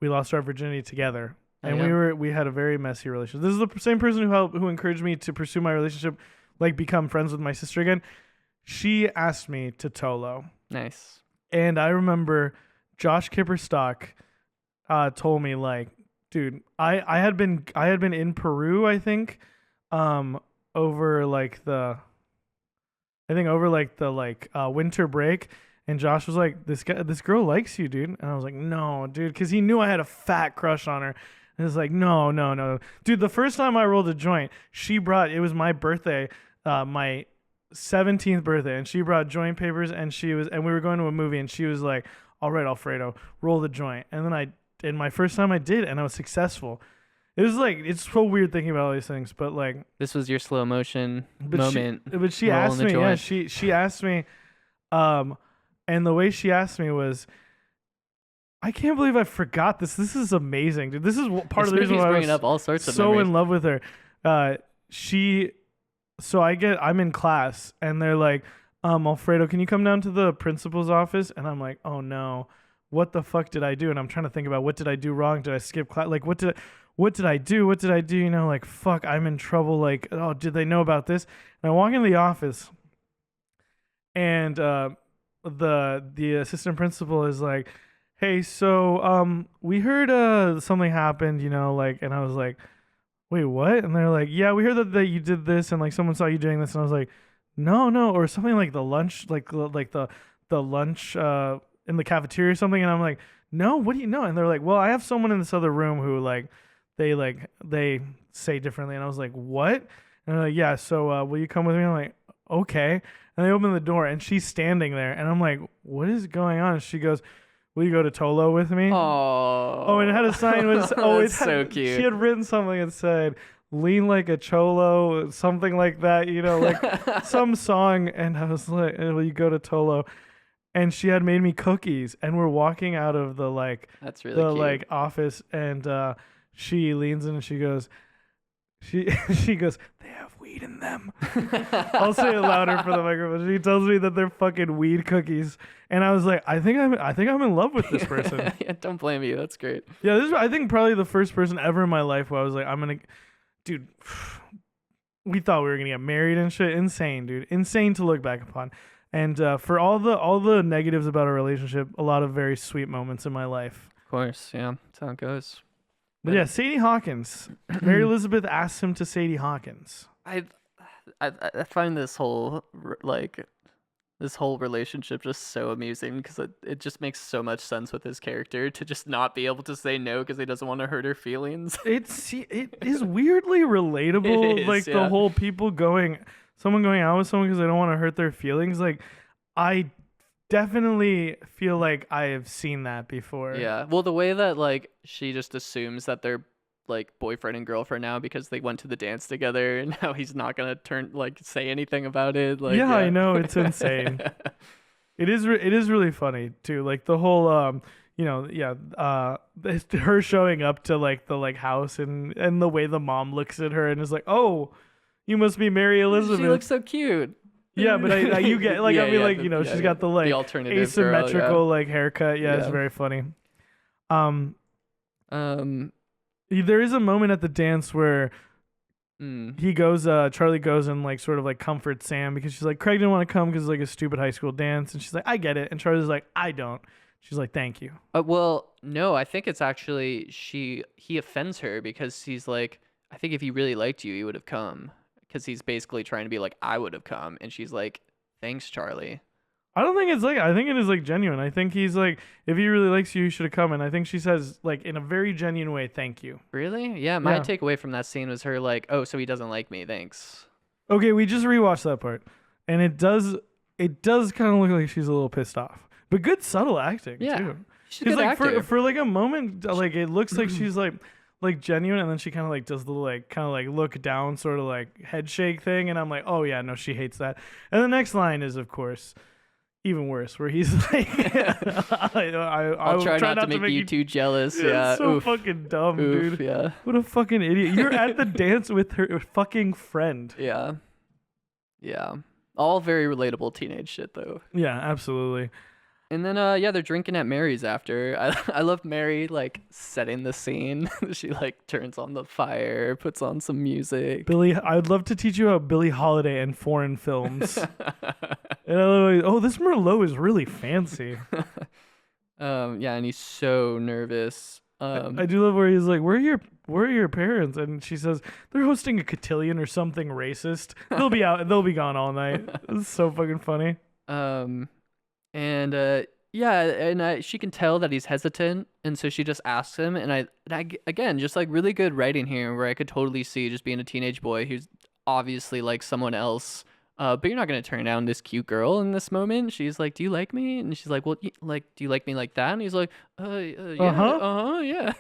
We lost our virginity together. Oh, And yeah? we had a very messy relationship. This is the same person who encouraged me to pursue my relationship, like become friends with my sister again. She asked me to Tolo. Nice. And I remember Josh Kipperstock told me like, dude, I had been in Peru, I think, over winter break, and Josh was like, this girl likes you, dude. And I was like, no, dude, because he knew I had a fat crush on her. And it's like, no, dude. The first time I rolled a joint, it was my birthday, my 17th birthday, and she brought joint papers, and we were going to a movie, and she was like, all right, Alfredo, roll the joint. And then my first time I did, and I was successful. It was like, it's so weird thinking about all these things, but like, This was your slow motion moment. but she rolling asked the me, yeah, joint. she asked me, and the way she asked me was, I can't believe I forgot this. This is amazing, dude. This is part This of the reason movie's why I bringing was up all sorts of so memories. in love with her. I'm in class, and they're like, Alfredo, can you come down to the principal's office? And I'm like, oh no, what the fuck did I do? And I'm trying to think about, what did I do wrong? Did I skip class? Like, what did I do? What did I do? You know, like, fuck, I'm in trouble. Like, oh, did they know about this? And I walk into the office, and the assistant principal is like, "Hey, so we heard something happened, like," and I was like, "Wait, what?" And they're like, "Yeah, we heard that you did this, and like someone saw you doing this," and I was like, "No, no," or something like the lunch, like the lunch in the cafeteria or something, and I'm like, "No, what do you know?" And they're like, "Well, I have someone in this other room who they say differently," and I was like, "What?" And they're like, "Yeah, so will you come with me?" I'm like, "Okay." And they open the door, and she's standing there, and I'm like, "What is going on?" And she goes, "Will you go to Tolo with me?" Oh, and it had a sign was That's so cute. She had written something and said, "Lean like a cholo," something like that, like some song. And I was like, "Will you go to Tolo?" And she had made me cookies, and we're walking out of the That's really cute. like office, and she leans in and she goes, she goes, "They have weed in them." I'll say it louder for the microphone. She tells me that they're fucking weed cookies, and I was like, I think I'm in love with this person. Yeah, don't blame you. That's great. Yeah, this is, I think, probably the first person ever in my life where I was like, dude, we thought we were gonna get married and shit. Insane, dude. Insane to look back upon. And for all the negatives about our relationship, a lot of very sweet moments in my life. Of course, yeah, that's how it goes. But yeah, Sadie Hawkins. Mary Elizabeth asked him to Sadie Hawkins. I find this whole relationship just so amusing because it just makes so much sense with his character to just not be able to say no because he doesn't want to hurt her feelings. It is weirdly relatable. It is, like yeah. the whole someone going out with someone because they don't want to hurt their feelings. Like I definitely feel like I have seen that before. Yeah. Well, the way that like she just assumes that they're like boyfriend and girlfriend now because they went to the dance together and now he's not gonna say anything about it. Like, yeah, I know, it's insane. It is really funny too. Like the whole her showing up to like the house and the way the mom looks at her and is like, "Oh, you must be Mary Elizabeth." She looks so cute. Yeah, but you get like, Yeah, I mean, yeah, like, she's got the like the alternative asymmetrical girl, like haircut. Yeah, it's Yeah. very funny. yeah. There is a moment at the dance where he goes, Charlie goes and like sort of like comforts Sam because she's like, "Craig didn't want to come because it's like a stupid high school dance," and she's like, "I get it," and Charlie's like, "I don't." She's like, "Thank you." Well, no, I think it's actually he offends her because he's like, I think if he really liked you, he would have come. Because he's basically trying to be like, I would have come. And she's like, thanks, Charlie. I don't think it's like, I think it is like genuine. I think he's like, if he really likes you, you should have come. And I think she says like in a very genuine way, "Thank you." Really? Yeah, my takeaway from that scene was her like, oh, so he doesn't like me, thanks. Okay, we just rewatched that part. And it does kind of look like she's a little pissed off. But good subtle acting too. She's a good like actor. for like a moment, like it looks like she's like genuine, and then she kind of like does the like kind of like look down sort of like head shake thing, and I'm like, oh yeah, no, she hates that. And the next line is of course even worse, where he's like, I'll try not to make you too jealous. Yeah, it's so fucking dumb, dude. Yeah, what a fucking idiot. You're at the dance with her fucking friend. Yeah, all very relatable teenage shit though. Yeah, absolutely. And then they're drinking at Mary's after. I love Mary like setting the scene. She like turns on the fire, puts on some music. Billy, I'd love to teach you about Billie Holiday and foreign films. And I love, oh, this Merlot is really fancy. Yeah, and he's so nervous. I do love where he's like, where are your parents? And she says, they're hosting a cotillion or something racist. They'll be out, they'll be gone all night. It's so fucking funny. And she can tell that he's hesitant, and so she just asks him. And I again, just like really good writing here, where I could totally see just being a teenage boy who's obviously like someone else. But you're not gonna turn down this cute girl in this moment. She's like, "Do you like me?" And she's like, "Well, like, do you like me like that?" And he's like, yeah, yeah."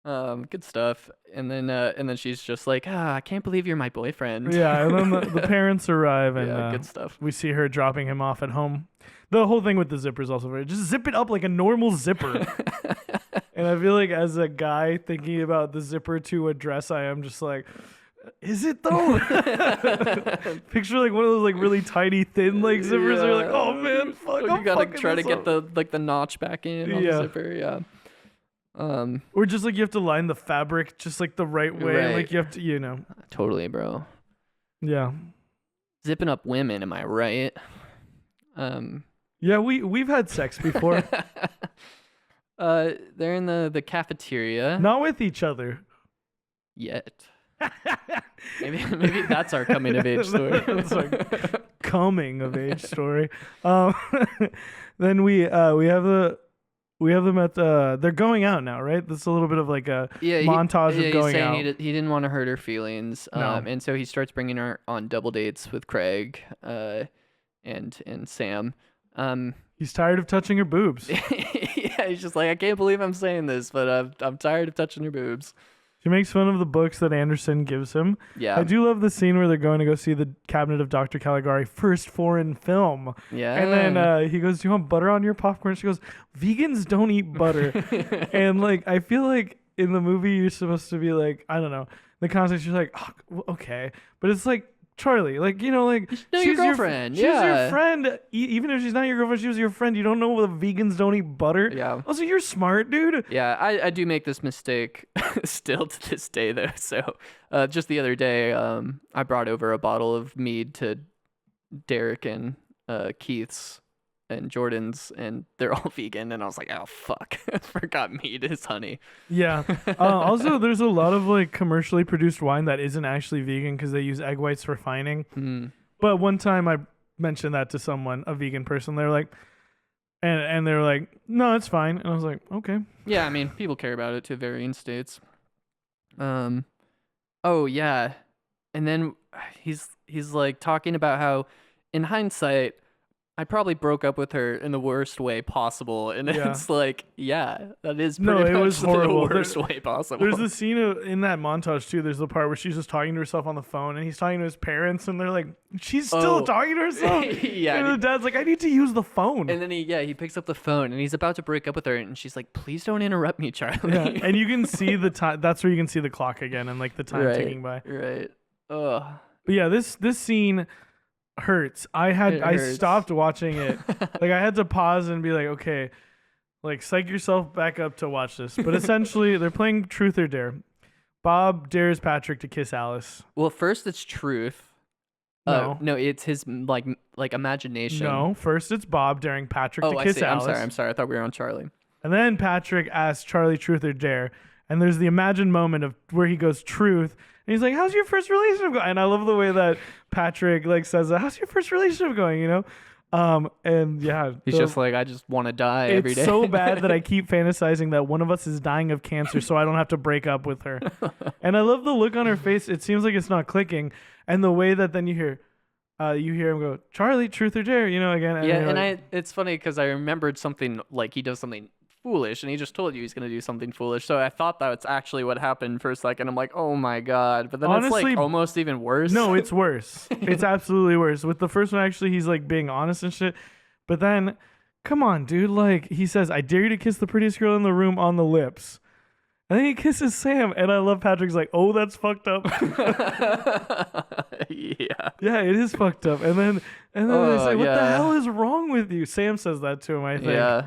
Good stuff. And then she's just like, I can't believe you're my boyfriend. Yeah, and then the parents arrive, and yeah, good stuff. We see her dropping him off at home. The whole thing with the zipper is also very, just zip it up like a normal zipper. And I feel like as a guy thinking about the zipper to a dress, I am just like, is it though? Picture like one of those like really tiny thin like zippers. Yeah. You're like, oh man, fuck. You gotta try to get the notch back in on the zipper. Yeah. Or just like you have to line the fabric just like the right way. Right. Like you have to, Totally, bro. Yeah. zipping up women, am I right? Um, Yeah, we've had sex before. they're in the cafeteria Not with each other. yet. Maybe that's our coming of age story. That's our coming of age story. Um, then we have them at the. They're going out now, right? That's a little bit of like a montage of he's going saying out. he didn't want to hurt her feelings. No. And so he starts bringing her on double dates with Craig, and Sam. He's tired of touching her boobs. Yeah, he's just like, I can't believe I'm saying this, but I'm tired of touching her boobs. She makes fun of the books that Anderson gives him. Yeah. I do love the scene where they're going to go see the Cabinet of Dr. Caligari, first foreign film. Yeah. And then he goes, "Do you want butter on your popcorn?" She goes, "Vegans don't eat butter." And like, I feel like in the movie you're supposed to be like, I don't know, the context you're like, oh, okay, but it's like Charlie, like, you know, like No, your girlfriend. She's your friend. Even if she's not your girlfriend, she was your friend. You don't know the vegans don't eat butter. Yeah. Also, you're smart, dude. Yeah, I do make this mistake still to this day though. So just the other day, I brought over a bottle of mead to Derek and Keith's and Jordan's, and they're all vegan, and I was like, oh fuck, I forgot mead is honey. Yeah. Also, there's a lot of like commercially produced wine that isn't actually vegan because they use egg whites for fining. Mm. But one time I mentioned that to someone, a vegan person. They're like, and they were like, no, it's fine. And I was like, okay. Yeah, I mean, people care about it to varying states. Oh yeah, and then he's like talking about how, in hindsight, I probably broke up with her in the worst way possible, and Yeah. it's like, yeah, that is No, pretty it much was the horrible. worst way possible. There's a scene in that montage too. There's the part where she's just talking to herself on the phone, and he's talking to his parents, and they're like, she's still talking to herself. Yeah, And the dad's like, I need to use the phone. and then he picks up the phone, and he's about to break up with her, and she's like, please don't interrupt me, Charlie. Yeah. And you can see the time. That's where you can see the clock again and like the time Right, ticking by. Right. Ugh. But yeah, this scene hurts. I hurts. stopped watching it. Like I had to pause and be like, okay, like psych yourself back up to watch this. But essentially, they're playing Truth or Dare. Bob dares Patrick to kiss Alice. Well, first it's truth. No. No, it's his like imagination. No, first it's Bob daring Patrick Oh, to I kiss see. Alice. I'm sorry. I thought we were on Charlie. And then Patrick asks Charlie Truth or Dare. And there's the imagined moment of where he goes truth. And he's like, how's your first relationship going? And I love the way that Patrick like says, how's your first relationship going? You know? And yeah. He's just like, I just want to die every day. It's so bad that I keep fantasizing that one of us is dying of cancer so I don't have to break up with her. And I love the look on her face. It seems like it's not clicking. And the way that then you hear him go, Charlie, truth or dare, you know, again. And yeah, and like, it's funny because I remembered something like he does something foolish, and he just told you he's gonna do something foolish. So I thought that was actually what happened for a second. I'm like, oh my god! But then honestly, it's like almost even worse. No, it's worse. It's absolutely worse. With the first one, actually, he's like being honest and shit. But then, come on, dude. Like he says, I dare you to kiss the prettiest girl in the room on the lips. And then he kisses Sam, and I love Patrick's like, oh, that's fucked up. Yeah. Yeah, it is fucked up. And then they say, what the yeah. hell is wrong with you? Sam says that to him, I think. Yeah.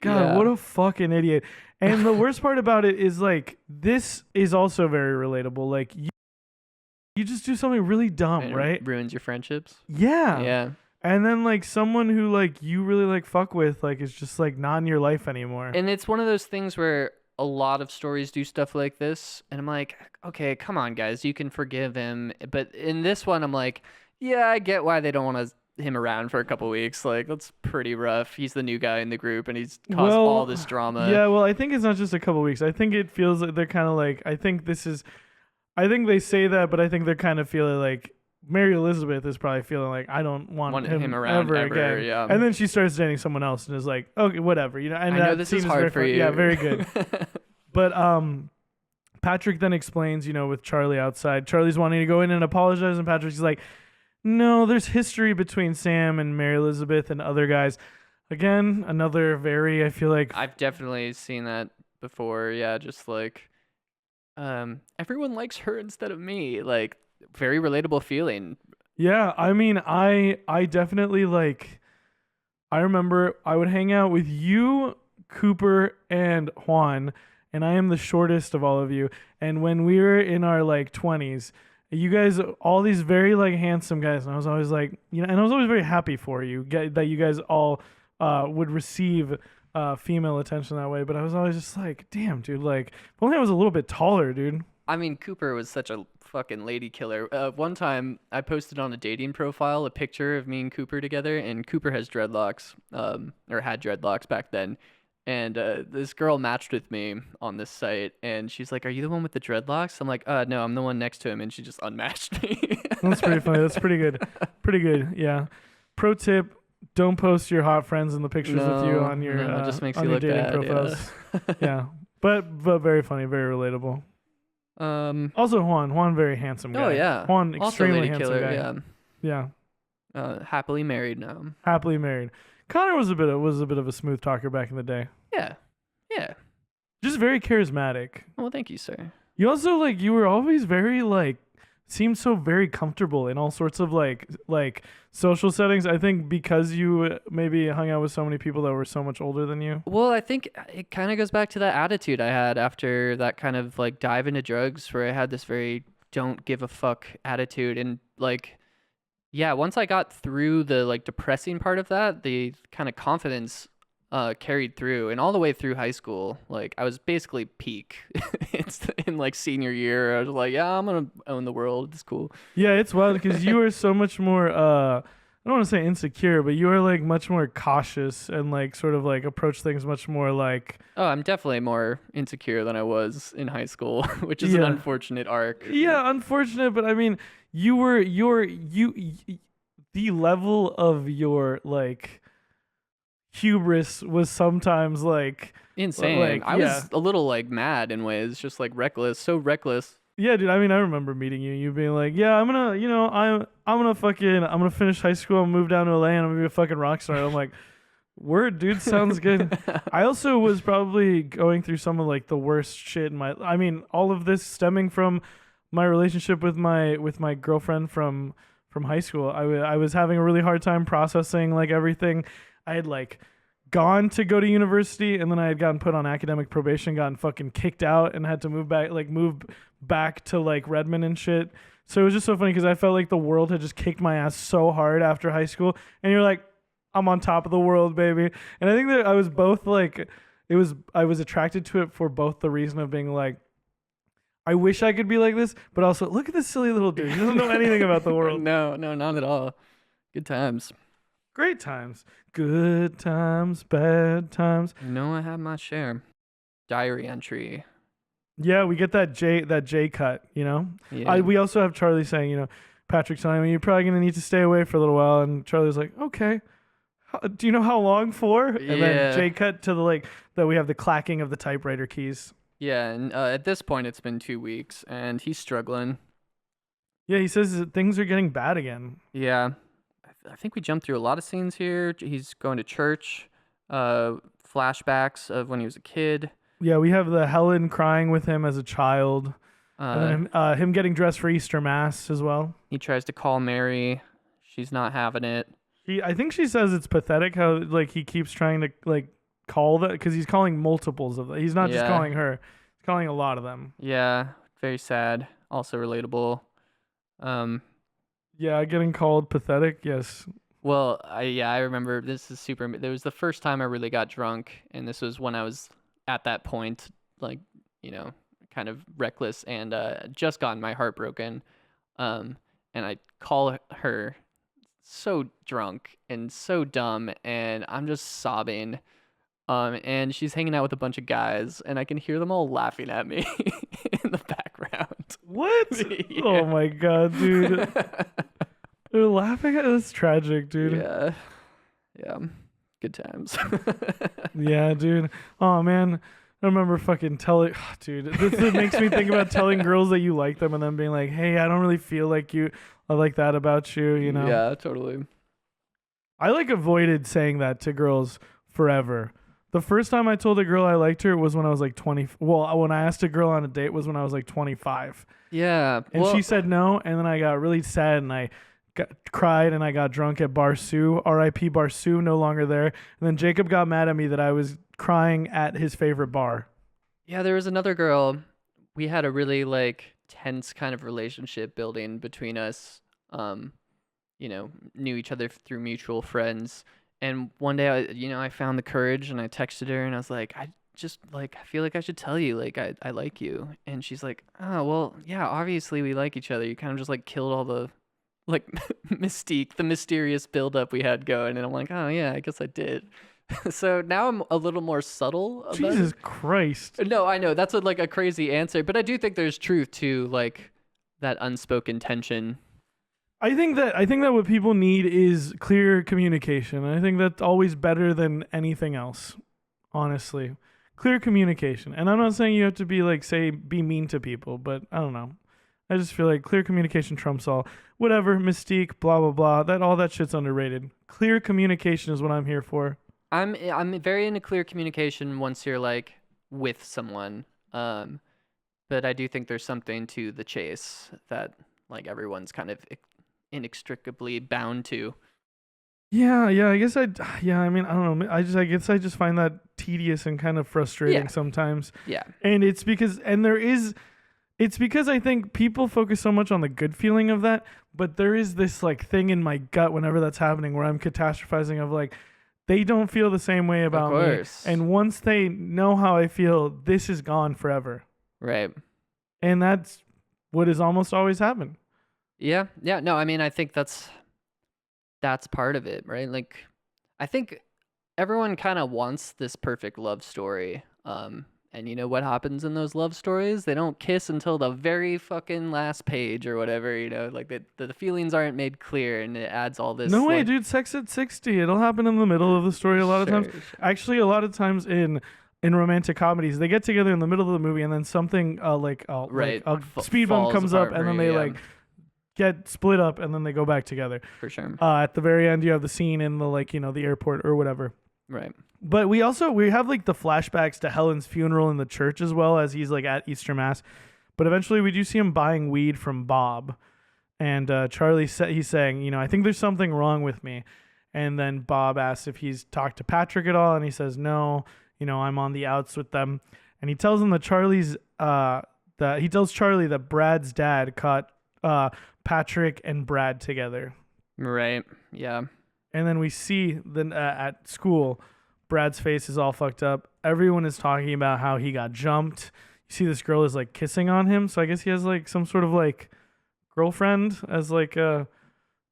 God, Yeah. what a fucking idiot. And the worst part about it is like, this is also very relatable. Like you just do something really dumb, And it right? ruins your friendships. Yeah. Yeah. And then like someone who like you really like fuck with like is just like not in your life anymore. And it's one of those things where a lot of stories do stuff like this, and I'm like, okay, come on, guys, you can forgive him. But in this one, I'm like, yeah, I get why they don't want him around for a couple weeks. Like, that's pretty rough. He's the new guy in the group, and he's caused all this drama. Yeah, well, I think it's not just a couple weeks. I think it feels like they're kind of like, I think they say that, but I think they're kind of feeling like Mary Elizabeth is probably feeling like, I don't want him around ever again. Yeah. And then she starts dating someone else and is like, okay, whatever, you know. And I know that this scene is hard for very, you. Yeah, very good. But Patrick then explains, you know, with Charlie outside, Charlie's wanting to go in and apologize, and Patrick's like, no, there's history between Sam and Mary Elizabeth and other guys. Again, another very, I feel like I've definitely seen that before. Yeah, just like, everyone likes her instead of me. Like, very relatable feeling. yeah, I mean, I definitely like, I remember I would hang out with you, Cooper, and Juan, and I am the shortest of all of you. And when we were in our like 20s You guys, all these very like handsome guys, and I was always like, and I was always very happy for you that you guys all would receive female attention that way. But I was always just like, damn, dude, like, if only I was a little bit taller, dude. I mean, Cooper was such a fucking lady killer. One time, I posted on a dating profile a picture of me and Cooper together, and Cooper has dreadlocks, or had dreadlocks back then. And this girl matched with me on this site, and she's like, "Are you the one with the dreadlocks?" I'm like, "No, I'm the one next to him," and she just unmatched me. That's pretty funny. That's pretty good. Pretty good. Yeah. Pro tip: don't post your hot friends in the pictures with you on your it just makes on you your look dating bad. profiles. Yeah. Yeah. But very funny, very relatable. Also Juan, very handsome guy. Oh yeah. Juan, Also extremely lady handsome killer. guy. Yeah. Yeah. Happily married now. Happily married. Connor was a bit of a smooth talker back in the day. Yeah. Yeah. Just very charismatic. Well, thank you, sir. You also like you were always very like seemed so very comfortable in all sorts of like social settings. I think because you maybe hung out with so many people that were so much older than you. Well, I think it kind of goes back to that attitude I had after that kind of like dive into drugs where I had this very don't give a fuck attitude. And like, yeah, once I got through the like depressing part of that, the kind of confidence carried through and all the way through high school. Like I was basically peak. It's in like senior year. I was like, yeah, I'm gonna own the world. It's cool. Yeah, it's wild because you were so much more I don't want to say insecure, but you were like much more cautious and like sort of like approach things much more like Oh, I'm definitely more insecure than I was in high school, which is an unfortunate arc. Yeah, unfortunate, but I mean, you were the level of your like hubris was sometimes like Insane. like, I was a little like mad in ways, just like reckless, so reckless. Yeah, dude. I mean, I remember meeting you. You being like, "Yeah, I'm gonna finish high school and move down to LA and I'm gonna be a fucking rock star." I'm like, "Word, dude, sounds good." I also was probably going through some of like the worst shit in my. I mean, all of this stemming from my relationship with my girlfriend from high school. I was having a really hard time processing like everything. I had like gone to go to university and then I had gotten put on academic probation, gotten fucking kicked out and had to move back to like Redmond and shit. So it was just so funny because I felt like the world had just kicked my ass so hard after high school and you're like, I'm on top of the world, baby. And I think that I was both like I was attracted to it for both the reason of being like, I wish I could be like this, but also look at this silly little dude. He doesn't know anything about the world. No, not at all. Good times. Great times. Good times, bad times. I have my share. Diary entry. Yeah, we get that J cut, you know? Yeah. We also have Charlie saying, Patrick telling me, you're probably going to need to stay away for a little while. And Charlie's like, okay. Do you know how long for? And then J cut to the that we have the clacking of the typewriter keys. Yeah, and at this point, it's been 2 weeks, and he's struggling. Yeah, he says that things are getting bad again. Yeah. I think we jumped through a lot of scenes here. He's going to church, flashbacks of when he was a kid. Yeah, we have the Helen crying with him as a child, and then him getting dressed for Easter Mass as well. He tries to call Mary. She's not having it. I think she says it's pathetic how like he keeps trying to like call that because he's calling multiples of them. He's not just calling her; he's calling a lot of them. Yeah, very sad. Also relatable. Yeah, getting called pathetic. Yes. Well, I remember this is super. It was the first time I really got drunk, and this was when I was at that point, like kind of reckless and just gotten my heart broken. And I call her so drunk and so dumb, and I'm just sobbing. And she's hanging out with a bunch of guys, and I can hear them all laughing at me in the background. What? Yeah. Oh my god, dude. They're laughing at that's tragic, dude. Yeah. Good times. Yeah, dude. Oh man. I remember fucking telling dude, this makes me think about telling girls that you like them and then being like, hey, I don't really feel like you. I like that about you, Yeah, totally. I avoided saying that to girls forever. The first time I told a girl I liked her was when I was like 20. Well, when I asked a girl on a date was when I was like 25. Yeah. And she said no, and then I got really sad and I cried and I got drunk at Bar Sue. R.I.P. Bar Sue, no longer there. And then Jacob got mad at me that I was crying at his favorite bar. Yeah, there was another girl. We had a really tense kind of relationship building between us. Knew each other through mutual friends. And one day, I found the courage and I texted her and I was like, I feel like I should tell you, like, I like you. And she's like, oh, well, yeah, obviously we like each other. You kind of just like killed all the like mystique, the mysterious buildup we had going. And I'm like, oh yeah, I guess I did. So now I'm a little more subtle about Jesus it. Christ. No, I know that's like a crazy answer, but I do think there's truth to like that unspoken tension. I think that what people need is clear communication. I think that's always better than anything else. Honestly, clear communication. And I'm not saying you have to be like be mean to people, but I don't know. I just feel like clear communication trumps all. Whatever, mystique, blah blah blah. All that shit's underrated. Clear communication is what I'm here for. I'm very into clear communication once you're like with someone. But I do think there's something to the chase that like everyone's kind of inextricably bound to. Yeah. I mean, I don't know. I guess I just find that tedious and kind of frustrating sometimes. Yeah. And it's because I think people focus so much on the good feeling of that, but there is this like thing in my gut whenever that's happening where I'm catastrophizing of like, they don't feel the same way about me. And once they know how I feel, this is gone forever. Right. And that's what has almost always happened. Yeah. Yeah. No, I mean, I think that's part of it, right? Like, I think everyone kind of wants this perfect love story. And you know what happens in those love stories? They don't kiss until the very fucking last page or whatever, like the feelings aren't made clear and it adds all this. No way, dude. Sex at 60. It'll happen in the middle of the story a lot of times. Sure. Actually, a lot of times in romantic comedies, they get together in the middle of the movie and then something like a speed bump comes up and then they like get split up and then they go back together. For sure. At the very end, you have the scene in the the airport or whatever. Right. But we have like the flashbacks to Helen's funeral in the church as well as he's like at Easter Mass. But eventually we do see him buying weed from Bob. And Charlie he's saying, I think there's something wrong with me. And then Bob asks if he's talked to Patrick at all. And he says, no, I'm on the outs with them. And he tells him that he tells Charlie that Brad's dad caught Patrick and Brad together. Right. Yeah. And then we see at school, Brad's face is all fucked up. Everyone is talking about how he got jumped. You see this girl is like kissing on him. So I guess he has like some sort of like girlfriend as like I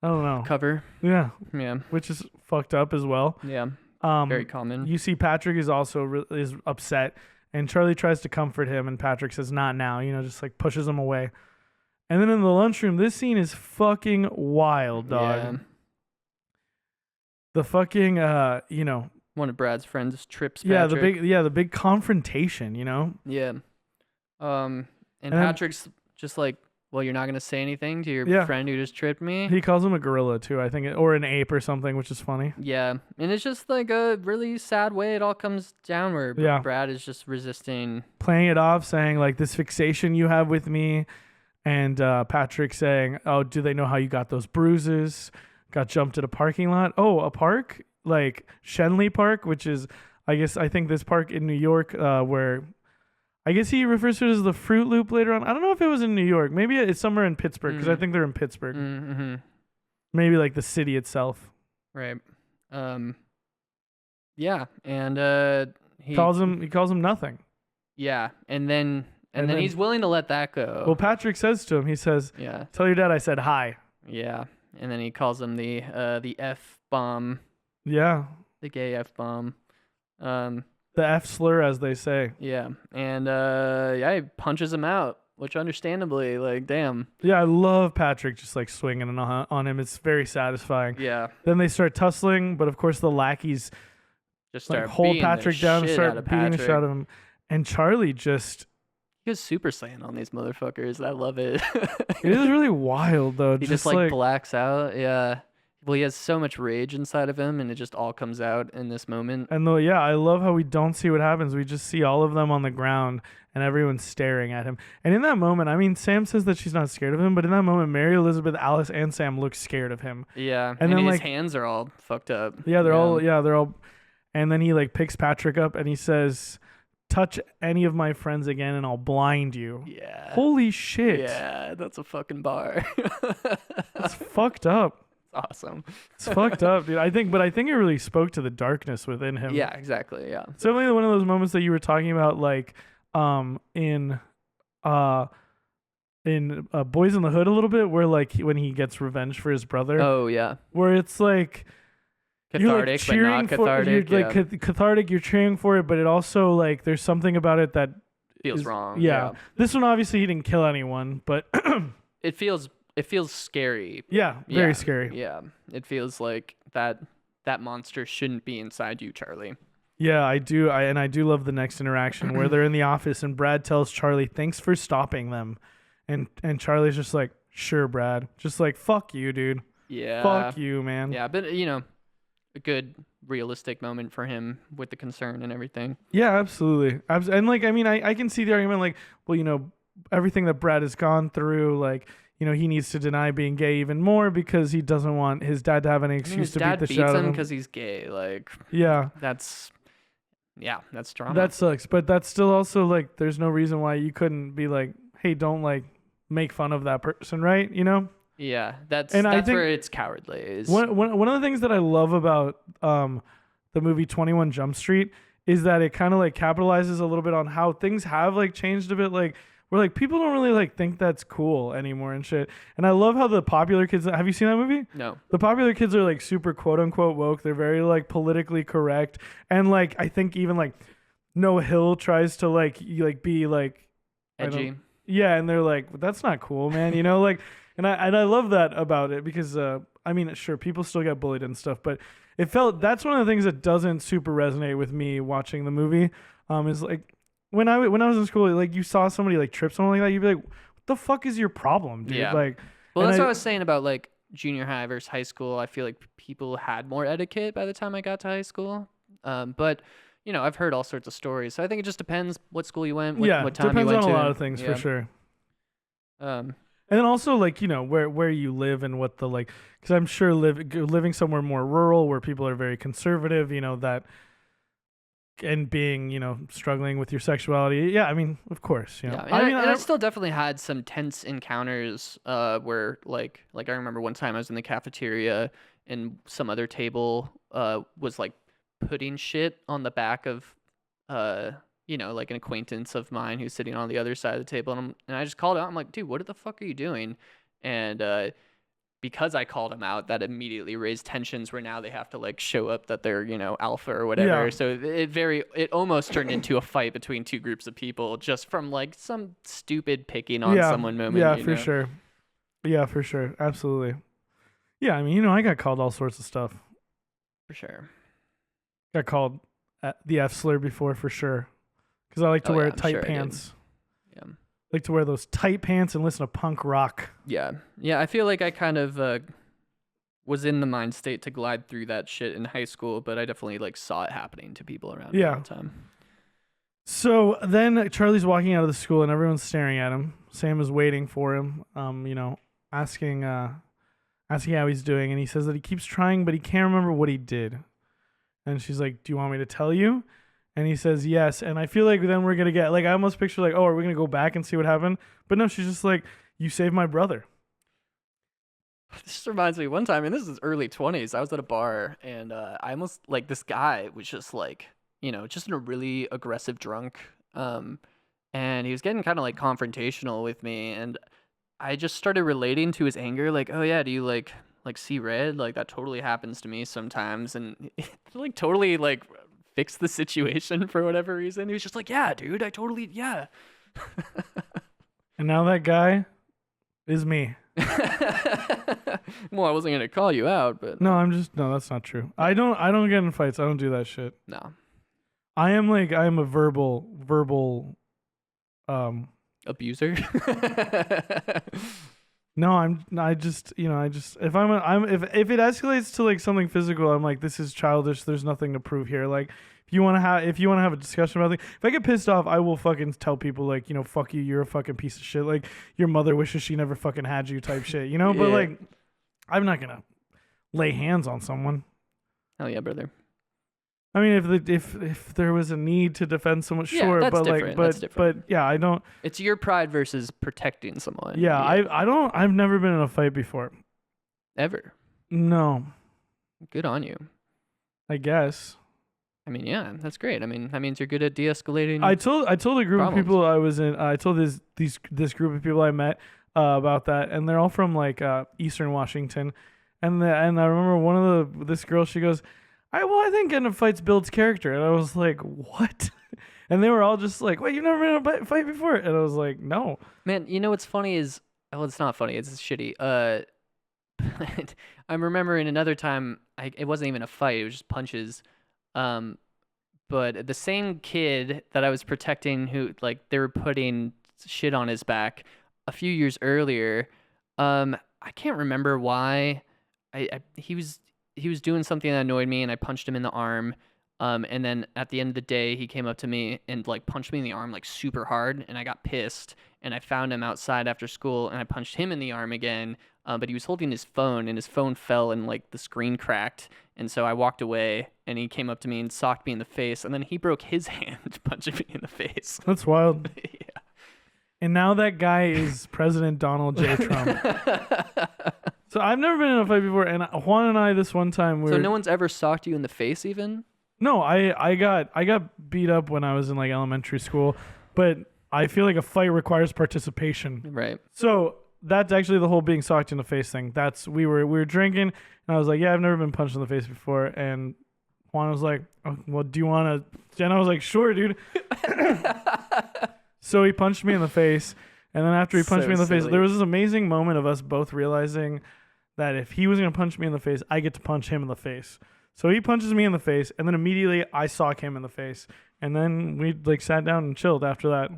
don't know. Cover. Yeah. Yeah. Which is fucked up as well. Yeah. Very common. You see Patrick is also is upset and Charlie tries to comfort him and Patrick says not now, just like pushes him away. And then in the lunchroom, this scene is fucking wild, dog. Yeah. The fucking one of Brad's friends trips Patrick. The big confrontation, Yeah. And Patrick's just like, well, you're not going to say anything to your friend who just tripped me? He calls him a gorilla too, I think, or an ape or something, which is funny. Yeah. And it's just like a really sad way it all comes down where Brad is just resisting. Playing it off, saying like this fixation you have with me. And Patrick saying, oh, do they know how you got those bruises? Got jumped at a parking lot. Oh, a park? Like Shenley Park, which is, I think this park in New York where I guess he refers to it as the Fruit Loop later on. I don't know if it was in New York. Maybe it's somewhere in Pittsburgh because I think they're in Pittsburgh. Mm-hmm. Maybe like the city itself. Right. Yeah. And he calls him nothing. Yeah. And then he's willing to let that go. Well, Patrick says to him, he says, tell your dad I said hi. Yeah. And then he calls him the F-bomb. Yeah. The gay F-bomb. The F slur, as they say. Yeah. And he punches him out, which understandably, like, damn. Yeah, I love Patrick just like swinging on him. It's very satisfying. Yeah. Then they start tussling, but of course the lackeys just start hold Patrick down and start beating the shit out of him. And Charlie just... He goes Super Saiyan on these motherfuckers. I love it. It is really wild, though. He just like blacks out. Yeah. Well, he has so much rage inside of him, and it just all comes out in this moment. And I love how we don't see what happens. We just see all of them on the ground, and everyone's staring at him. And in that moment, I mean, Sam says that she's not scared of him, but in that moment, Mary Elizabeth, Alice, and Sam look scared of him. Yeah. And then his hands are all fucked up. Yeah, they're all. And then he like picks Patrick up, and he says, touch any of my friends again and I'll blind you. Yeah. Holy shit. Yeah, that's a fucking bar. That's fucked up. Awesome. It's fucked up, dude. I think it really spoke to the darkness within him. Yeah, exactly. Yeah. It's definitely one of those moments that you were talking about, like, in Boys in the Hood a little bit, where like when he gets revenge for his brother. Oh yeah. Where it's like Cathartic, you're like but not cathartic. You're like cathartic. You're cheering for it, but it also like there's something about it that feels wrong. Yeah. This one obviously he didn't kill anyone, but it feels scary. Yeah, very scary. Yeah, it feels like that monster shouldn't be inside you, Charlie. Yeah, I do. I do love the next interaction where they're in the office and Brad tells Charlie, "Thanks for stopping them," and Charlie's just like, "Sure, Brad." Just like, "Fuck you, dude." Yeah. Fuck you, man. Yeah, but a good realistic moment for him with the concern and everything. Yeah, absolutely. And like, I mean, I can see the argument like, well, everything that Brad has gone through, like, he needs to deny being gay even more because he doesn't want his dad to have any excuse to beat the shit out of him. Because he's gay. Like, yeah, that's trauma. That sucks. But that's still also like, there's no reason why you couldn't be like, hey, don't like make fun of that person, right? Yeah, that's think where it's cowardly. Is one of the things that I love about the movie 21 Jump Street is that it kind of like capitalizes a little bit on how things have like changed a bit. Like, where like people don't really like think that's cool anymore and shit. And I love how the popular kids, have you seen that movie? No. The popular kids are like super quote unquote woke. They're very like politically correct. And like I think even like Noah Hill tries to like be like edgy. Yeah, and they're like, that's not cool, man. Like and I love that about it because I mean, sure, people still get bullied and stuff, but that's one of the things that doesn't super resonate with me watching the movie. Is like when I was in school, like you saw somebody like trip something like that, you'd be like, what the fuck is your problem, dude? Yeah. Like, well, that's what I was saying about like junior high versus high school. I feel like people had more etiquette by the time I got to high school. But I've heard all sorts of stories, so I think it just depends what school you went, what time depends you went on to. a lot of things for sure. And then also like where you live and what the like, because I'm sure living somewhere more rural where people are very conservative, that. And being, struggling with your sexuality. Yeah, I mean, of course. Yeah, I still definitely had some tense encounters where, like I remember one time I was in the cafeteria and some other table was, like, putting shit on the back of, like an acquaintance of mine who's sitting on the other side of the table. And I just called out. I'm like, dude, what the fuck are you doing? And because I called him out, that immediately raised tensions where now they have to like show up that they're, alpha or whatever. Yeah. So it almost turned into a fight between two groups of people just from like some stupid picking on someone moment. Yeah, for sure. Yeah, for sure. Absolutely. Yeah, I mean, I got called all sorts of stuff. For sure. Got called the F slur before for sure. Because I like to wear tight pants. Yeah. Like to wear those tight pants and listen to punk rock. Yeah. I feel like I kind of was in the mind state to glide through that shit in high school, but I definitely like saw it happening to people around me all the time. So then Charlie's walking out of the school and everyone's staring at him. Sam is waiting for him, asking how he's doing, and he says that he keeps trying, but he can't remember what he did. And she's like, "Do you want me to tell you?" And he says yes. And I feel like then we're going to get, like, I almost picture like, oh, are we going to go back and see what happened? But no, she's just like, you saved my brother. This reminds me one time, and this is early 20s. I was at a bar, and I almost, like, this guy was just like, just a really aggressive drunk. And he was getting kind of like confrontational with me. And I just started relating to his anger. Like, oh yeah, do you like see red? Like that totally happens to me sometimes. And like totally like fix the situation for whatever reason. He was just like, yeah, dude, yeah. And now that guy is me. Well, I wasn't gonna call you out, but no, that's not true. I don't get in fights. I don't do that shit. No. I am a verbal abuser. No, I just if if it escalates to like something physical, I'm like, this is childish. There's nothing to prove here. Like if you want to have a discussion about it, if I get pissed off, I will fucking tell people like, fuck you, you're a fucking piece of shit. Like your mother wishes she never fucking had you type shit, Yeah. But like, I'm not gonna lay hands on someone. Hell yeah, brother. I mean, if there was a need to defend someone, Yeah, sure, that's but like, different. That's different. but yeah, I don't. It's your pride versus protecting someone. Yeah, I don't. I've never been in a fight before. Ever. No, Good on you. I guess. I mean, yeah, that's great. I mean, that means you're good at de-escalating. I told a group Problems. of people I was in. I told this group of people I met about that, and they're all from like Eastern Washington, and I remember one of this girl. She goes, I think getting in fights builds character," and I was like, "What?" And they were all just like, "Wait, you've never been in a fight before?" And I was like, "No." Man, you know what's funny is, well, it's not funny. It's shitty. I'm remembering another time. It wasn't even a fight. It was just punches. But the same kid that I was protecting, who like they were putting shit on his back a few years earlier. I can't remember why. He was doing something that annoyed me, and I punched him in the arm. And then at the end of the day, he came up to me and like punched me in the arm like super hard, and I got pissed. And I found him outside after school, and I punched him in the arm again. But he was holding his phone, and his phone fell, and like the screen cracked. And so I walked away, and he came up to me and socked me in the face, and then he broke his hand punching me in the face. That's wild. Yeah. And now that guy is President Donald J. Trump. So I've never been in a fight before, and Juan and I this one time So no one's ever socked you in the face, even? No, I got beat up when I was in like elementary school, but I feel like a fight requires participation. Right. So that's actually the whole being socked in the face thing. That's we were drinking, and I was like, "Yeah, I've never been punched in the face before." And Juan was like, "Oh, well, do you want to?" And I was like, "Sure, dude." So he punched me in the face, and then after he punched me in the face, there was this amazing moment of us both realizing that if he was gonna punch me in the face, I get to punch him in the face. So he punches me in the face, and then immediately I sock him in the face, and then we like sat down and chilled after that.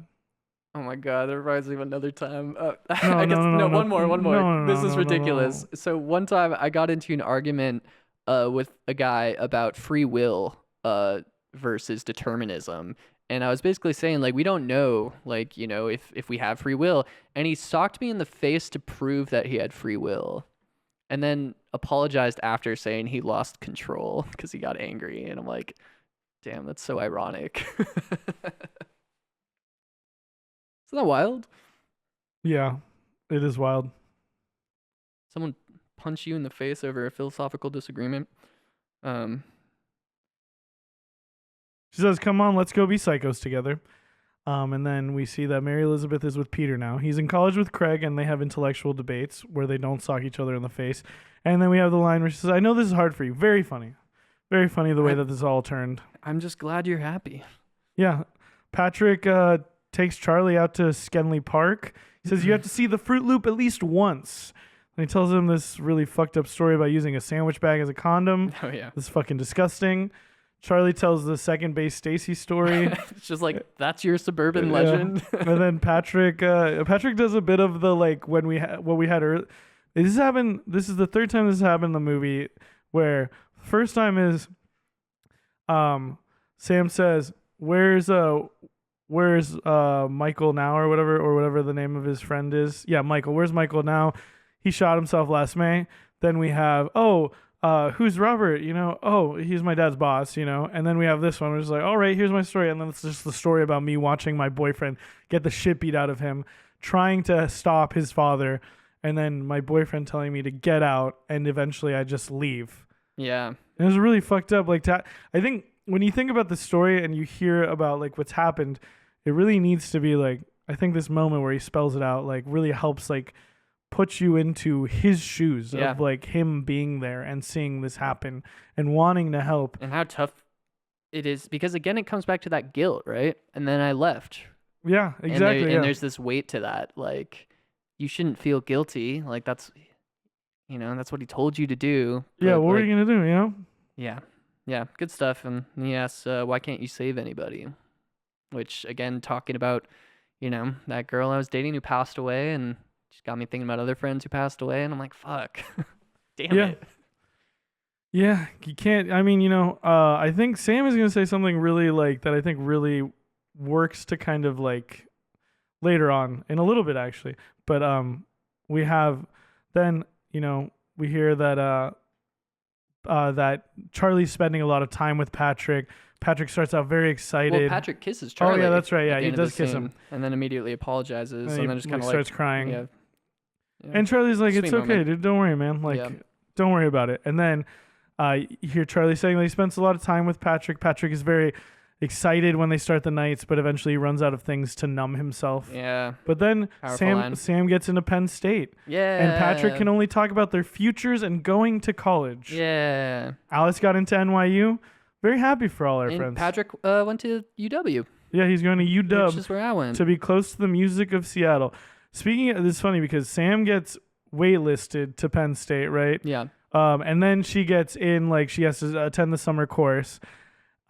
Oh my god, that reminds me of another time. No, one more. No, This is no. ridiculous. So one time I got into an argument with a guy about free will versus determinism. And I was basically saying, like, we don't know, like, if we have free will. And he socked me in the face to prove that he had free will. And then apologized after, saying he lost control because he got angry. And I'm like, damn, that's so ironic. Isn't that wild? Yeah, it is wild. Someone punch you in the face over a philosophical disagreement. She says, "Come on, let's go be psychos together." And then we see that Mary Elizabeth is with Peter now. He's in college with Craig, and they have intellectual debates where they don't sock each other in the face. And then we have the line where she says, "I know this is hard for you." Very funny. Very funny the way that this all turned. I'm just glad you're happy. Yeah. Patrick takes Charlie out to Skenley Park. He says, "You have to see the Fruit Loop at least once." And he tells him this really fucked up story about using a sandwich bag as a condom. Oh, yeah. This is fucking disgusting. Charlie tells the second base Stacy story. It's just like, that's your suburban legend. And then Patrick does a bit of the like what we had earlier. This happened. This is the third time this happened in the movie. Where first time is, Sam says, "Where's Michael now?" or whatever the name of his friend is. Yeah, Michael. Where's Michael now? He shot himself last May. Then we have who's Robert? Oh, he's my dad's boss, And then we have this one, which is like, all right, here's my story. And then it's just the story about me watching my boyfriend get the shit beat out of him, trying to stop his father. And then my boyfriend telling me to get out. And eventually I just leave. Yeah. It was really fucked up. Like, I think when you think about the story and you hear about like what's happened, it really needs to be like, I think this moment where he spells it out, like really helps like put you into his shoes of like him being there and seeing this happen and wanting to help. And how tough it is, because again, it comes back to that guilt, right? And then I left. Yeah, exactly. And there's this weight to that. Like, you shouldn't feel guilty. Like, that's what he told you to do. Yeah, what were you going to do, Yeah. Yeah, good stuff. And he asks, why can't you save anybody? Which, again, talking about, that girl I was dating who passed away, and just got me thinking about other friends who passed away, and I'm like, fuck. Damn it. Yeah, you can't, I think Sam is going to say something really like that I think really works to kind of like later on in a little bit actually. But we have then, we hear that that Charlie's spending a lot of time with Patrick. Patrick starts out very excited. Well, Patrick kisses Charlie. Oh yeah, that's right. at Yeah, the he end of does the kiss scene, him, and then immediately apologizes, and and then just kind of starts crying. yeah, yeah. And Charlie's like, Sweet "It's okay, moment. dude. Don't worry, man. Like, Yeah. don't worry about it." And then you hear Charlie saying that he spends a lot of time with Patrick. Patrick is very excited when they start the nights, but eventually he runs out of things to numb himself. Yeah. But then Powerful line. Sam gets into Penn State. Yeah. And Patrick can only talk about their futures and going to college. Yeah. Alice got into NYU. Very happy for all our And friends. Patrick went to UW. Yeah, he's going to Which UW is where I went. to be close to the music of Seattle. Speaking of this, is funny because Sam gets waitlisted to Penn State, right? Yeah. And then she gets in, like she has to attend the summer course.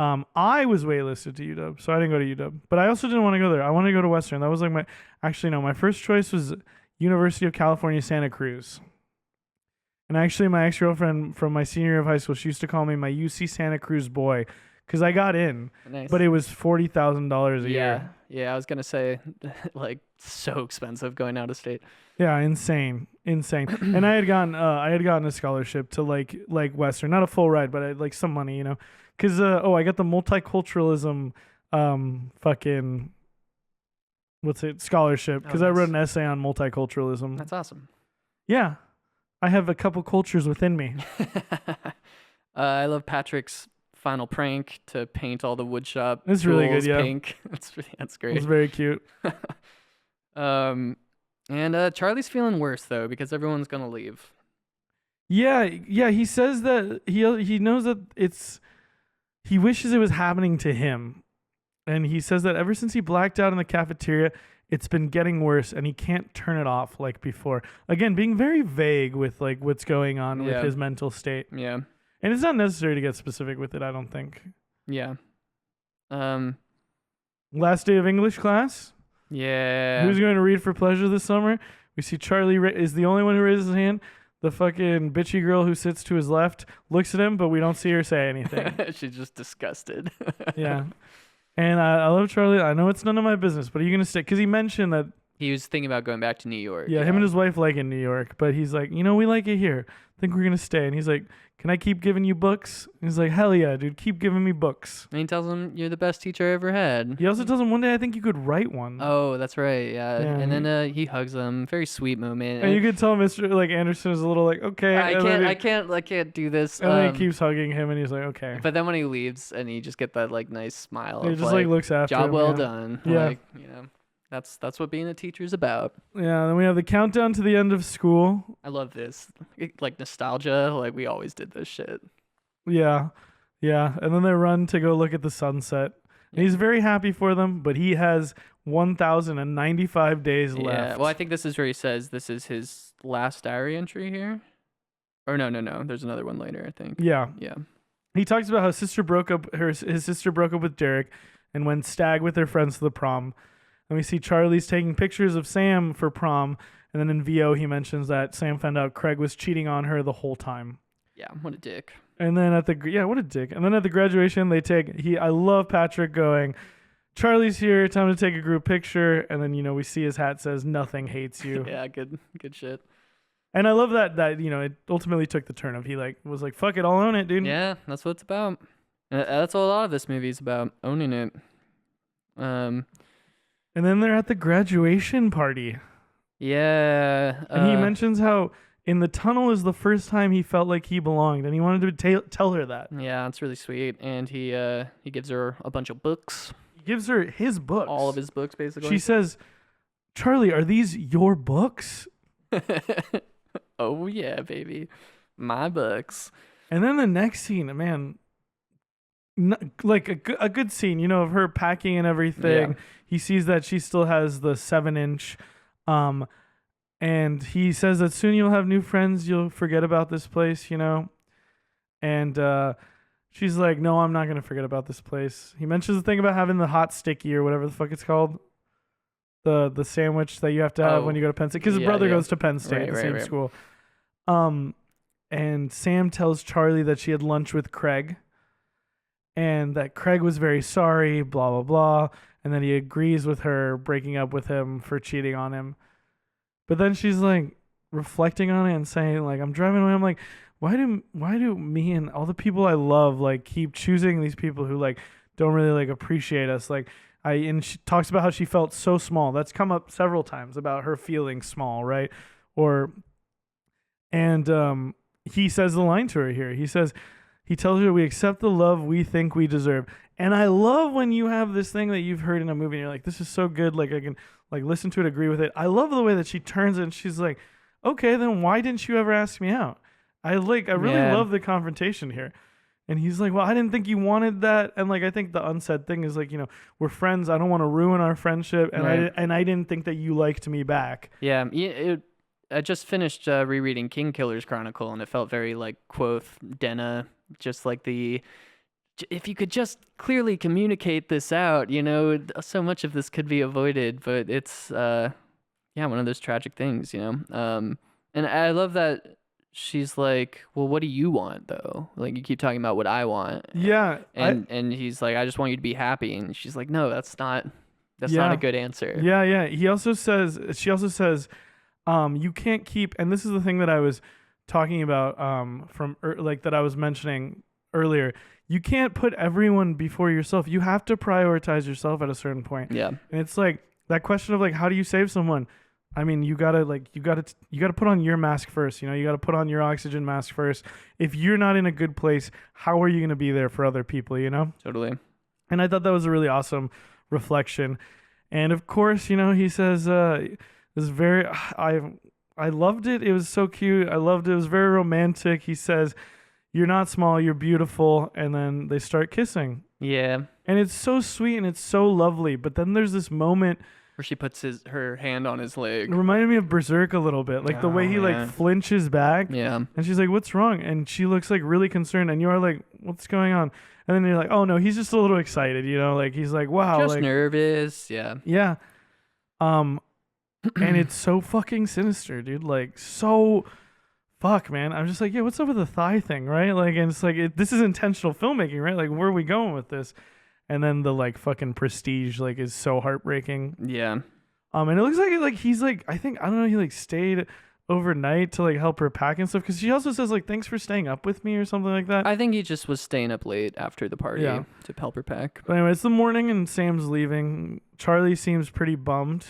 I was waitlisted to UW, so I didn't go to UW. But I also didn't want to go there. I wanted to go to Western. That was like my first choice was University of California, Santa Cruz. And actually, my ex-girlfriend from my senior year of high school, she used to call me my UC Santa Cruz boy because I got in, Nice. but it was $40,000 a year. Yeah, I was gonna say, like, so expensive going out of state. Yeah, insane. And I had gotten a scholarship to like Western, not a full ride, but I had like some money, you know, because I got the multiculturalism fucking scholarship because I wrote an essay on multiculturalism. That's awesome. Yeah, I have a couple cultures within me. I love Patrick's final prank to paint all the woodshop. It's really good, yeah. Pink. That's great. It's very cute. And Charlie's feeling worse though because everyone's gonna leave. Yeah. He says that he knows that he wishes it was happening to him, and he says that ever since he blacked out in the cafeteria, it's been getting worse, and he can't turn it off like before. Again, being very vague with like what's going on with his mental state. Yeah. And it's not necessary to get specific with it, I don't think. Yeah. Last day of English class. Yeah. Who's going to read for pleasure this summer? We see Charlie is the only one who raises his hand. The fucking bitchy girl who sits to his left looks at him, but we don't see her say anything. She's just disgusted. Yeah. And I love Charlie. I know it's none of my business, but are you going to stay? Because he mentioned that. He was thinking about going back to New York. Yeah, him and his wife like in New York, but he's like, we like it here. I think we're going to stay. And he's like, can I keep giving you books? And he's like, hell yeah, dude, keep giving me books. And he tells him, you're the best teacher I ever had. He also tells him one day, I think you could write one. Oh, that's right. Yeah. Yeah. And then he hugs him. Very sweet moment. And you could tell Mr. like Anderson is a little like, okay. I can't do this. And then he keeps hugging him, and he's like, okay. But then when he leaves, and you just get that like nice smile. He of, just like looks after job him. well Yeah. done. Yeah. Like, that's what being a teacher is about. Yeah, then we have the countdown to the end of school. I love this. Like nostalgia. Like we always did this shit. Yeah. And then they run to go look at the sunset. And he's very happy for them, but he has 1,095 days left. Yeah. Well, I think this is where he says this is his last diary entry here. Or no. There's another one later, I think. Yeah. Yeah. He talks about how his sister broke up with Derek and went stag with their friends to the prom. And we see Charlie's taking pictures of Sam for prom. And then in VO, he mentions that Sam found out Craig was cheating on her the whole time. Yeah. What a dick. And then what a dick. And then at the graduation, I love Patrick going, Charlie's here, time to take a group picture. And then, we see his hat says, nothing hates you. Yeah. Good shit. And I love that, it ultimately took the turn of, he was like, fuck it, I'll own it, dude. Yeah. That's what it's about. That's what a lot of this movie is about, owning it. And then they're at the graduation party. Yeah. And he mentions how in the tunnel is the first time he felt like he belonged. And he wanted to tell her that. Yeah, that's really sweet. And he gives her a bunch of books. He gives her his books. All of his books, basically. She says, Charlie, are these your books? Oh, yeah, baby. My books. And then the next scene, man, like a good scene, of her packing and everything. Yeah. He sees that she still has the 7-inch. And he says that soon you'll have new friends. You'll forget about this place, And she's like, no, I'm not going to forget about this place. He mentions the thing about having the hot sticky or whatever the fuck it's called. The sandwich that you have to have when you go to Penn State. Because his brother goes to Penn State, the same school. And Sam tells Charlie that she had lunch with Craig. And that Craig was very sorry, blah, blah, blah. And then he agrees with her breaking up with him for cheating on him. But then she's like reflecting on it and saying, like, I'm driving away. I'm like, why do me and all the people I love like keep choosing these people who like don't really like appreciate us? Like and she talks about how she felt so small. That's come up several times about her feeling small, right? Or and he says the line to her here. He tells her we accept the love we think we deserve. And I love when you have this thing that you've heard in a movie and you're like, this is so good, like I can like listen to it, agree with it. I love the way that she turns it and she's like, okay, then why didn't you ever ask me out? I really Yeah. love the confrontation here. And he's like, well, I didn't think you wanted that. And like I think the unsaid thing is like, we're friends. I don't want to ruin our friendship. And Right. I didn't think that you liked me back. Yeah, I just finished rereading King Killer's Chronicle, and it felt very like Quoth, Denna, just like if you could just clearly communicate this out, so much of this could be avoided, but it's, one of those tragic things, and I love that she's like, well, what do you want though? Like you keep talking about what I want. Yeah. And he's like, I just want you to be happy. And she's like, no, that's not Yeah. a good answer. Yeah, yeah. She also says, you can't keep, and this is the thing that I was talking about, that I was mentioning earlier. You can't put everyone before yourself. You have to prioritize yourself at a certain point. Yeah. And it's like that question of like, how do you save someone? I mean, you gotta put on your mask first. You gotta put on your oxygen mask first. If you're not in a good place, how are you gonna be there for other people? Totally. And I thought that was a really awesome reflection. And of course, he says, "This very I loved it. It was so cute. I loved it. It was very romantic." He says, "You're not small. You're beautiful." And then they start kissing. Yeah. And it's so sweet and it's so lovely. But then there's this moment where she puts her hand on his leg. It reminded me of Berserk a little bit, like the way he like flinches back. Yeah. And she's like, "What's wrong?" And she looks like really concerned, and you are like, "What's going on?" And then you're like, "Oh no, he's just a little excited." Like he's like, "Wow, just like, nervous." Yeah. Yeah. And it's so fucking sinister, dude. Like so. Fuck, man. I'm just like, yeah, what's up with the thigh thing, right? Like, and it's like, this is intentional filmmaking, right? Like, where are we going with this? And then the like fucking prestige like is so heartbreaking. Yeah. And it looks like he's like, I don't know, he like stayed overnight to like help her pack and stuff. Because she also says like, thanks for staying up with me or something like that. I think he just was staying up late after the party to help her pack. But anyway, it's the morning and Sam's leaving. Charlie seems pretty bummed,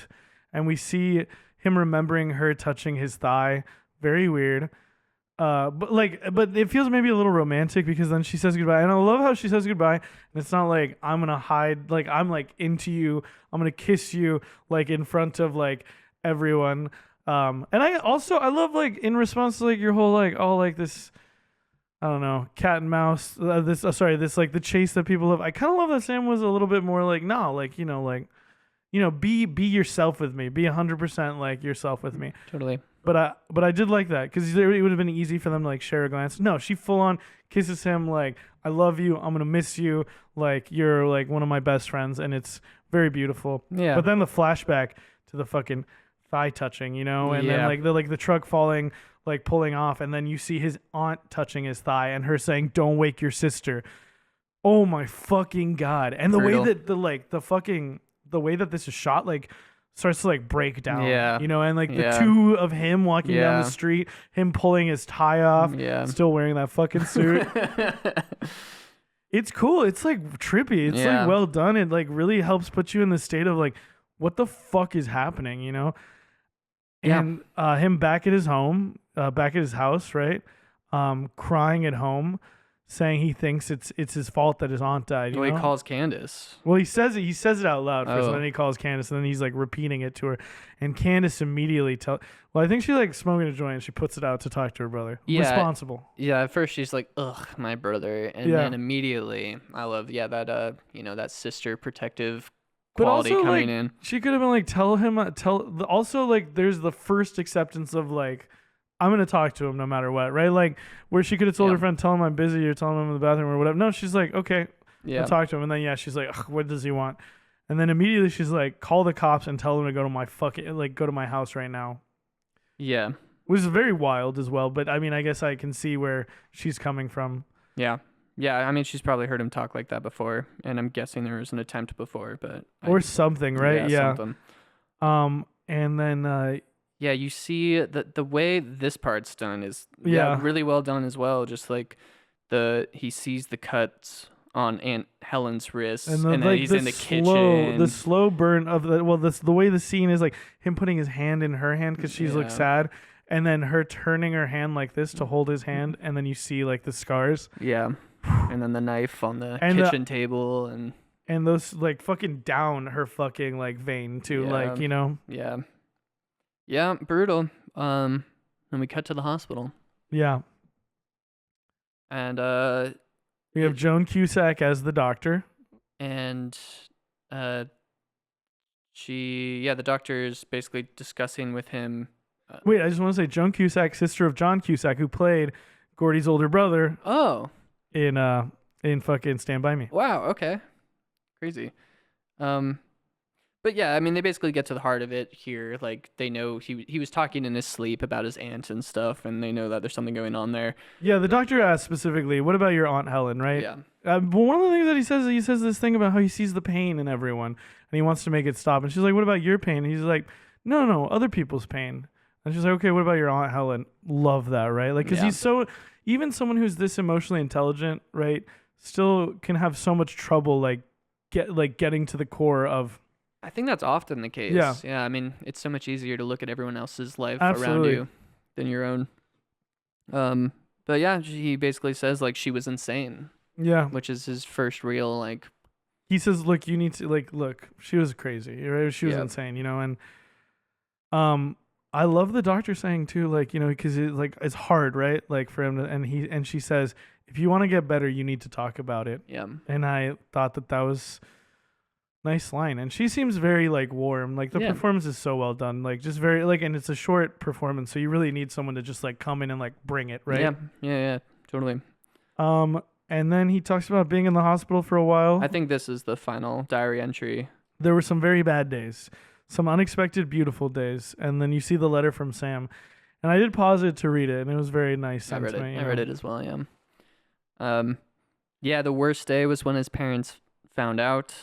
and we see him remembering her touching his thigh. Very weird. But it feels maybe a little romantic because then she says goodbye. And I love how she says goodbye. And it's not like I'm going to hide, like I'm like into you. I'm going to kiss you like in front of like everyone. And I love like in response to like your whole like, all like this, I don't know, cat and mouse, this like the chase that people have. I kind of love that Sam was a little bit more like, nah, like, be yourself with me. Be 100% like yourself with me. Totally. But I did like that because it would have been easy for them to like share a glance. No, she full on kisses him like, "I love you. I'm gonna miss you. Like you're like one of my best friends," and it's very beautiful. Yeah. But then the flashback to the fucking thigh touching, and then like the truck falling, like pulling off, and then you see his aunt touching his thigh and her saying, "Don't wake your sister." Oh my fucking god! And the way that the way that this is shot, like, starts to like break down, and like the two of him walking down the street, him pulling his tie off, still wearing that fucking suit. It's cool. It's like trippy. It's like well done. It like really helps put you in the state of like, what the fuck is happening, And him back at his home, back at his house, right? Crying at home, saying he thinks it's his fault that his aunt died. He calls Candace. Well, he says it out loud first, and then Oh. he calls Candace, and then he's like repeating it to her, and Candace immediately well, I think she like smoking a joint, and she puts it out to talk to her brother. Yeah. Responsible. Yeah, at first she's like, "Ugh, my brother," and then immediately, I love that that sister protective But quality also, coming like, in. she could have been like, also like, there's the first acceptance of like, I'm going to talk to him no matter what, right? Like, where she could have told her friend, tell him I'm busy, or tell him I'm in the bathroom or whatever. No, she's like, okay, I'll talk to him. And then, she's like, what does he want? And then immediately she's like, call the cops and tell them to go to my house right now. Yeah. Which is very wild as well. But I mean, I guess I can see where she's coming from. Yeah. Yeah, I mean, she's probably heard him talk like that before, and I'm guessing there was an attempt before, but... Or something, right? Yeah. Something. And then, Yeah, you see the way this part's done is Yeah. really well done as well. Just like he sees the cuts on Aunt Helen's wrists, And and then he's in the the kitchen. slow burn of the way the scene is like him putting his hand in her hand because she's like Yeah, sad, and then her turning her hand like this to hold his hand, and then you see like the scars yeah, and then the knife on the and kitchen table, and those like fucking down her fucking like vein too, yeah, like, you know. yeah, yeah, brutal. And we cut to the hospital, Yeah, and we have Joan Cusack as the doctor. and uh, the doctor's basically discussing with him. Wait, I just want to say Joan Cusack, sister of John Cusack, who played Gordy's older brother Oh, in fucking Stand By Me. wow, okay. Crazy. But yeah, I mean, they basically get to the heart of it here. Like, they know he was talking in his sleep about his aunt and stuff, and they know that there's something going on there. Yeah, the doctor asked specifically, "What about your Aunt Helen?" Right? Yeah. But one of the things that he says this thing about how he sees the pain in everyone and he wants to make it stop. And she's like, "What about your pain?" And he's like, "No, other people's pain." And she's like, "Okay, what about your Aunt Helen?" Love that, right? Like, because Yeah. he's so, even someone who's this emotionally intelligent, right, still can have so much trouble getting to the core of. I think that's often the case. Yeah. Yeah, I mean, it's so much easier to look at everyone else's life around Absolutely. you than your own. But yeah, he basically says, like, she was insane, Yeah. which is his first real, like, He says, "Look, you need to look. She was crazy, right? She was Yeah. insane, you know." And I love the doctor saying too, like, you know, because it's hard, right? Like for him to, and she says, "If you want to get better, you need to talk about it." yeah. And I thought that was nice line, and she seems very like warm. Like the Yeah. performance is so well done, like just very like, and it's a short performance, so you really need someone to just like come in and like bring it, right? Yeah, totally. And then he talks about being in the hospital for a while. I think this is the final diary entry. There were some very bad days, some unexpected beautiful days, and then you see the letter from Sam. And I did pause it to read it, and it was very nice. I read it. Me, I read it as well. Yeah. Yeah. The worst day was when his parents found out.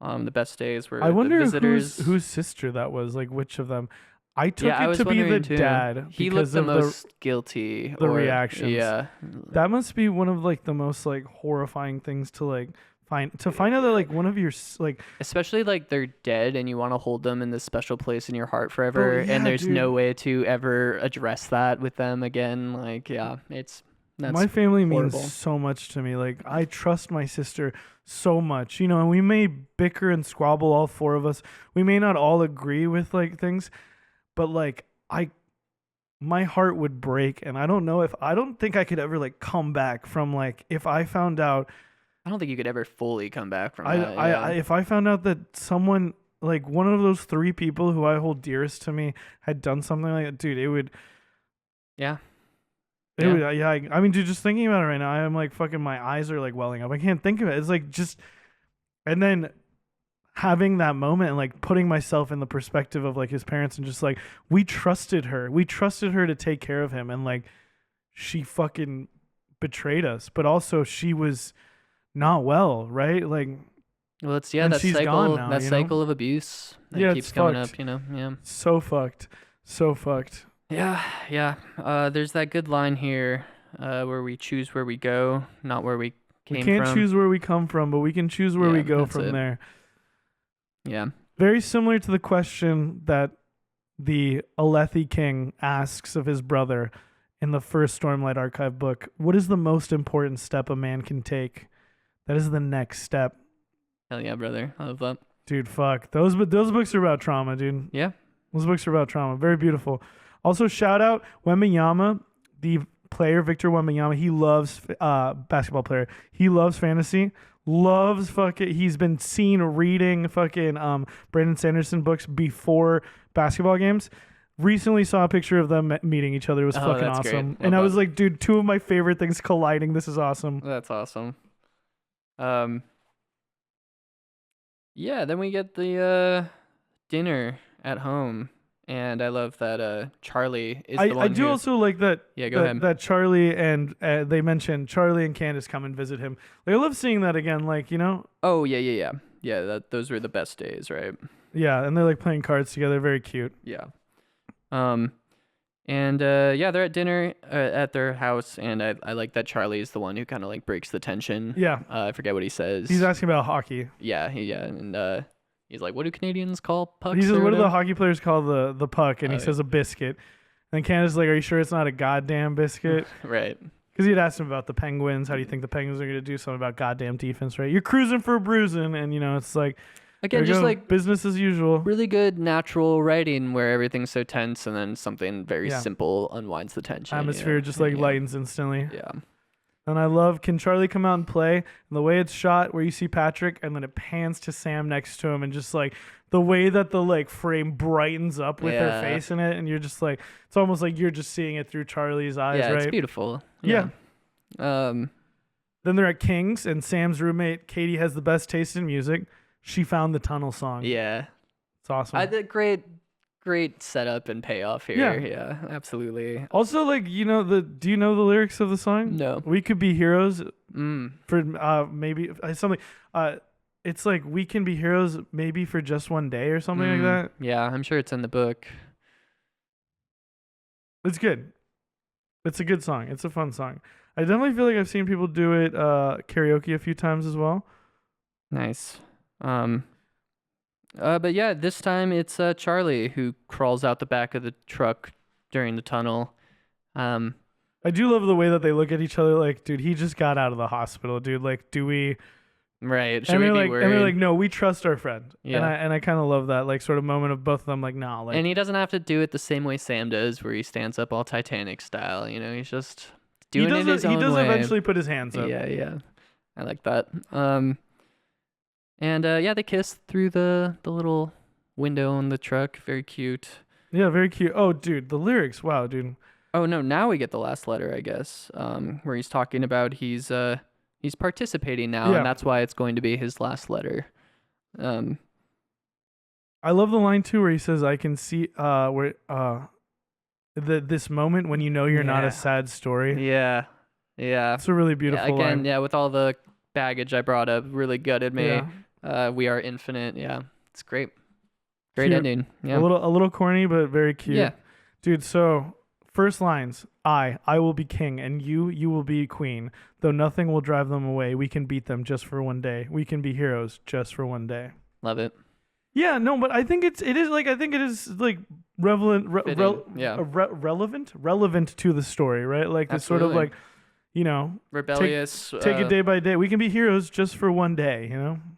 The best days were I wonder the visitors. whose sister that was. Like which of them? I took I it was to be the wondering too. dad. He looked because the of most guilty. the reactions. Yeah. That must be one of like the most like horrifying things to like find out that like one of your like. Especially like they're dead and you want to hold them in this special place in your heart forever, yeah, and there's dude. no way to ever address that with them again. Like, yeah, that's My family horrible. means so much to me. Like I trust my sister so much, you know, and we may bicker and squabble, all four of us. We may not all agree with like things, but like my heart would break, and I don't think I could ever like come back from like if I found out. I don't think you could ever fully come back from I that. Yeah. if I found out that someone like one of those three people who I hold dearest to me had done something like that, dude, it would. Yeah. It would, yeah. I mean, dude, just thinking about it right now, I'm like fucking. My eyes are like welling up. I can't think of it. It's like just, and then having that moment and like putting myself in the perspective of like his parents and just like we trusted her to take care of him, and like she fucking betrayed us, but also she was not well, right? Like, Well, it's and that she's cycle, gone now, that you know? cycle of abuse that Yeah, keeps it's coming fucked. up. You know. Yeah. So fucked. Yeah. There's that good line here, where we choose where we go, not where we came We can't from. choose where we come from, but we can choose where we Yeah, go that's from it. there. Yeah. Very similar to the question that the Alethi King asks of his brother in the first Stormlight Archive book. What is the most important step a man can take? That is the next step. Hell yeah, brother. I love that. Dude, fuck. Those books are about trauma, dude. Yeah. Those books are about trauma. Very beautiful. Also, shout out Wembanyama, the player, Victor Wembanyama. He loves basketball player. He loves fantasy. Loves fucking. He's been seen reading fucking Brandon Sanderson books before basketball games. Recently saw a picture of them meeting each other. It was fucking that's great. awesome. Love And I was that. like, dude, two of my favorite things colliding. This is awesome. That's awesome. Yeah, then we get the dinner at home, and I love that Charlie is the one I do who- also like that. Yeah, go ahead. That Charlie and they mentioned Charlie and Candace come and visit him. Like, I love seeing that again. Like, you know. Oh, yeah. Yeah, those were the best days, right? Yeah, and they're like playing cards together. Very cute. Yeah. Um, and yeah, they're at dinner at their house, and I like that Charlie is the one who kind of like breaks the tension. Yeah. I forget what he says. He's asking about hockey. Yeah, and he's like, "What do Canadians call pucks?" He says, or "What do the whatever?" hockey players call the puck?" And he Oh, says, "A biscuit." And Canada's like, "Are you sure it's not a goddamn biscuit?" Right. Because he had asked him about the Penguins. How do you think the Penguins are going to do? Something about goddamn defense, right? You're cruising for a bruising, and it's like Again, just like business as usual. really good natural writing where everything's so tense, and then something very Yeah. simple unwinds the tension. Atmosphere just like lightens instantly. Yeah. And I love, can Charlie come out and play? And the way it's shot, where you see Patrick, and then it pans to Sam next to him, and just like the way that the like frame brightens up with her face in it, and you're just like, it's almost like you're just seeing it through Charlie's eyes, Yeah, right? it's beautiful. Yeah. Um, Then they're at King's, and Sam's roommate Katie has the best taste in music. She found the Tunnel song. yeah. It's awesome. I did great setup and payoff here. Yeah, absolutely. Also, like, do you know the lyrics of the song? No. We could be heroes Mm. for maybe something. It's like, we can be heroes maybe for just one day or something like that. Yeah, I'm sure it's in the book. It's good. It's a good song. It's a fun song. I definitely feel like I've seen people do it karaoke a few times as well. Nice. But yeah, this time it's Charlie who crawls out the back of the truck during the tunnel. I do love the way that they look at each other like, dude, he just got out of the hospital, dude. Like, do we? Right. Should And we they're be like, worried? and they're like, no, we trust our friend. Yeah. And I kind of love that, like, sort of moment of both of them, like, nah, like. And he doesn't have to do it the same way Sam does, where he stands up all Titanic style. He's just doing it his own way. He does eventually put his hands up. Yeah. I like that. And yeah, they kiss through the little window in the truck. Very cute. Yeah, very cute. Oh, dude, the lyrics. Wow, dude. Oh no, now we get the last letter, I guess. Where he's talking about he's participating now, Yeah. and that's why it's going to be his last letter. I love the line too where he says, "I can see this moment when you know you're not Yeah. a sad story." Yeah. It's a really beautiful line. Yeah, with all the baggage I brought up, really gutted me. Yeah. We are infinite. Yeah, it's great. Great Cute. ending. Yeah. A little corny, but very cute. Yeah. Dude, so first lines, I will be king, and you will be queen. Though nothing will drive them away, we can beat them just for one day. We can be heroes just for one day. Love it. Yeah, no, but I think it is relevant, relevant to the story, right? Like this sort of Absolutely. like, Rebellious. take it day by day. We can be heroes just for one day,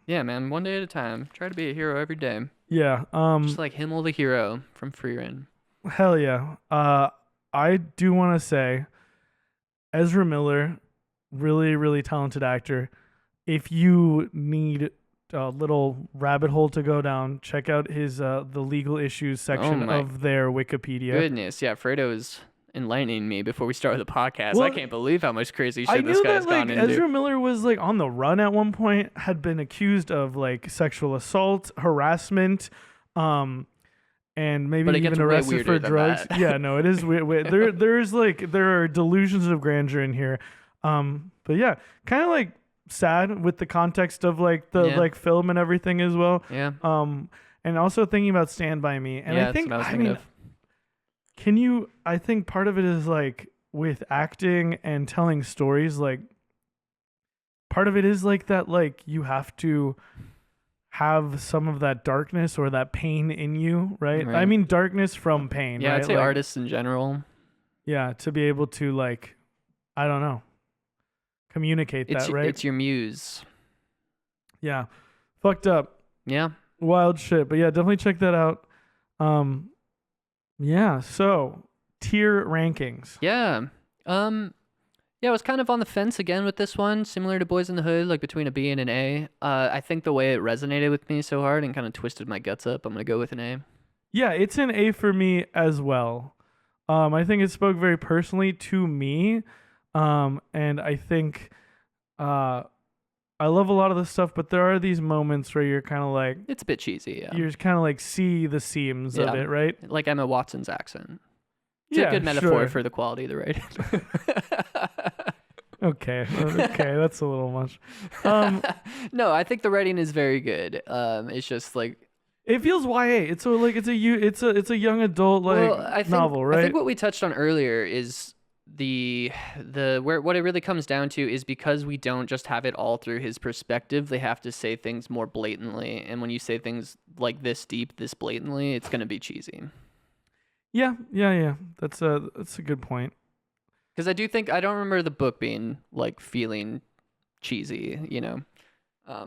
Yeah, man. One day at a time. Try to be a hero every day. Yeah. Just like Himmel the Hero from Free Reign. Hell yeah. I do want to say, Ezra Miller, really, really talented actor. If you need a little rabbit hole to go down, check out his the legal issues section of their Wikipedia. Goodness, yeah. Fredo is enlightening me before we started the podcast. Well, I can't believe how much crazy I shit knew this guy's that like gone into. Ezra Miller was like on the run at one point, had been accused of like sexual assault, harassment, and maybe But it even gets way arrested for weirder than drugs. that. Yeah, no, it is weird. There are delusions of grandeur in here. But yeah, kind of like sad with the context of like the like film and everything as well. Yeah. And also thinking about Stand By Me. And Yeah, I think that's what I was thinking of. I think part of it is like with acting and telling stories, like part of it is like that, like you have to have some of that darkness or that pain in you, right? Right. I mean, darkness from pain. Yeah, right? I'd say like, artists in general. Yeah, to be able to like, I don't know, communicate that, right? It's your muse. Yeah, fucked up, Yeah. wild shit. But yeah, definitely check that out. Yeah. So tier rankings. Yeah. Yeah, I was kind of on the fence again with this one, similar to Boys in the Hood, like between a B and an A. I think the way it resonated with me so hard and kind of twisted my guts up, I'm gonna go with an A. Yeah, it's an A for me as well. I think it spoke very personally to me. And I think I love a lot of this stuff, but there are these moments where you're kind of like, It's a bit cheesy, yeah. you're kind of like see the seams of Yeah. it, right? Like Emma Watson's accent. It's Yeah, a good metaphor sure. for the quality of the writing. Okay, that's a little much. No, I think the writing is very good. It's just like It feels YA. It's so like it's a young adult like Well, novel, I right? think what we touched on earlier is the where what it really comes down to is because we don't just have it all through his perspective, they have to say things more blatantly. And when you say things like this deep, this blatantly, it's gonna be cheesy. Yeah. That's a good point. Because I don't remember the book being like feeling cheesy, you know.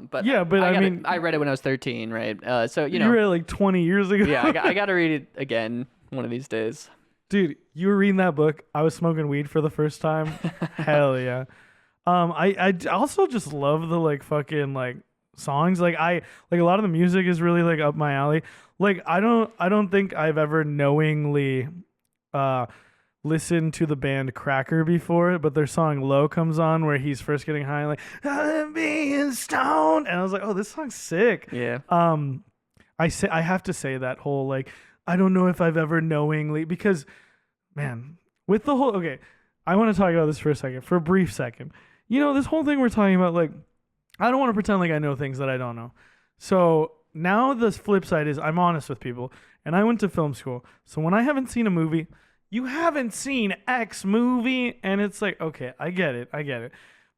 But Yeah, but I mean, I read it when I was 13, right? So you you know, read it like 20 years ago. yeah, I got to read it again one of these days. Dude, you were reading that book. I was smoking weed for the first time. Hell yeah. I also just love the like fucking like songs. Like a lot of the music is really like up my alley. Like I don't think I've ever knowingly uh listened to the band Cracker before, but their song Low comes on where he's first getting high, like I'm being stoned, and I was like, oh, this song's sick. Yeah. I have to say that whole like I don't know if I've ever knowingly, because man, with the whole okay, I want to talk about this for a second, for a brief second. You know, this whole thing we're talking about, like, I don't want to pretend like I know things that I don't know. So now the flip side is I'm honest with people, and I went to film school. So when I haven't seen a movie, you haven't seen X movie, and it's like, okay, I get it.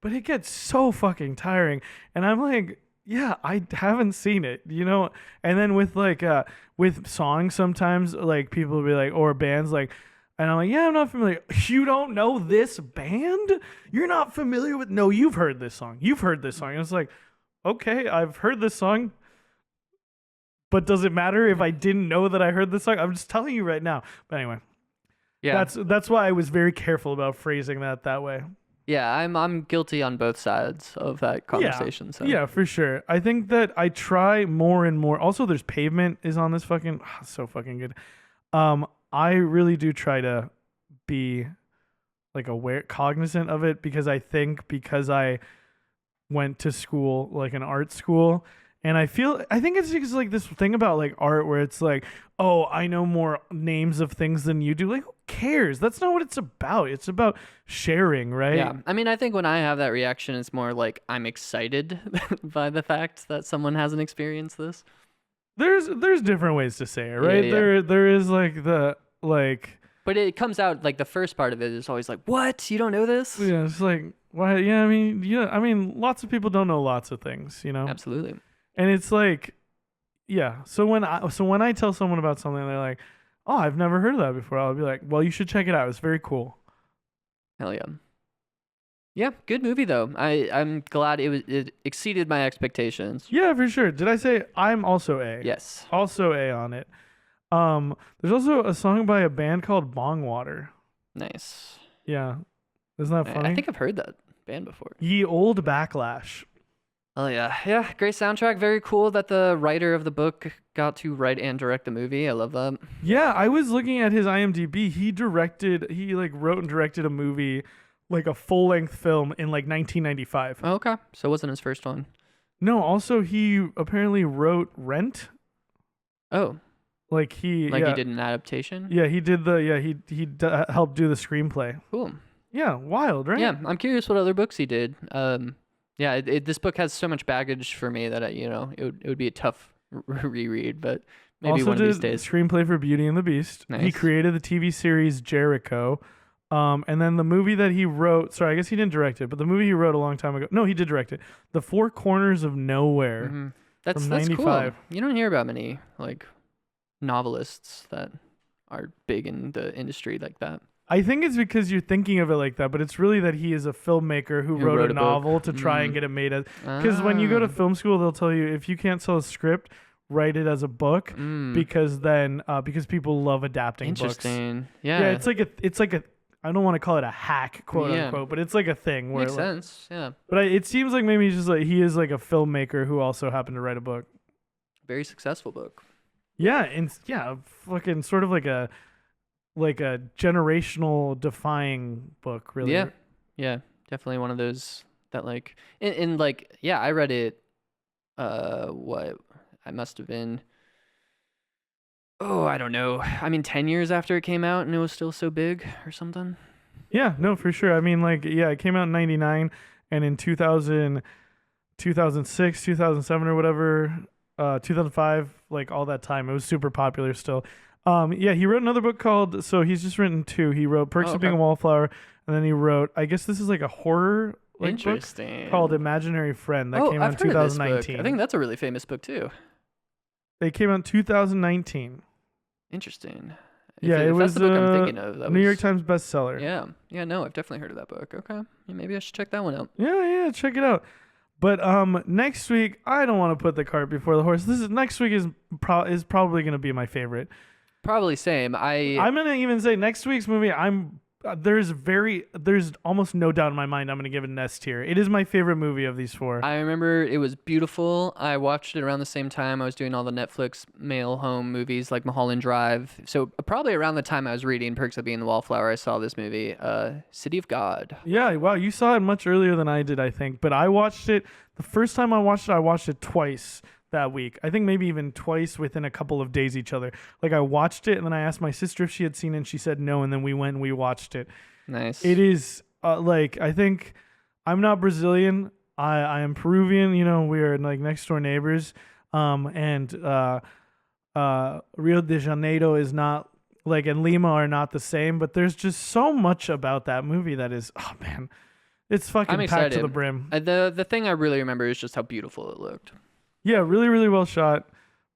But it gets so fucking tiring. And I'm like, yeah, I haven't seen it, you know? And then with songs sometimes, like people will be like, or bands like, and I'm like, yeah, I'm not familiar. You don't know this band? You're not familiar with? No, you've heard this song. You've heard this song. And it's like, okay, I've heard this song. But does it matter if I didn't know that I heard this song? I'm just telling you right now. But anyway, Yeah. that's why I was very careful about phrasing that way. Yeah, I'm guilty on both sides of that conversation. So Yeah, for sure. I think that I try more and more. Also, there's Pavement is on this fucking so fucking good. I really do try to be like aware, cognizant of it, because I think because I went to school, like an art school, and I think it's just like this thing about like art where it's like, oh, I know more names of things than you do. Like, who cares? That's not what it's about. It's about sharing, right? yeah. I mean, I think when I have that reaction, it's more like I'm excited by the fact that someone hasn't experienced this. There's different ways to say it, right? Yeah. There is like the like But it comes out like the first part of it is always like, "What? You don't know this?" yeah, it's like why? Yeah, I mean, lots of people don't know lots of things, you know. Absolutely. And it's like, yeah. So when I tell someone about something, they're like, "Oh, I've never heard of that before." I'll be like, "Well, you should check it out. It's very cool." Hell yeah. Yeah, good movie though. I'm glad it exceeded my expectations. Yeah, for sure. Did I say I'm also A? Yes. Also A on it. There's also a song by a band called Bongwater. Nice. Yeah. Isn't that funny? I think I've heard that band before. Ye Old Backlash. Oh yeah. Yeah, great soundtrack. Very cool that the writer of the book got to write and direct the movie. I love that. Yeah, I was looking at his IMDb. He like wrote and directed a movie, like a full-length film in like 1995. Oh, okay. So it wasn't his first one. No, also he apparently wrote Rent. Oh. Like he He did an adaptation? Yeah, he did helped do the screenplay. Cool. Yeah, wild, right? Yeah, I'm curious what other books he did. Yeah, this book has so much baggage for me that it would be a tough reread, but maybe also one of these did days. Screenplay for Beauty and the Beast. He Nice. created the TV series Jericho. And then the movie that he wrote, sorry, I guess he didn't direct it, but the movie he wrote a long time ago. No, he did direct it. The Four Corners of Nowhere. Mm-hmm. That's from cool. 95. You don't hear about many like novelists that are big in the industry like that. I think it's because you're thinking of it like that, but it's really that he is a filmmaker who wrote a book. novel to try and get it made as. Because when you go to film school, they'll tell you if you can't sell a script, write it as a book, because then because people love adapting books. Interesting. Yeah. Yeah, it's like a I don't want to call it a hack, quote unquote, but it's like a thing where Makes sense. Yeah. But it seems like maybe he is like a filmmaker who also happened to write a book. Very successful book. Yeah, and fucking sort of like a generational defying book, really. Yeah. Yeah. Definitely one of those that like in like yeah, I read it what I must have been I don't know. I mean 10 years after it came out and it was still so big or something. Yeah, no, for sure. I mean it came out in 99 and in 2006, 2007 or whatever, 2005, like all that time. It was super popular still. Yeah, he wrote another book called. So he's just written two. He wrote Perks of Being a Wallflower, and then he wrote. I guess this is like a horror book Interesting. called Imaginary Friend that came out in I've heard of this 2019. book. I think that's a really famous book too. It came out in 2019. Interesting. Yeah, it if was that's the book I'm thinking of. New York Times bestseller. Yeah, no, I've definitely heard of that book. Okay, yeah, maybe I should check that one out. Yeah, check it out. But next week I don't want to put the cart before the horse. Next week is probably gonna be my favorite. Probably same. I'm gonna even say next week's movie. There's almost no doubt in my mind I'm gonna give it an S tier. It is my favorite movie of these four. I remember it was beautiful. I watched it around the same time I was doing all the Netflix mail home movies like Mulholland Drive. So probably around the time I was reading Perks of Being the Wallflower, I saw this movie, City of God. Yeah, wow, you saw it much earlier than I did, I think. But I watched it the first time I watched it twice that week. I think maybe even twice within a couple of days each other. Like I watched it and then I asked my sister if she had seen it and she said no, and then we went and we watched it. Nice. It is like, I think I'm not Brazilian. I am Peruvian. You know, we are like next door neighbors. And Rio de Janeiro is not like, and Lima are not the same, but there's just so much about that movie that is, oh man, it's fucking packed to the brim. The thing I really remember is just how beautiful it looked. Yeah, really, really well shot.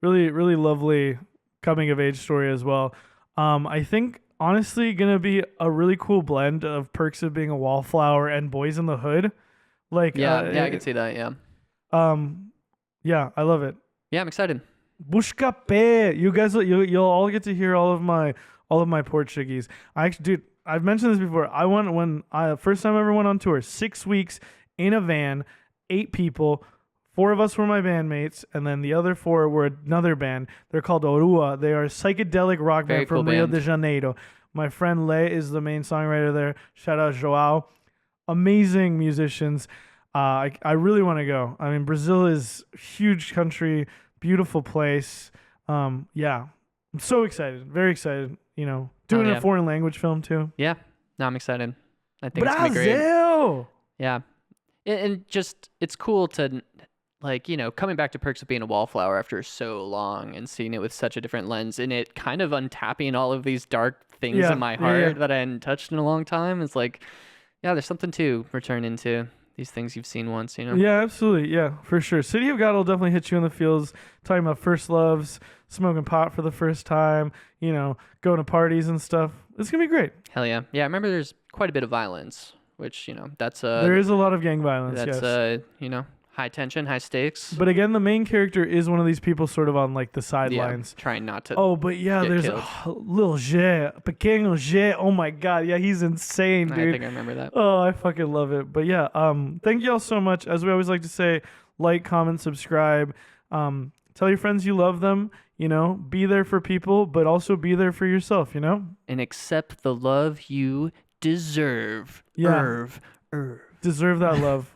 Really, really lovely coming of age story as well. I think honestly gonna be a really cool blend of Perks of Being a Wallflower and Boys in the Hood. Like I can see that. Yeah. Yeah, I love it. Yeah, I'm excited. Busca pé. You guys, you'll all get to hear all of my Portuguese. Dude, I've mentioned this before. I went when I first time I ever went on tour. 6 weeks in a van, 8 people. 4 of us were my bandmates, and then the other 4 were another band. They're called Orua. They are a psychedelic rock band from Rio de Janeiro. My friend Lei is the main songwriter there. Shout out Joao. Amazing musicians. I really want to go. I mean, Brazil is a huge country, beautiful place. Yeah, I'm so excited. Very excited. You know, doing a foreign language film too. Yeah, no, I'm excited. I think Brazil! It's gonna be great. Yeah, and just it's cool to. Like, you know, coming back to Perks of Being a Wallflower after so long and seeing it with such a different lens and it kind of untapping all of these dark things in my heart that I hadn't touched in a long time. It's like, yeah, there's something to return into these things you've seen once, you know? Yeah, absolutely. Yeah, for sure. City of God will definitely hit you in the feels, talking about first loves, smoking pot for the first time, you know, going to parties and stuff. It's going to be great. Hell yeah. Yeah, I remember there's quite a bit of violence, which, you know, that's... there is a lot of gang violence, that's, you know... High tension, high stakes. But again, the main character is one of these people sort of on like the sidelines. Yeah, trying not to. Oh, but yeah, there's little Jay, Pequeno Jay. Oh my God. Yeah, he's insane, dude. I think I remember that. Oh, I fucking love it. But yeah, thank you all so much. As we always like to say, like, comment, subscribe. Tell your friends you love them. You know, be there for people, but also be there for yourself, you know? And accept the love you deserve. Yeah. Deserve that love.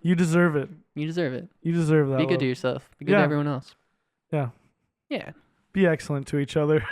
You deserve it. You deserve it. You deserve that. Be good to yourself. Be good to everyone else. Yeah. Yeah. Be excellent to each other.